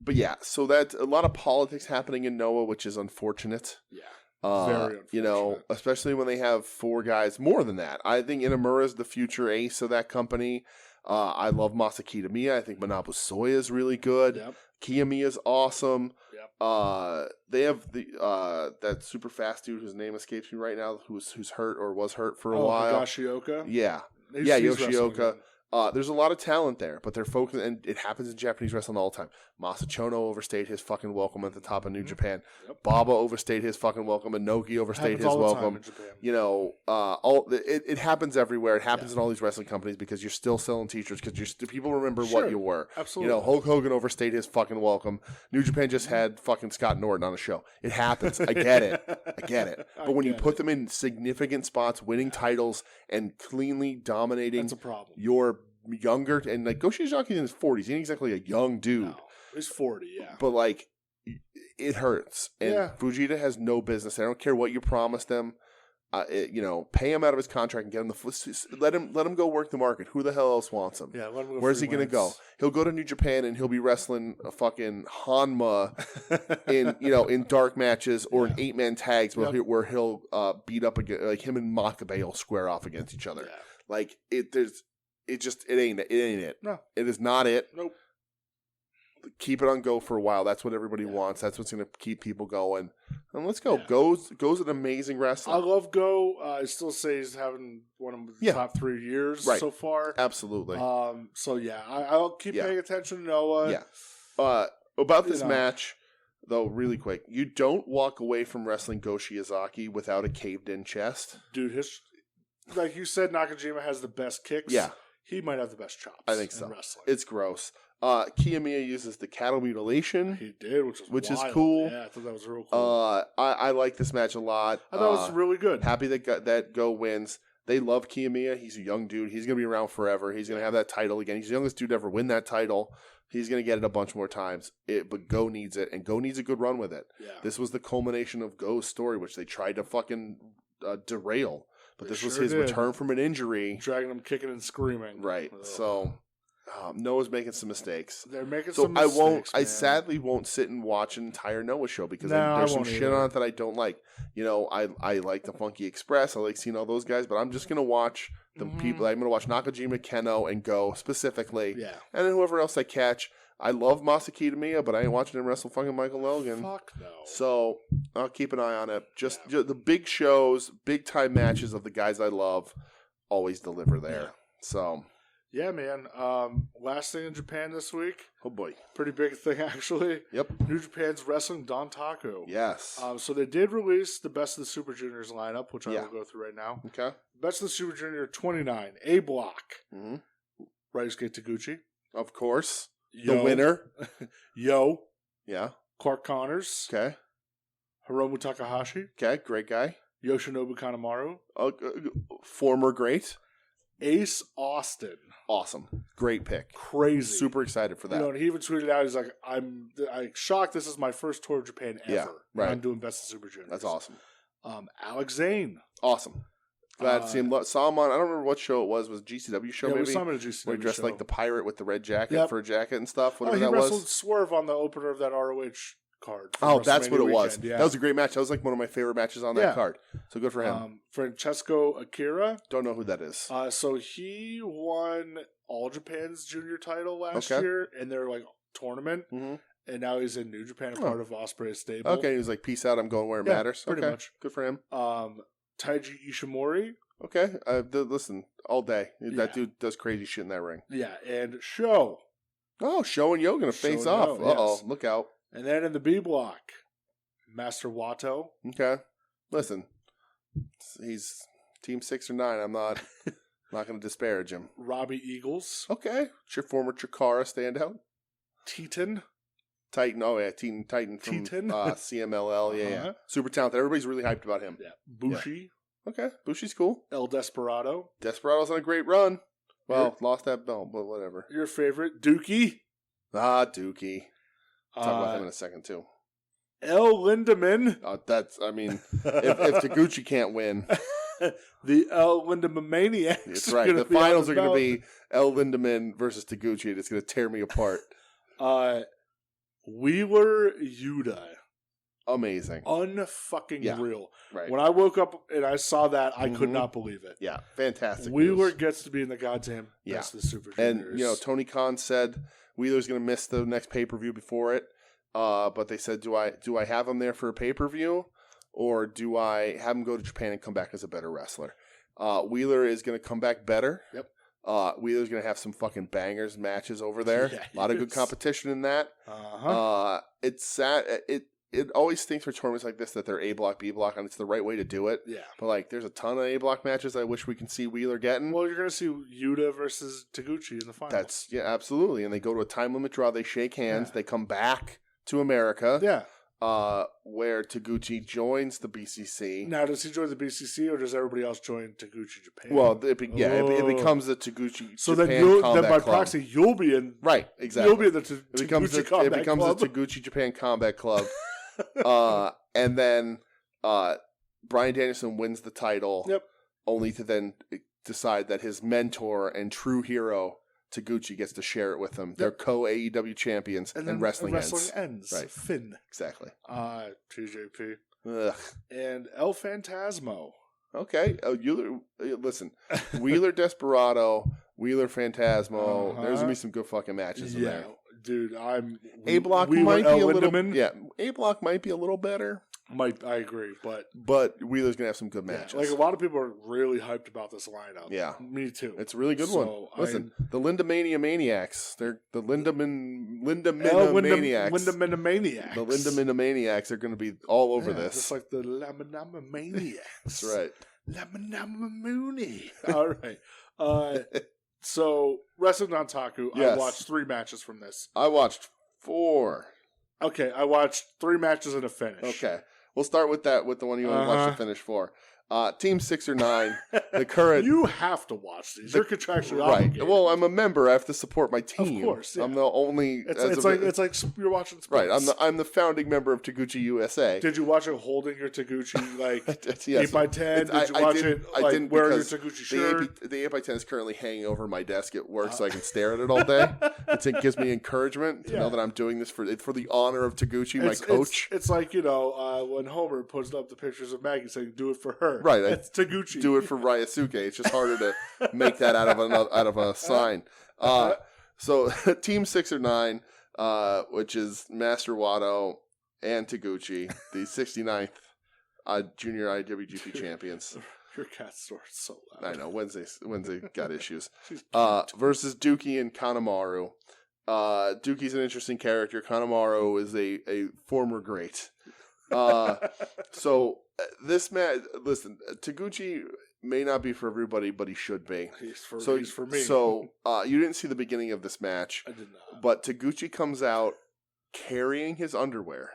But yeah, so that's a lot of politics happening in Noah, which is unfortunate. Yeah. Very unfortunate. Especially when they have 4 guys more than that. I think Inamura is the future ace of that company. I love Masakita Miya. I think Manabu Soya is really good. Yep. Kiyomiya is awesome. Yep. They have that super fast dude whose name escapes me right now, who's hurt or was hurt for a while. Higashioka? Yeah. He's Yoshioka. There's a lot of talent there, but they're focused, and it happens in Japanese wrestling all the time. Masachono overstayed his fucking welcome at the top of New Japan. Yep. Baba overstayed his fucking welcome, and Nogi overstayed his welcome. It happens everywhere. It happens in all these wrestling companies because you're still selling t-shirts because people remember what you were. Absolutely. Hulk Hogan overstayed his fucking welcome. New Japan just had fucking Scott Norton on a show. It happens. I get it. But when you put them in significant spots, winning titles, and cleanly dominating, that's a problem. Your younger, and like Go Shiizaki's in his 40s. He ain't exactly a young dude. No, he's 40, yeah. But like, it hurts. And Fujita has no business. I don't care what you promise them. Pay him out of his contract and get him let him go work the market. Who the hell else wants him? Yeah, let him go. Where's he going to go? He'll go to New Japan and he'll be wrestling a fucking Hanma in dark matches or in 8-man tags where he'll beat up against, like him and Makabe will square off against each other. Yeah. Like it ain't it. No, it is not it. Nope. Keep it on Go for a while. That's what everybody wants. That's what's going to keep people going. And let's go. Yeah. Go's an amazing wrestler. I love Go. I still say he's having one of the top 3 years so far. Absolutely. I'll keep paying attention to Noah. Yeah. About this match, though, really quick, you don't walk away from wrestling Go Shiozaki without a caved-in chest. Dude, like you said, Nakajima has the best kicks. Yeah. He might have the best chops. I think so. In wrestling. It's gross. Kiyomiya uses the cattle mutilation. He did, which is cool. Yeah, I thought that was real cool. I like this match a lot. I thought it was really good. Happy that Go wins. They love Kiyomiya. He's a young dude. He's going to be around forever. He's going to have that title again. He's the youngest dude to ever win that title. He's going to get it a bunch more times. But Go needs it, and Go needs a good run with it. Yeah. This was the culmination of Go's story, which they tried to fucking derail. But this was his return from an injury. Dragging him kicking and screaming. Right. Ugh. So Noah's making some mistakes. They're making some mistakes. I sadly won't sit and watch an entire Noah show because there's some shit on it that I don't like. I like the Funky Express. I like seeing all those guys, but I'm just going to watch the people. I'm going to watch Nakajima, Keno, and Go specifically. Yeah. And then whoever else I catch. I love Masakita Miya, but I ain't watching him wrestle fucking Michael Logan. Fuck no. So I'll keep an eye on it. Just the big shows, big time matches of the guys I love always deliver there. Yeah. So. Yeah, man. Last thing in Japan this week. Oh, boy. Pretty big thing, actually. Yep. New Japan's Wrestling Dontaku. Yes. So they did release the Best of the Super Juniors lineup, which I will go through right now. Okay. Best of the Super Junior 29, A Block. Mm-hmm. Ryusuke Taguchi. Of course. The winner. Yo. Yeah. Clark Connors. Okay. Hiromu Takahashi. Okay, great guy. Yoshinobu Kanemaru. Former great. Ace Austin. Awesome. Great pick. Crazy. Super excited for that. And he even tweeted out, he's like, I'm shocked this is my first tour of Japan ever. Yeah, right. I'm doing Best of Super Juniors. That's awesome. Alex Zane. Awesome. Glad to see him. Saw him on, I don't remember what show it was. Was it GCW show maybe? We saw him at a GCW where he dressed show. like the pirate with the red jacket for a jacket and stuff. Whatever that was. He wrestled was. Swerve on the opener of that ROH card. Oh, that's what it was. Yeah. That was a great match. That was like one of my favorite matches on that card. So good for him. Francesco Akira. Don't know who that is. So he won All Japan's junior title last year in their tournament. Mm-hmm. And now he's in New Japan, a part of Ospreay's stable. Okay, he was like, peace out, I'm going where it matters. Pretty much. Good for him. Taiji Ishimori. Okay, listen, all day. That dude does crazy shit in that ring. Yeah, and Sho. Oh, Sho and Yo going to face off. Uh-oh, look out. And then in the B block, Master Wato. Okay. Listen, he's Team 6 or 9. I'm not going to disparage him. Robbie Eagles. Okay. Your former Chikara standout. Titan. Oh yeah, Titan from CMLL. Yeah. Super talented. Everybody's really hyped about him. Yeah. Bushi. Yeah. Okay, Bushi's cool. El Desperado. Desperado's on a great run. Well, lost that belt, but whatever. Your favorite, Dookie. Dookie. Talk about him in a second, too. El Lindemann. If Taguchi can't win. The El Lindemann Maniacs. That's right. The finals are going to be El Lindemann versus Taguchi, and it's going to tear me apart. Wheeler Yuta. amazing. Unfucking real. Right. When I woke up and I saw that, I could not believe it. Yeah, fantastic. Wheeler gets to be in the goddamn Best of the Super Juniors. And, Tony Khan said Wheeler's going to miss the next pay-per-view before it. But they said, do I have him there for a pay-per-view? Or do I have him go to Japan and come back as a better wrestler? Wheeler is going to come back better. Yep. Wheeler's going to have some fucking bangers matches over there. Yeah, a lot of good competition in that. It's sad. It always stinks for tournaments like this that they're A block, B block, and it's the right way to do it. Yeah. But there's a ton of A block matches I wish we can see Wheeler getting. Well, you're going to see Yuta versus Taguchi in the finals. Absolutely. And they go to a time limit draw. They shake hands. Yeah. They come back to America. Yeah. Where Taguchi joins the BCC. Now, does he join the BCC or does everybody else join Taguchi Japan? Well, it becomes the Taguchi so Japan then by proxy, you'll be in. Right, exactly. You'll be in the Taguchi Combat It becomes Club. the Taguchi Japan Combat Club. And then Bryan Danielson wins the title. Yep. Only to then decide that his mentor and true hero Taguchi gets to share it with them. They're co-AEW champions, and wrestling ends. Right. Finn. Exactly. TJP. Ugh. And El Phantasmo. Okay. Listen. Wheeler Desperado, Wheeler Phantasmo. There's going to be some good fucking matches in there. Dude, A block might be a little. Yeah, A block might be a little better. I agree, but Wheeler's gonna have some good matches. Like a lot of people are really hyped about this lineup. Yeah, me too. It's a really good one. Listen, the Lindamania Maniacs. They're the Lindamania Maniacs. Lindamania The Lindamania Maniacs are going to be all over this. Just like the Lamanama Maniacs. That's right. Lamanama Mooney. All right. So, Wrestling Dontaku, I watched 3 matches from this. I watched 4. Okay, I watched 3 matches and a finish. Okay. We'll start with the one you want to watch the finish for. Team 6 or 9, the current... You have to watch these. You're contractually obligated. Right. Well, I'm a member. I have to support my team. Of course, yeah. I'm the only... It's like you're watching sports. Right. I'm the founding member of Taguchi USA. Did you watch it holding your Taguchi, 8x10? Did you watch it wearing your Taguchi shirt? The 8x10 is currently hanging over my desk at work so I can stare at it all day. It gives me encouragement to know that I'm doing this for the honor of Taguchi, my coach. It's like, when Homer puts up the pictures of Maggie saying, do it for her. Right. It's Taguchi. Do it for Ryosuke. It's just harder to make that out of a sign. So Team 6 or 9, which is Master Wato and Taguchi, the 69th junior IWGP champions. Your cat's snoring so loud. I know. Wednesday got issues. Versus Dookie and Kanemaru. Dookie's an interesting character. Kanemaru is a former great. So this match, listen, Taguchi may not be for everybody, but he should be. He's for me. So you didn't see the beginning of this match. I did not. But Taguchi comes out carrying his underwear.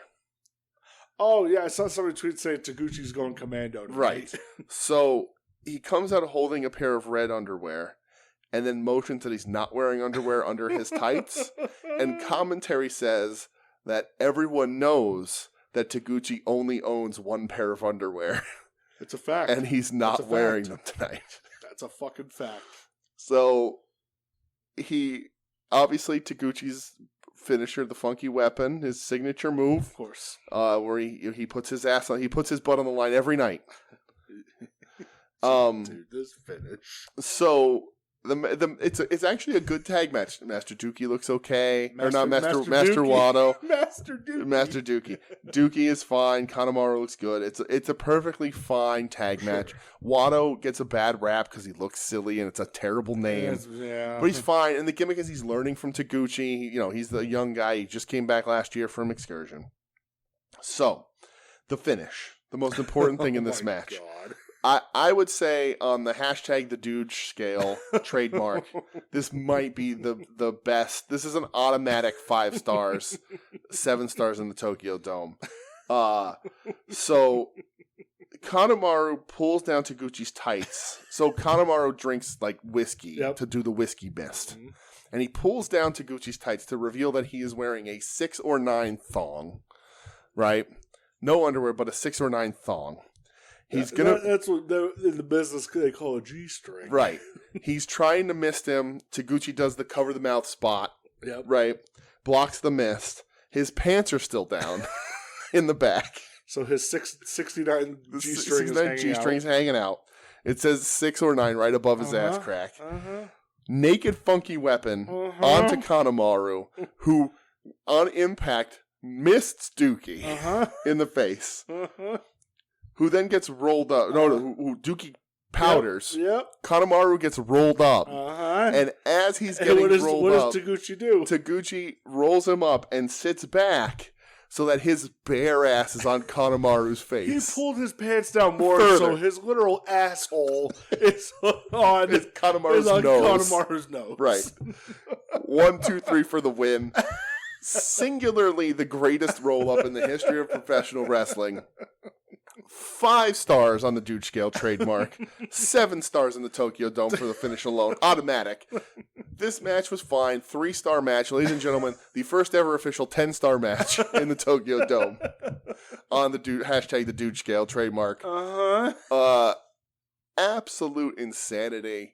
Oh, yeah, I saw somebody tweet saying Taguchi's going commando tonight. Right. So he comes out holding a pair of red underwear and then motions that he's not wearing underwear under his tights. And commentary says that everyone knows that Taguchi only owns one pair of underwear. It's a fact. And he's not wearing them tonight. That's a fucking fact. So obviously Taguchi's finisher, the funky weapon, his signature move. Of course. Where he puts his ass on, he puts his butt on the line every night. Dude, this finish. So it's actually a good tag match. Master Dookie looks okay. Master Wato. Master Dookie. Dookie is fine. Kanemaru looks good. It's a perfectly fine tag match. Wato gets a bad rap because he looks silly and it's a terrible name. Yeah. But he's fine. And the gimmick is he's learning from Taguchi. He's the young guy. He just came back last year from excursion. So, the finish. The most important thing in this match. God. I would say on the hashtag the dude scale trademark, this might be the best. This is an automatic 5 stars, 7 stars in the Tokyo Dome. So Kanemaru pulls down Taguchi's tights. So Kanemaru drinks like whiskey to do the whiskey mist. Mm-hmm. And he pulls down Taguchi's tights to reveal that he is wearing a 6 or 9 thong. Right? No underwear, but a 6 or 9 thong. That's what in the business they call a G-string. Right. He's trying to mist him. Taguchi does the cover the mouth spot. Yep. Right. Blocks the mist. His pants are still down. in the back. So his 69 G-string's hanging out. It says 6 or 9 right above his ass crack. Naked Funky Weapon onto Kanemaru, who on impact missed Dookie in the face, who then gets rolled up. Who Dookie powders. Yep. Kanemaru gets rolled up. And as he's getting rolled up, what does Taguchi do? Taguchi rolls him up and sits back so that his bare ass is on Kanemaru's face. He pulled his pants down more so his literal asshole is on Kanemaru's nose. Right. 1, 2, 3 for the win. Singularly the greatest roll-up in the history of professional wrestling. 5 stars on the Dude Scale trademark. 7 stars in the Tokyo Dome for the finish alone. Automatic. This match was fine. 3-star match. Ladies and gentlemen, the first ever official 10-star match in the Tokyo Dome. On the hashtag the Dude Scale trademark. Absolute insanity.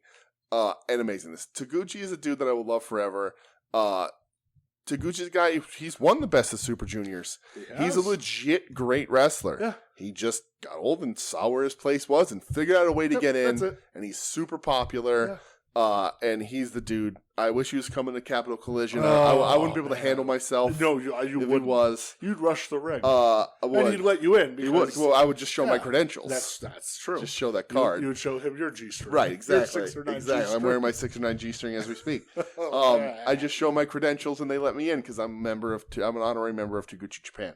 And amazingness. Taguchi is a dude that I will love forever. Taguchi's a guy, he's won the best of Super Juniors. He's a legit great wrestler. Yeah. He just got old and saw where his place was and figured out a way to get in. And he's super popular. Yeah. And he's the dude. I wish he was coming to Capital Collision. I wouldn't be able to handle myself. No, you wouldn't. You'd rush the ring. And he'd let you in. He would. Well, I would just show my credentials. That's true. Just show that card. You would show him your G-string. Right, exactly. Exactly. I'm wearing my 6 or 9 G-string as we speak. I just show my credentials and they let me in because I'm an honorary member of Taguchi Japan.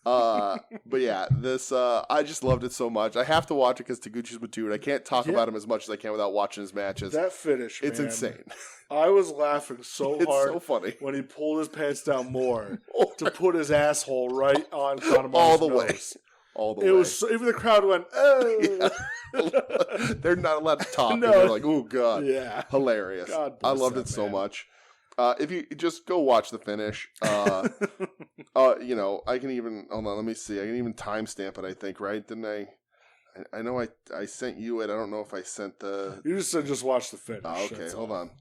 But yeah, this I just loved it so much. I have to watch it because Taguchi's my dude. I can't talk about him as much as I can without watching his matches. That finish, it's insane. I was laughing so hard. It's so funny when he pulled his pants down more to put his asshole right on Kanemaru's all the nose. way. All the way. It was even the crowd went, oh. Yeah. They're not allowed to talk. No. They're like, oh god, yeah, hilarious. I loved it so much. If you just go watch the finish, I can even hold on. Let me see. I can even timestamp it. I think right, didn't I? I know I sent you it. I don't know if I sent the. You just said just watch the finish. Oh, okay, hold on.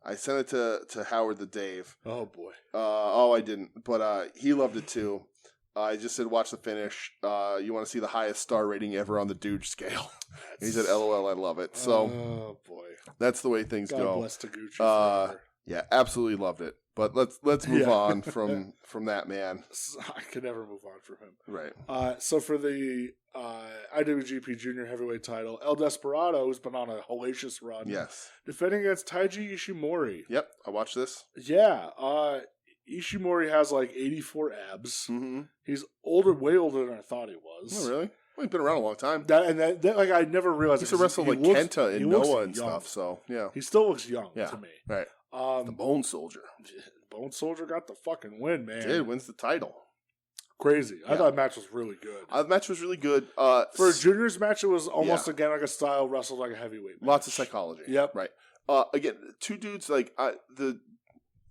I sent it to Howard the Dave. Oh boy. I didn't, but he loved it too. I just said watch the finish. You want to see the highest star rating ever on the Dude scale? He said, "LOL, I love it." So, oh boy, that's the way things go. God bless Taguchi. Yeah, absolutely loved it. But let's move on from that man. I could never move on from him. Right. So for the IWGP Junior Heavyweight title, El Desperado has been on a hellacious run. Yes. Defending against Taiji Ishimori. Yep, I watched this. Yeah. Ishimori has like 84 abs. Mm-hmm. He's way older than I thought he was. Oh, really? Well, he's been around a long time. That like I never realized. He used to wrestle like Kenta and Noah and stuff. So yeah, he still looks young to me. Right. The Bone Soldier. Bone Soldier got the fucking win, man. Wins the title. Crazy. I thought the match was really good. The match was really good. For a juniors match, it was almost again like a style wrestled like a heavyweight match. Lots of psychology. Yep. Right. Again, 2 dudes like the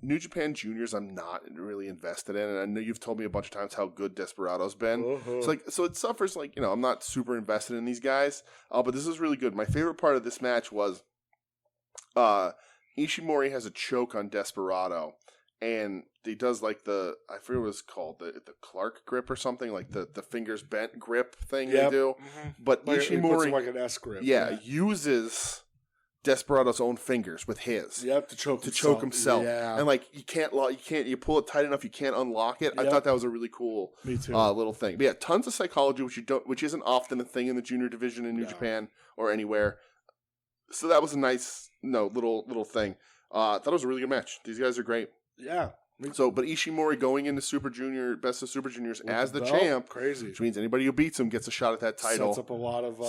New Japan Juniors I'm not really invested in, and I know you've told me a bunch of times how good Desperado's been. Uh-huh. So it suffers I'm not super invested in these guys, but this is really good. My favorite part of this match was Ishimori has a choke on Desperado, and he does I forget what it's called, the Clark grip or something, like the fingers bent grip thing they do. Mm-hmm. But Ishimori, like an S grip. Yeah, uses Desperado's own fingers with his. Yep, to choke himself. Yeah. And you pull it tight enough, you can't unlock it. Yep. I thought that was a really cool little thing. But yeah, tons of psychology, which isn't often a thing in the junior division in New Japan or anywhere. So that was a nice little thing. Thought it was a really good match. These guys are great. Yeah. So, but Ishimori going into Super Junior, Best of Super Juniors as the champ, crazy, which means anybody who beats him gets a shot at that title. Sets up a lot of.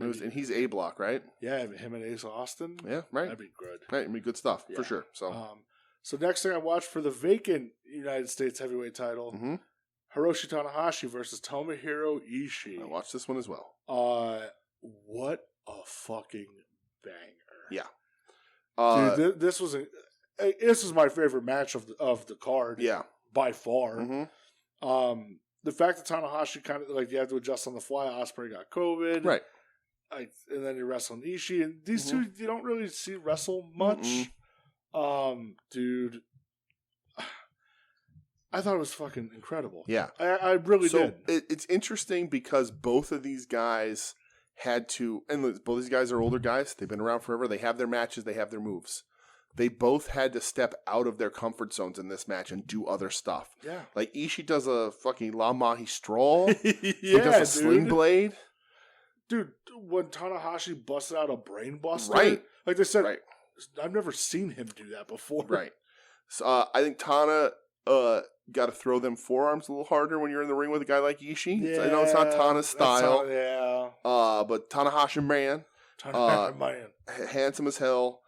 And he's A block, right? Yeah, him and Ace Austin. Yeah, right. That'd be good. Right, it'd be good stuff for sure. So, so next thing I watched for the vacant United States Heavyweight title, Hiroshi Tanahashi versus Tomohiro Ishii. I watched this one as well. What a fucking banger! Yeah, dude, this was my favorite match of the card. Yeah, by far. Mm-hmm. The fact that Tanahashi kind of you have to adjust on the fly. Ospreay got COVID, right? And then you're wrestling Ishii, and these two you don't really see wrestle much. Dude, I thought it was fucking incredible. Yeah. I really did. It's interesting because both of these guys had to, and both these guys are older guys. They've been around forever. They have their matches. They have their moves. They both had to step out of their comfort zones in this match and do other stuff. Yeah. Like Ishii does a fucking La Mahi Stroll. Yeah, he does a sling blade. Dude, when Tanahashi busted out a brain buster. Right. Like they said, Right. I've never seen him do that before. Right. So I think Tana got to throw them forearms a little harder when you're in the ring with a guy like Ishii. Yeah, I know it's not Tana's style. Yeah. But Tanahashi man. Tanahashi man. Handsome as hell.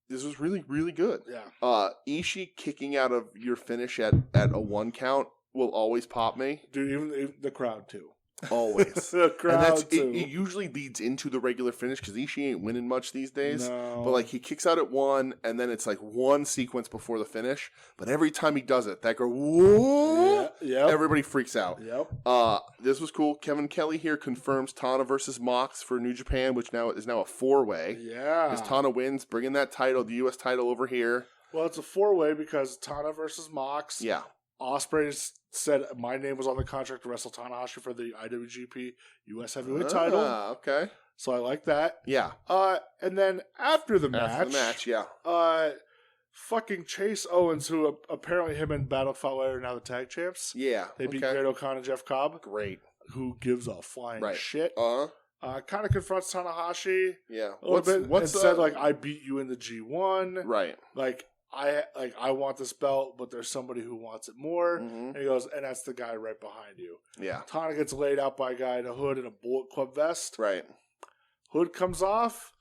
This was really, really good. Yeah. Ishii kicking out of your finish at a 1 count will always pop me. Dude, even the crowd too. Always. The crowd too. It usually leads into the regular finish because Ishii ain't winning much these days. No. But like he kicks out at 1 and then it's like one sequence before the finish. But every time he does it, that girl, whoa, yeah, everybody freaks out. Yep. This was cool. Kevin Kelly here confirms Tana versus Mox for New Japan, which is now a 4-way. Yeah. Because Tana wins, bringing that title, the U.S. title over here. Well, it's a 4-way because Tana versus Mox. Yeah. Ospreay said my name was on the contract to wrestle Tanahashi for the IWGP U.S. Heavyweight title. Okay. So I like that. Yeah. And then after the match, yeah. Fucking Chase Owens, who apparently him and Battle Fowler are now the tag champs. Yeah. They beat Great O'Connor and Jeff Cobb. Great. Who gives a flying shit. Kind of confronts Tanahashi. Yeah. A little bit. And said, like, I beat you in the G1. Right. Like, I want this belt, but there's somebody who wants it more. Mm-hmm. And he goes, and that's the guy right behind you. Yeah. Tana gets laid out by a guy in a hood and a Bullet Club vest. Right. Hood comes off.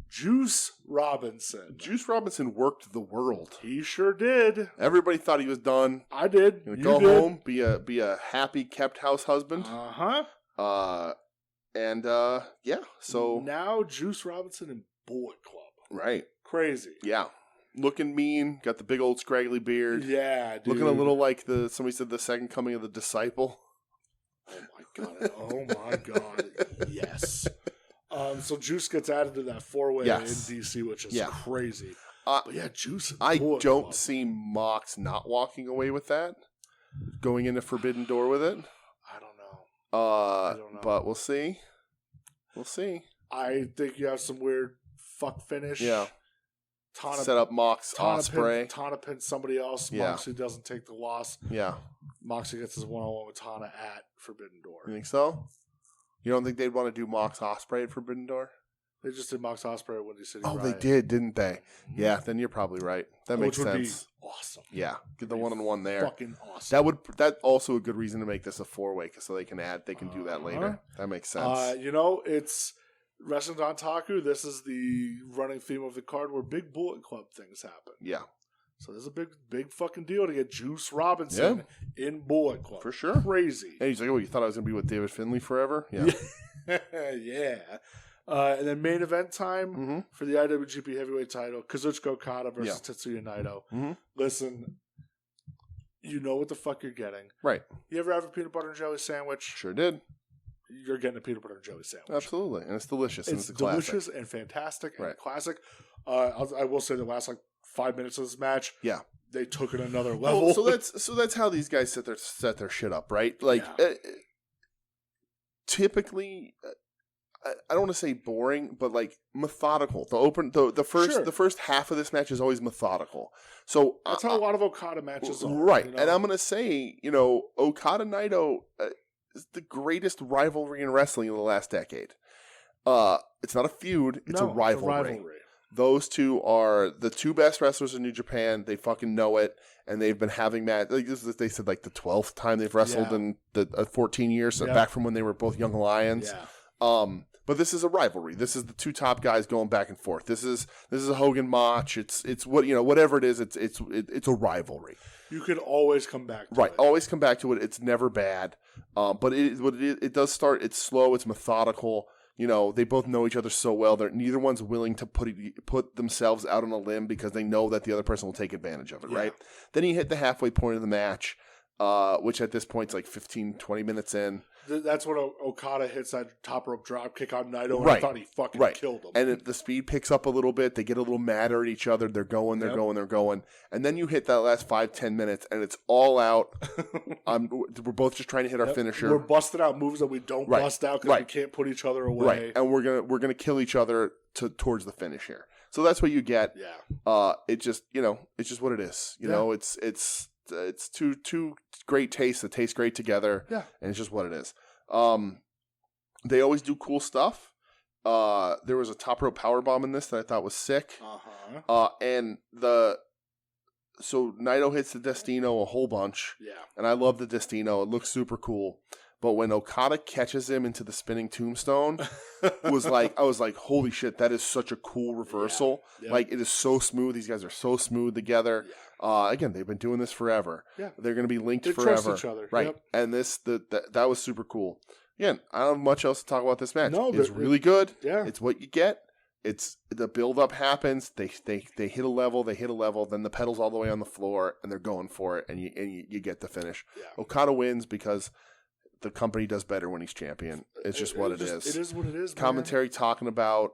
Juice Robinson. Juice Robinson worked the world. He sure did. Everybody thought he was done. I did. Go home, be a happy kept house husband. Yeah. So now Juice Robinson and Bullet Club. Right. Crazy. Yeah. Looking mean, got the big old scraggly beard. Yeah, dude. Looking a little like somebody said the second coming of the disciple. Oh my god. Yes. So Juice gets added to that 4-way in DC, which is crazy. But yeah, Juice. I don't see Mox not walking away with that. Going into Forbidden Door with it. I don't know. But we'll see. We'll see. I think you have some weird fuck finish. Yeah. Set up Mox, Ospreay. Tana pins somebody else. Moxley doesn't take the loss. Yeah. Moxley gets his one-on-one with Tana at Forbidden Door. You think so? You don't think they'd want to do Mox Ospreay at Forbidden Door? They just did Mox Ospreay at Windy City. Oh, Riot. they did, didn't they? Mm-hmm. Yeah, then you're probably right. That makes sense. Which would be awesome. Yeah, get the one-on-one there. Fucking awesome. That's also a good reason to make this a 4-way, because so they can do that later. That makes sense. It's Wrestling Dontaku. This is the running theme of the card where big Bullet Club things happen. Yeah. So there's a big fucking deal to get Juice Robinson in Bullet Club. For sure. Crazy. And he's like, oh, you thought I was going to be with David Finlay forever? Yeah. Yeah. And then main event time for the IWGP Heavyweight title, Kazuchika Okada versus Tetsuya Naito. Mm-hmm. Listen, you know what the fuck you're getting. Right. You ever have a peanut butter and jelly sandwich? Sure did. You're getting a peanut butter and jelly sandwich. Absolutely. And it's delicious. It's a delicious and fantastic and classic. I will say the last 5 minutes of this match, they took it another level. So that's how these guys set their shit up, right? Like typically, I don't want to say boring, but like methodical. The first half of this match is always methodical. So that's how a lot of Okada matches are, right? And I'm gonna say, Okada Naito is the greatest rivalry in wrestling in the last decade. It's not a feud; it's a rivalry. Those two are the two best wrestlers in New Japan. They fucking know it, and they've been having matches. Like this is, they said, like the 12th time they've wrestled in the 14 years, so back from when they were both young lions. Yeah. But this is a rivalry. This is the two top guys going back and forth. This is a Hogan match. It's whatever it is. It's a rivalry. You could always come back to it. Always come back to it. It's never bad. But it does start. It's slow. It's methodical. They both know each other so well. Neither one's willing to put themselves out on a limb because they know that the other person will take advantage of it. Right. Then you hit the halfway point of the match. which at this point is like 15, 20 minutes in. That's when Okada hits that top rope drop kick on Naito, and Right. I thought he fucking killed him. And the speed picks up a little bit. They get a little madder at each other. They're going. And then you hit that last 5-10 minutes, and it's all out. We're both just trying to hit our finisher. We're busting out moves that we don't bust out because we can't put each other away. Right, and we're gonna kill each other towards the finish here. So that's what you get. Yeah. It just it's just what it is. You know, it's two great tastes that taste great together. Yeah. And it's just what it is. They always do cool stuff. There was a top rope powerbomb in this that I thought was sick. And so Naito hits the Destino a whole bunch. Yeah. And I love the Destino. It looks super cool. But when Okada catches him into the spinning tombstone, I was like, holy shit, that is such a cool reversal. Yeah. Yep. Like, it is so smooth. These guys are so smooth together. Yeah. Again, they've been doing this forever. Yeah. They're going to be linked they forever. Trust each other. Right. Yep. And that was super cool. Again, I don't have much else to talk about this match. No, it's really good. Yeah. It's what you get. It's the build up happens. They hit a level. Then the pedal's all the way on the floor, and they're going for it, and you get the finish. Yeah. Okada wins because the company does better when he's champion. It's just what it is. It is what it is. Commentary talking about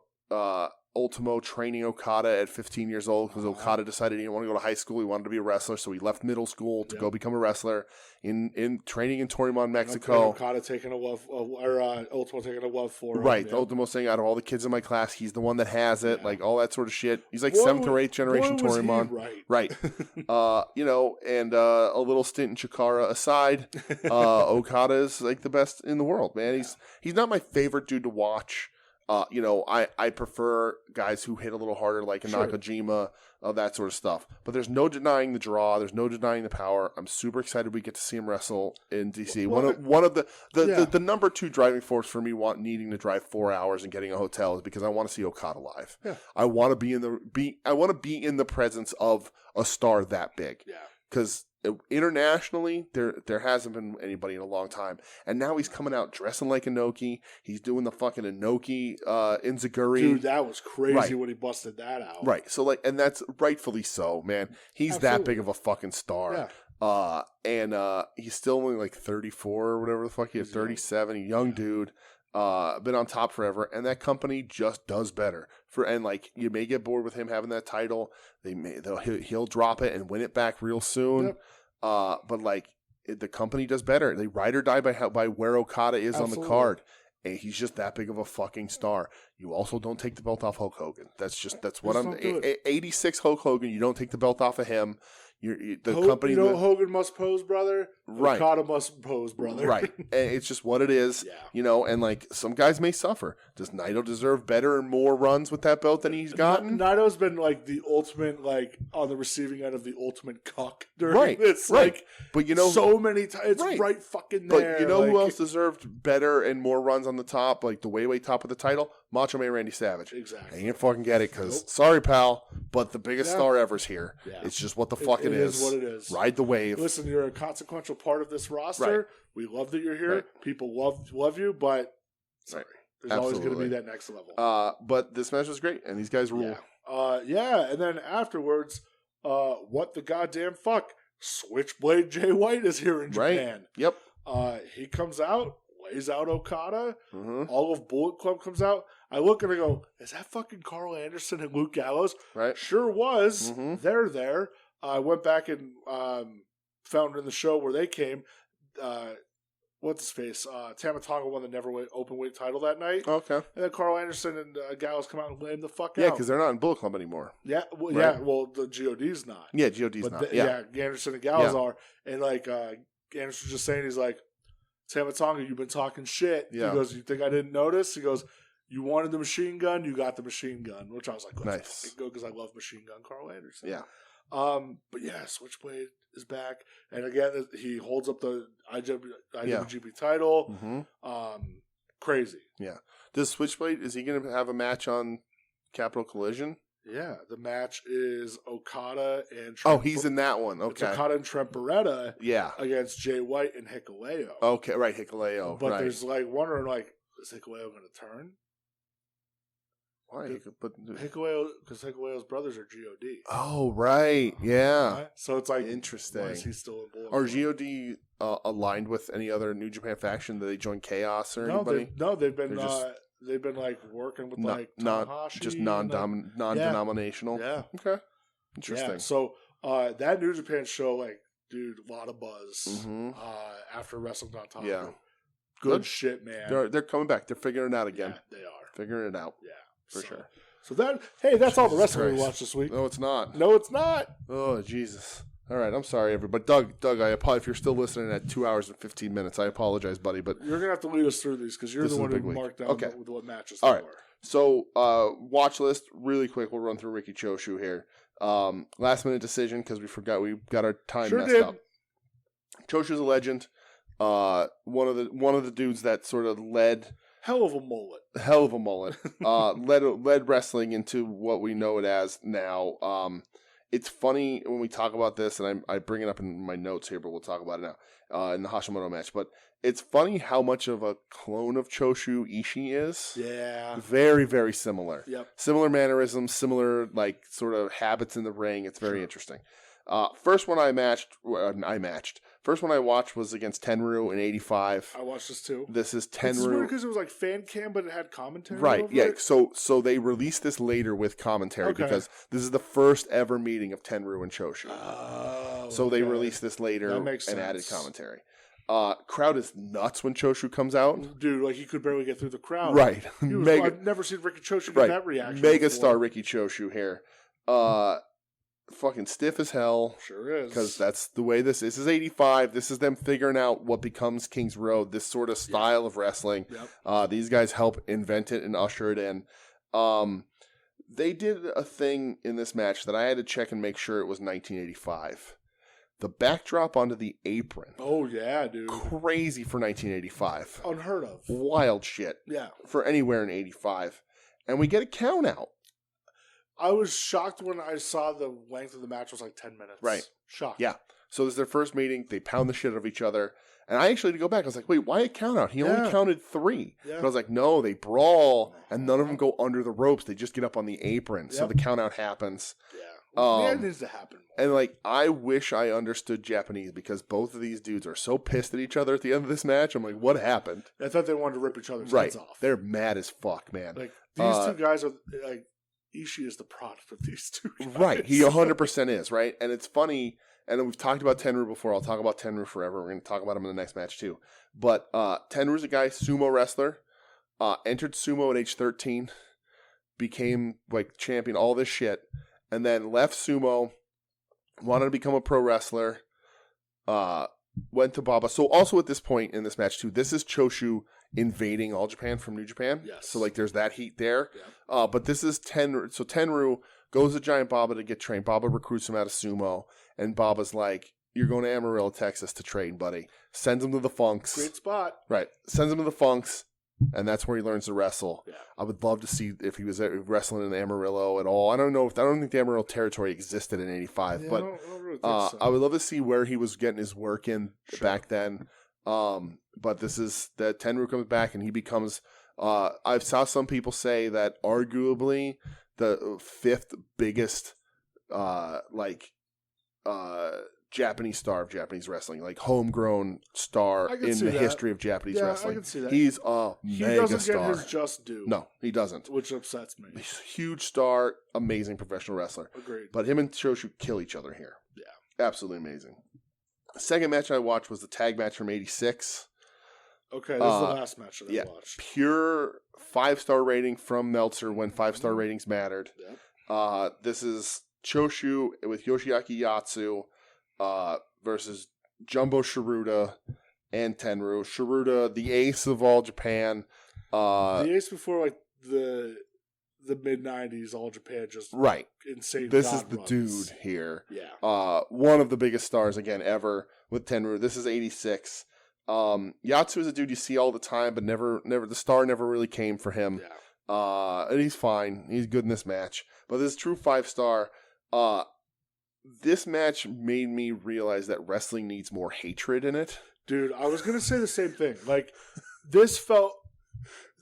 Ultimo training Okada at 15 years old because Okada decided he didn't want to go to high school. He wanted to be a wrestler, so he left middle school to go become a wrestler in training in Torreon, Mexico. Okada taking a love, or Ultimo taking a love for him. Right, yeah. Ultimo saying out of all the kids in my class, he's the one that has it, like all that sort of shit. He's like 7th or 8th generation Torreon. Right. And a little stint in Chikara aside, Okada is like the best in the world, man. He's not my favorite dude to watch. I prefer guys who hit a little harder, like a Nakajima, that sort of stuff. But there's no denying the draw. There's no denying the power. I'm super excited we get to see him wrestle in DC. One of the number 2 driving force for me needing to drive 4 hours and getting a hotel is because I want to see Okada live. Yeah. I want to be in the presence of a star that big. Yeah. Because internationally, there hasn't been anybody in a long time, and now he's coming out dressing like Inoki. He's doing the fucking Inoki Inzaguri. Dude, that was crazy when he busted that out. Right, so and that's rightfully so, man. He's that big of a fucking star. Yeah. And he's still only like 34 or whatever the fuck he is, 37, a young dude. Been on top forever, and that company just does better. You may get bored with him having that title. He'll drop it and win it back real soon. Yep. But the company does better. They ride or die by where Okada is on the card. And he's just that big of a fucking star. You also don't take the belt off Hulk Hogan. That's what I'm. 86 Hulk Hogan. You don't take the belt off of him. Company. Hogan must pose, brother. Right. Okada must pose, brother. Right. And it's just what it is. Yeah. And some guys may suffer. Does Naito deserve better and more runs with that belt than he's gotten? Naito's been the ultimate, on the receiving end of the ultimate cuck during this. Right. But so many times. It's right fucking there. But who else deserved better and more runs on the top, like the way top of the title? Macho Man Randy Savage. Exactly. And you didn't fucking get it because, sorry, pal, but the biggest star ever's here. Yeah. It's just what the fuck it is. It is what it is. Ride the wave. Listen, you're a consequential part of this roster. Right. We love that you're here. Right. People love you, but sorry. There's always going to be that next level. But this match was great, and these guys rule. And then afterwards, what the goddamn fuck? Switchblade Jay White is here in Japan. Yep. He comes out, lays out Okada. Mm-hmm. All of Bullet Club comes out. I look and I go, is that fucking Carl Anderson and Luke Gallows? Right. Sure was. Mm-hmm. They're there. I went back and found in the show where they came. What's his face? Tama Tonga won the Never Open Weight title that night. Okay. And then Carl Anderson and Gallows come out and lay him the fuck out. Yeah, because they're not in Bullet Club anymore. Yeah, well, the GOD's not. Yeah, GOD's not. Anderson and Gallows are. And Anderson's just saying, he's like, Tama Tonga, you've been talking shit. Yeah. He goes, you think I didn't notice? He goes, you wanted the machine gun, you got the machine gun. Which I was like, let's fucking go, because I love Machine Gun Carl Anderson. Yeah. But yeah, Switchblade is back, and again he holds up the IWGP title. Mm-hmm. Crazy. Yeah. Does Switchblade, is he going to have a match on Capital Collision? Yeah, the match is Okada and Trent. Oh, he's in that one. Okay. It's Okada and Trent Beretta. Yeah. Against Jay White and Hikuleo. Okay, right, Hikuleo. But there's wondering is Hikuleo going to turn? Why? Because Hikueo's brothers are God. Oh, right. Yeah. Right? So it's like, interesting. why is he still in Bullet Are Club? God aligned with any other New Japan faction? Did they join Chaos or anybody? They've been like working with like Tanahashi. Just non-denominational. Yeah. Okay. Interesting. Yeah. So that New Japan show, like, dude, a lot of buzz after Wrestling on Top. Yeah. Good shit, man. They're coming back. They're figuring it out again. Yeah, they are. Figuring it out. Yeah. For sure. So that's all the wrestling we watched this week. No, it's not. Oh, Jesus. All right, I'm sorry, everybody. Doug, I apologize if you're still listening at 2 hours and 15 minutes. I apologize, buddy, but you're gonna have to lead us through these because you're the one who marked down with what matches. All right. Were. So, watch list really quick. We'll run through Ricky Choshu here. Last minute decision because we forgot we got our time messed up. Choshu's a legend. One of the dudes that sort of led. Hell of a mullet. Led wrestling into what we know it as now. It's funny when we talk about this, and I bring it up in my notes here, but we'll talk about it now in the Hashimoto match. But it's funny how much of a clone of Choshu Ishii is. Yeah. Very, very similar. Yep. Similar mannerisms, similar like sort of habits in the ring. It's very interesting. First one I matched. First one I watched was against Tenryu in '85. I watched this too. This is Tenryu. This is weird because it was like fan cam, but it had commentary. Right. Over Yeah. it. So they released this later with commentary because this is the first ever meeting of Tenryu and Choshu. So they released this later and added commentary. Crowd is nuts when Choshu comes out. Dude, like he could barely get through the crowd. Right. I've never seen Ricky Choshu get that reaction. Mega star Ricky Choshu here. Fucking stiff as hell. Sure is. Because that's the way this is. This is 85. This is them figuring out what becomes King's Road, this sort of style of wrestling. Yep. These guys help invent it and usher it in. They did a thing in this match that I had to check and make sure it was 1985. The backdrop onto the apron. Oh, yeah, dude. Crazy for 1985. Unheard of. Wild shit. Yeah. For anywhere in 85. And we get a count out. I was shocked when I saw the length of the match was like 10 minutes. Right. Shocked. Yeah. So this is their first meeting. They pound the shit out of each other. And I actually had to go back. I was like, wait, why a count out? He only counted 3. Yeah. But I was like, no, they brawl, and none of them go under the ropes. They just get up on the apron. So the count out happens. Yeah. It needs to happen more. And like, I wish I understood Japanese because both of these dudes are so pissed at each other at the end of this match. I'm like, what happened? I thought they wanted to rip each other's heads off. They're mad as fuck, man. Like, these two guys are like, Ishii is the product of these two guys. Right. He 100% is, right? And it's funny, and we've talked about Tenryu before. I'll talk about Tenryu forever. We're going to talk about him in the next match, too. But Tenryu's a guy, sumo wrestler, entered sumo at age 13, became, like, champion, all this shit, and then left sumo, wanted to become a pro wrestler, went to Baba. So also at this point in this match, too, this is Choshu invading All Japan from New Japan. Yes. So, like, there's that heat there. Yeah. But this is Tenryu. So Tenryu goes to Giant Baba to get trained. Baba recruits him out of sumo. And Baba's like, you're going to Amarillo, Texas to train, buddy. Sends him to the Funks. Great spot. Right. Sends him to the Funks. And that's where he learns to wrestle. Yeah. I would love to see if he was wrestling in Amarillo at all. I don't think the Amarillo territory existed in '85, but I don't really think so. I would love to see where he was getting his work in back then. But this is that Tenryu comes back and he becomes. I've saw some people say that arguably the 5th biggest, Japanese star of Japanese wrestling, like homegrown star in the history of Japanese wrestling. I can see that. He's a mega star. He doesn't get his just due. No, he doesn't. Which upsets me. He's a huge star, amazing professional wrestler. Agreed. But him and Choshu kill each other here. Yeah. Absolutely amazing. The second match I watched was the tag match from '86. Okay, this is the last match that I watched. Pure 5-star rating from Meltzer when 5-star ratings mattered. Yeah. This is Choshu with Yoshiaki Yatsu versus Jumbo Shiruda and Tenryu. Shiruda, the ace of All Japan. The ace before like the mid-90s, All Japan just insane. This is the dude here. Yeah. One of the biggest stars again ever with Tenryu. This is '86. Yatsu is a dude you see all the time, but never the star never really came for him. Yeah. And he's fine. He's good in this match. But this true 5-star, this match made me realize that wrestling needs more hatred in it. Dude, I was going to say the same thing. Like, this felt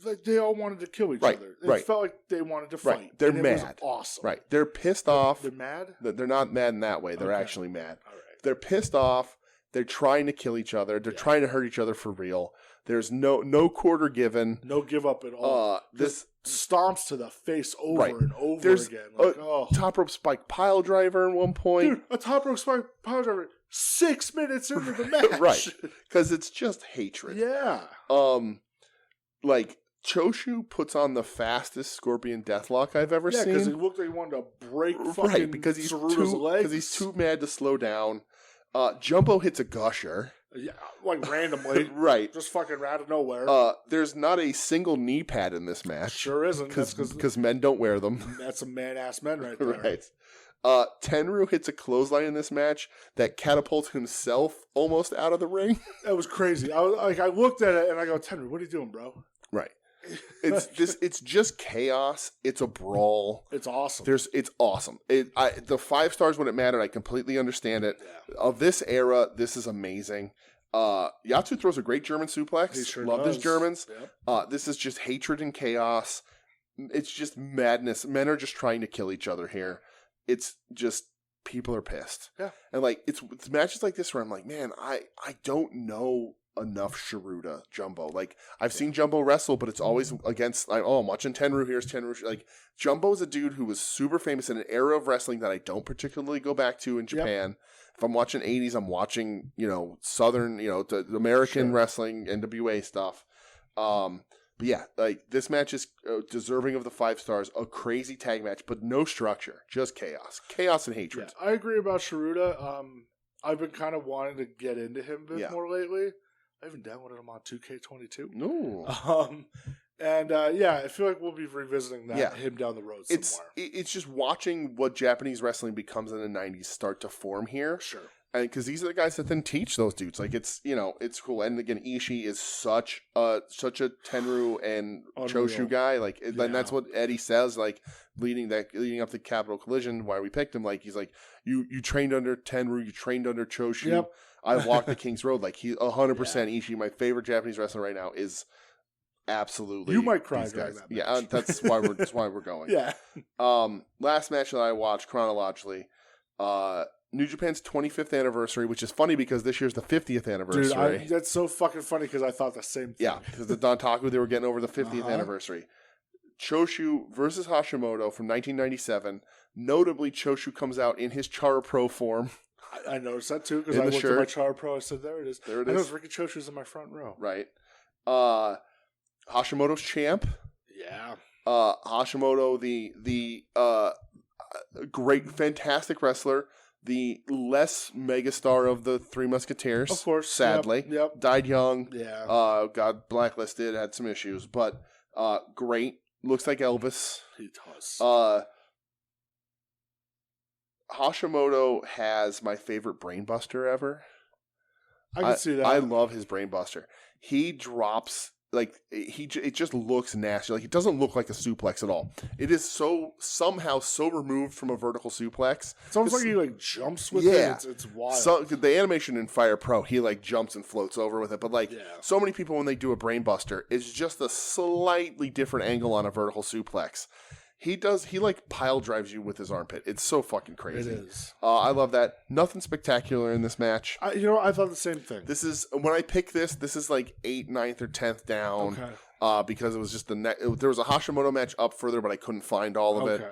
like they all wanted to kill each other. It felt like they wanted to fight. They're and mad. It was awesome. Right. They're pissed off. They're mad? They're not mad in that way. They're actually mad. All right. They're pissed off. They're trying to kill each other. They're trying to hurt each other for real. There's no quarter given. No give up at all. This stomps to the face over and over again. Like, top rope spike pile driver at one point. Dude, a top rope spike pile driver 6 minutes into the match. Right. Because it's just hatred. Yeah. Like, Choshu puts on the fastest Scorpion Deathlock I've ever seen. Yeah, because he looked like he wanted to break fucking because he's Saruda's legs. Because he's too mad to slow down. Jumbo hits a gusher. Yeah, like randomly. Right. Just fucking out of nowhere. There's not a single knee pad in this match. Sure isn't. Because men don't wear them. That's some man-ass men right there. Right. Tenryu hits a clothesline in this match that catapults himself almost out of the ring. That was crazy. I looked at it and I go, Tenryu, what are you doing, bro? Right. It's just chaos. It's a brawl. It's awesome. It's awesome. The 5 stars when it mattered. I completely understand it. Yeah. Of this era, this is amazing. Yatsu throws a great German suplex. He sure Love does. his Germans. Yep. This is just hatred and chaos. It's just madness. Men are just trying to kill each other here. It's just people are pissed. Yeah. And like it's matches like this where I'm like, man, I don't know enough Saruda Jumbo. Like I've seen Jumbo wrestle, but it's always against I'm watching Tenryu. Here's Tenryu. Like Jumbo's a dude who was super famous in an era of wrestling that I don't particularly go back to in Japan. Yep. If I'm watching 80s, I'm watching, Southern, the American wrestling, NWA stuff. But yeah, like this match is deserving of the 5 stars, a crazy tag match, but no structure, just chaos and hatred. Yeah, I agree about Saruda. I've been kind of wanting to get into him a bit more lately. I even downloaded him on 2K22. No. I feel like we'll be revisiting him down the road somewhere. It's just watching what Japanese wrestling becomes in the 90s start to form here. Sure. And because these are the guys that then teach those dudes. Like it's cool. And again, Ishii is such a Tenryu and Choshu guy. Like, and that's what Eddie says. Like leading up to Capital Collision, why we picked him. Like he's like, you trained under Tenryu, you trained under Choshu. Yep. I walked the King's Road. Like he's 100% Ishii. My favorite Japanese wrestler right now is absolutely. You might cry during that match. Yeah, that's why we're going. Yeah. Last match that I watched chronologically. New Japan's 25th anniversary, which is funny because this year's the 50th anniversary. Dude, that's so fucking funny because I thought the same thing. Yeah, because the Dontaku, they were getting over the 50th anniversary. Choshu versus Hashimoto from 1997. Notably, Choshu comes out in his Chara Pro form. I noticed that too because I looked at my Chara Pro. I said, there it is. There it is. I is. know Ricky Choshu's in my front row. Right. Hashimoto's champ. Yeah. Hashimoto, the great, fantastic wrestler. The less megastar of the Three Musketeers. Of course. Sadly. Yep. Died young. Yeah. Got blacklisted, had some issues. But great. Looks like Elvis. He does. Hashimoto has my favorite brainbuster ever. I can see that. I love his brainbuster. He drops... it just looks nasty. Like, it doesn't look like a suplex at all. It is somehow so removed from a vertical suplex. It's almost like he jumps with it. It's wild. So the animation in Fire Pro, he jumps and floats over with it. But so many people when they do a brainbuster, it's just a slightly different angle on a vertical suplex. He pile drives you with his armpit. It's so fucking crazy. It is. I love that. Nothing spectacular in this match. I thought the same thing. This is when I picked this is like 8th, 9th, or 10th down. Okay. Because it was just there was a Hashimoto match up further, but I couldn't find all of it.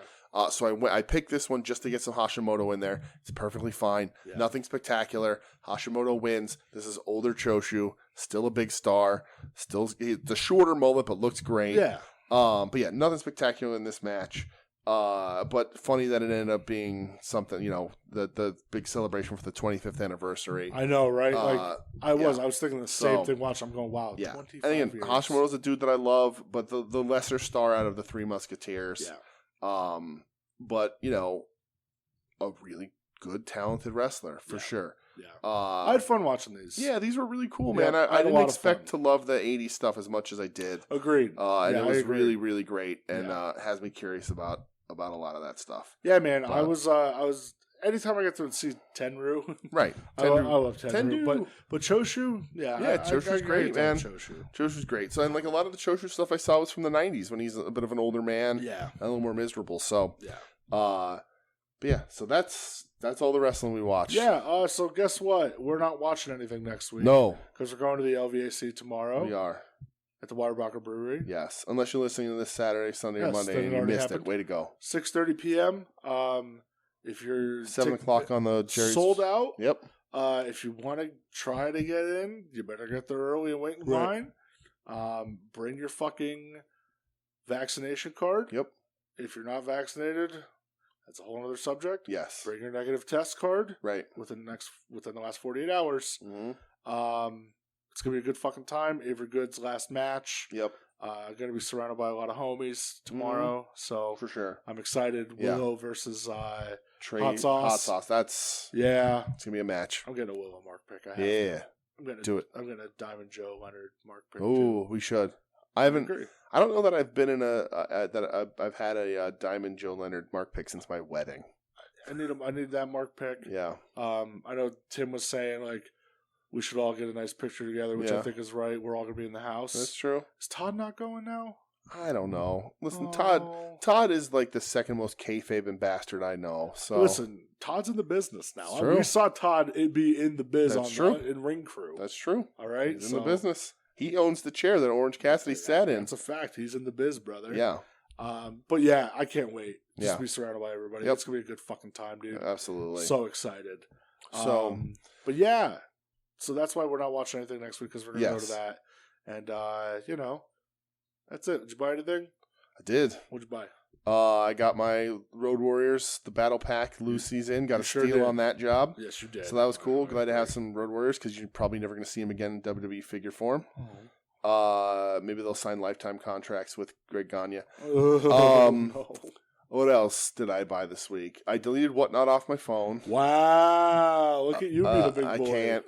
So I picked this one just to get some Hashimoto in there. It's perfectly fine. Yeah. Nothing spectacular. Hashimoto wins. This is older Choshu. Still a big star. Still the shorter mullet, but looks great. Yeah. But yeah, nothing spectacular in this match. But funny that it ended up being something, the big celebration for the 25th anniversary. I know, right? I was thinking the same thing. Watch, I'm going, wow, yeah. 25 and again, years. Hashimoto's a dude that I love, but the lesser star out of the Three Musketeers. Yeah. But a really good, talented wrestler for sure. Yeah. I had fun watching these. Yeah, these were really cool, man. I didn't expect to love the 80s stuff as much as I did. Agreed. And it was really, really great, and has me curious about a lot of that stuff. Yeah, man. But I was anytime I get to see Tenryu, right? I love Tenryu. But Choshu, Choshu's great, man. Choshu's great. So, and like a lot of the Choshu stuff I saw was from the '90s when he's a bit of an older man, a little more miserable. So, but so that's all the wrestling we watched. Yeah. So guess what? We're not watching anything next week. No, because we're going to the LVAC tomorrow. We are. At the Waterbacher Brewery. Yes, unless you're listening to this Saturday, Sunday, or Monday, and you missed it. Way to go. 6:30 p.m. If you're 7 o'clock on the Jerry's. Sold out. Yep. If you want to try to get in, you better get there early and wait in line. Bring your fucking vaccination card. Yep. If you're not vaccinated, that's a whole other subject. Yes. Bring your negative test card. Right. Within the last 48 hours. Mm-hmm. It's going to be a good fucking time. Avery Good's last match. Yep. Going to be surrounded by a lot of homies tomorrow. So for sure. I'm excited. Willow versus Trey, Hot Sauce. Hot Sauce. That's... Yeah. It's going to be a match. I'm getting a Willow mark pick. I'm going to do it. I'm going to Diamond Joe Leonard mark pick. Oh, we should. I don't know that I've been in I've had a Diamond Joe Leonard mark pick since my wedding. I need that mark pick. Yeah. I know Tim was saying, like, we should all get a nice picture together, which I think is right. We're all going to be in the house. That's true. Is Todd not going now? I don't know. Listen, Todd is like the second most kayfabe bastard I know. So listen, Todd's in the business now. We saw Todd be in the biz in Ring Crew. That's true. All right, he's in the business. He owns the chair that Orange Cassidy sat in. That's a fact. He's in the biz, brother. Yeah. But yeah, I can't wait. Just to be surrounded by everybody. It's gonna be a good fucking time, dude. Absolutely. So excited. So, but yeah. So that's why we're not watching anything next week, because we're going to go to that. And, that's it. Did you buy anything? I did. What'd you buy? I got my Road Warriors, the Battle Pack, Lucy's in. Got a steal on that job. Yes, you did. So that was cool. Glad to have some Road Warriors, because you're probably never going to see them again in WWE figure form. Maybe they'll sign lifetime contracts with Greg Gagne. No. What else did I buy this week? I deleted Whatnot off my phone. Wow. Look at you being a big boy. I can't.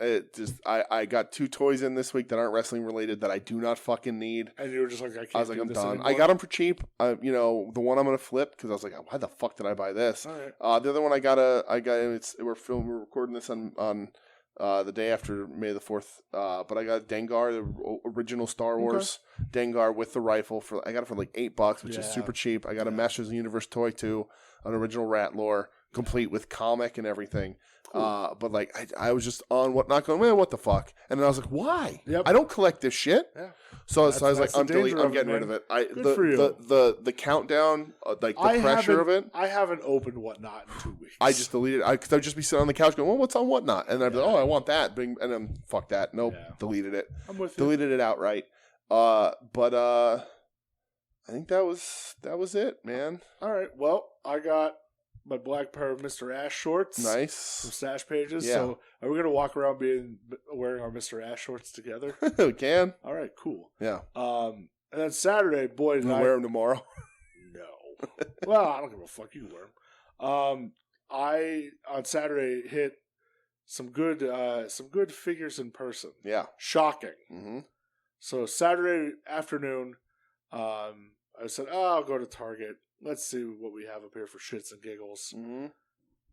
I got 2 toys in this week that aren't wrestling related that I do not fucking need. And you were just like, I was like, I'm done. Anymore. I got them for cheap. The one I'm going to flip, because I was like, why the fuck did I buy this? All right. The other one we're recording this on the day after May the 4th. But I got Dengar, the original Star Wars Dengar with the rifle. I got it for like $8, which is super cheap. I got a Masters of the Universe toy too, an original Rat Lore, complete with comic and everything. Cool. But like I was just on Whatnot going, man, what the fuck? And then I was like, why? Yep. I don't collect this shit. Yeah. So I was like, I'm getting rid of it. Good for you. The countdown, like the pressure of it. I haven't opened Whatnot in 2 weeks. I just deleted it because I'd just be sitting on the couch going, well, what's on Whatnot? And I'd be like, I want that. And then fuck that. Nope. Deleted it. I'm with you. Deleted it outright. But I think that was it, man. All right. Well, I got my black pair of Mr. Ash shorts. Nice. From Stash Pages. Yeah. So are we going to walk around wearing our Mr. Ash shorts together? We can. All right, cool. Yeah. And then Saturday, boy, did I wear them tomorrow. No. Well, I don't give a fuck. You can wear them. I on Saturday hit some good figures in person. Yeah. Shocking. Mm-hmm. So Saturday afternoon, I said, I'll go to Target. Let's see what we have up here for shits and giggles. Mm-hmm.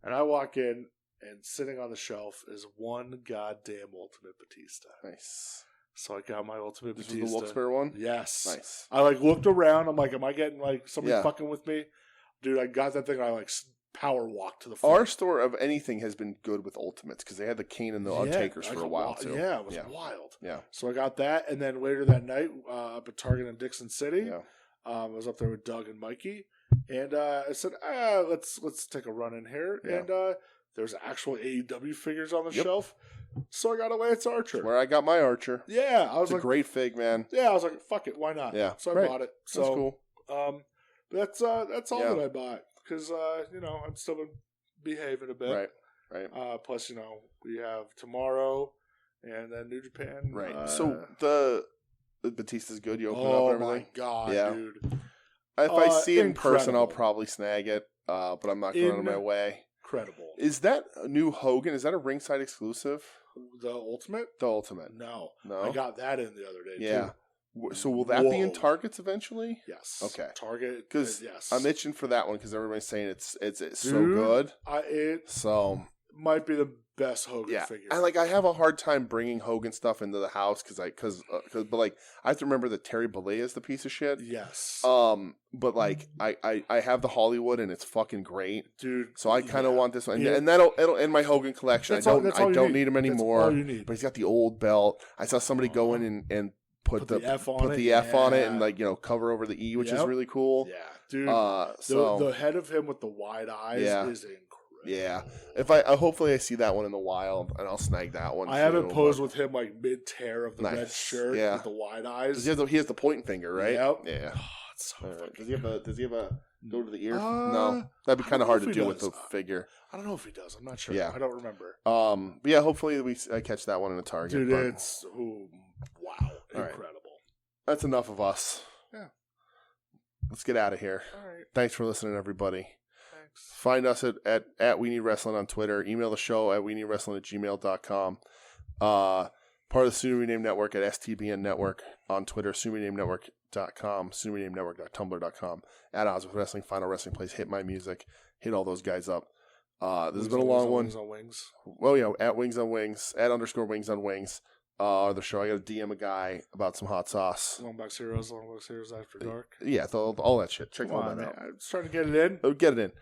And I walk in, and sitting on the shelf is one goddamn Ultimate Batista. Nice. So I got my Ultimate Batista. This was the Wilkes-Barre one? Yes. Nice. I looked around. I'm like, am I getting somebody fucking with me? Dude, I got that thing. I power walked to the front. Our store of anything has been good with Ultimates because they had the Kane and the Undertakers for a while too. Yeah, it was wild. Yeah. So I got that, and then later that night, up at Target in Dixon City, I was up there with Doug and Mikey, and I said, let's take a run in here, and there's actual AEW figures on the shelf. So I got a Lance Archer. That's where I got my Archer. Yeah, I was it's a great fig, man. Yeah, I was like, fuck it, why not? Yeah, so I bought it. So that's cool. That's all that I bought because I'm still been behaving a bit. Right. Plus, we have tomorrow and then New Japan. Right. So the Batista's good. You open it up and everything. Oh my god, dude! If I see it in person, I'll probably snag it. But I'm not going out of my way. Incredible. Is that a new Hogan? Is that a ringside exclusive? The Ultimate? The Ultimate. No. No. I got that in the other day, yeah. too. So will that be in Targets eventually? Yes. Okay. Target. Because yes. I'm itching for that one because everybody's saying it's so good. It might be the best Hogan figure. I have a hard time bringing Hogan stuff into the house but I have to remember that Terry Bollea is the piece of shit. Yes. But like I have the Hollywood and it's fucking great, dude. So I kind of want this one, and it'll end my Hogan collection. I don't need him anymore. That's all you need. But he's got the old belt. I saw somebody go in and put the F on it and cover over the E, which is really cool. Yeah, dude. The head of him with the wide eyes is incredible. Yeah, if hopefully I see that one in the wild, and I'll snag that one. I haven't posed with him like mid tear of the red shirt with the wide eyes. He has the pointing finger, right? Yep. Yeah. Oh, it's so right. Does he have a go to the ear? No, that'd be kind of hard to do with the figure. I don't know if he does. I'm not sure. Yeah, I don't remember. But yeah, hopefully I catch that one in a Target. Dude, it's wow, incredible. Right. That's enough of us. Yeah. Let's get out of here. All right. Thanks for listening, everybody. Find us at We Need Wrestling on Twitter. Email the show at weneedwrestling@gmail.com. Part of the Soon to Be Named Network at STBN Network on Twitter. SoonToBeNamedNetwork.com. SoonToBeNamedNetwork.tumblr.com. At Odds with Wrestling. Final Wrestling Place. Hit My Music. Hit all those guys up. This has been a long one. Wings on Wings. Well, yeah, at Wings on Wings. At _Wings on Wings. The show. I got to DM a guy about some hot sauce. Longbox Heroes After Dark. Yeah, all that shit. Check all that out. I'm just trying to get it in. Oh, get it in.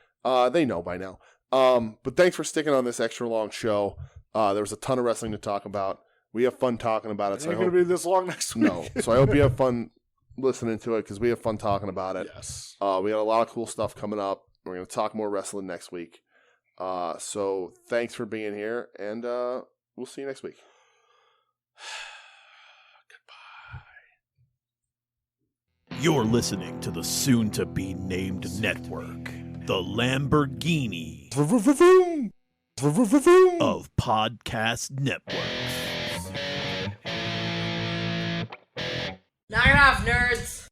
They know by now. But thanks for sticking on this extra long show. There was a ton of wrestling to talk about. We have fun talking about it. It's not going to be this long next week. No. So I hope you have fun listening to it because we have fun talking about it. Yes. We got a lot of cool stuff coming up. We're going to talk more wrestling next week. So thanks for being here, and we'll see you next week. You're listening to the soon-to-be-named network, the Lamborghini of podcast networks. Knock it off, nerd!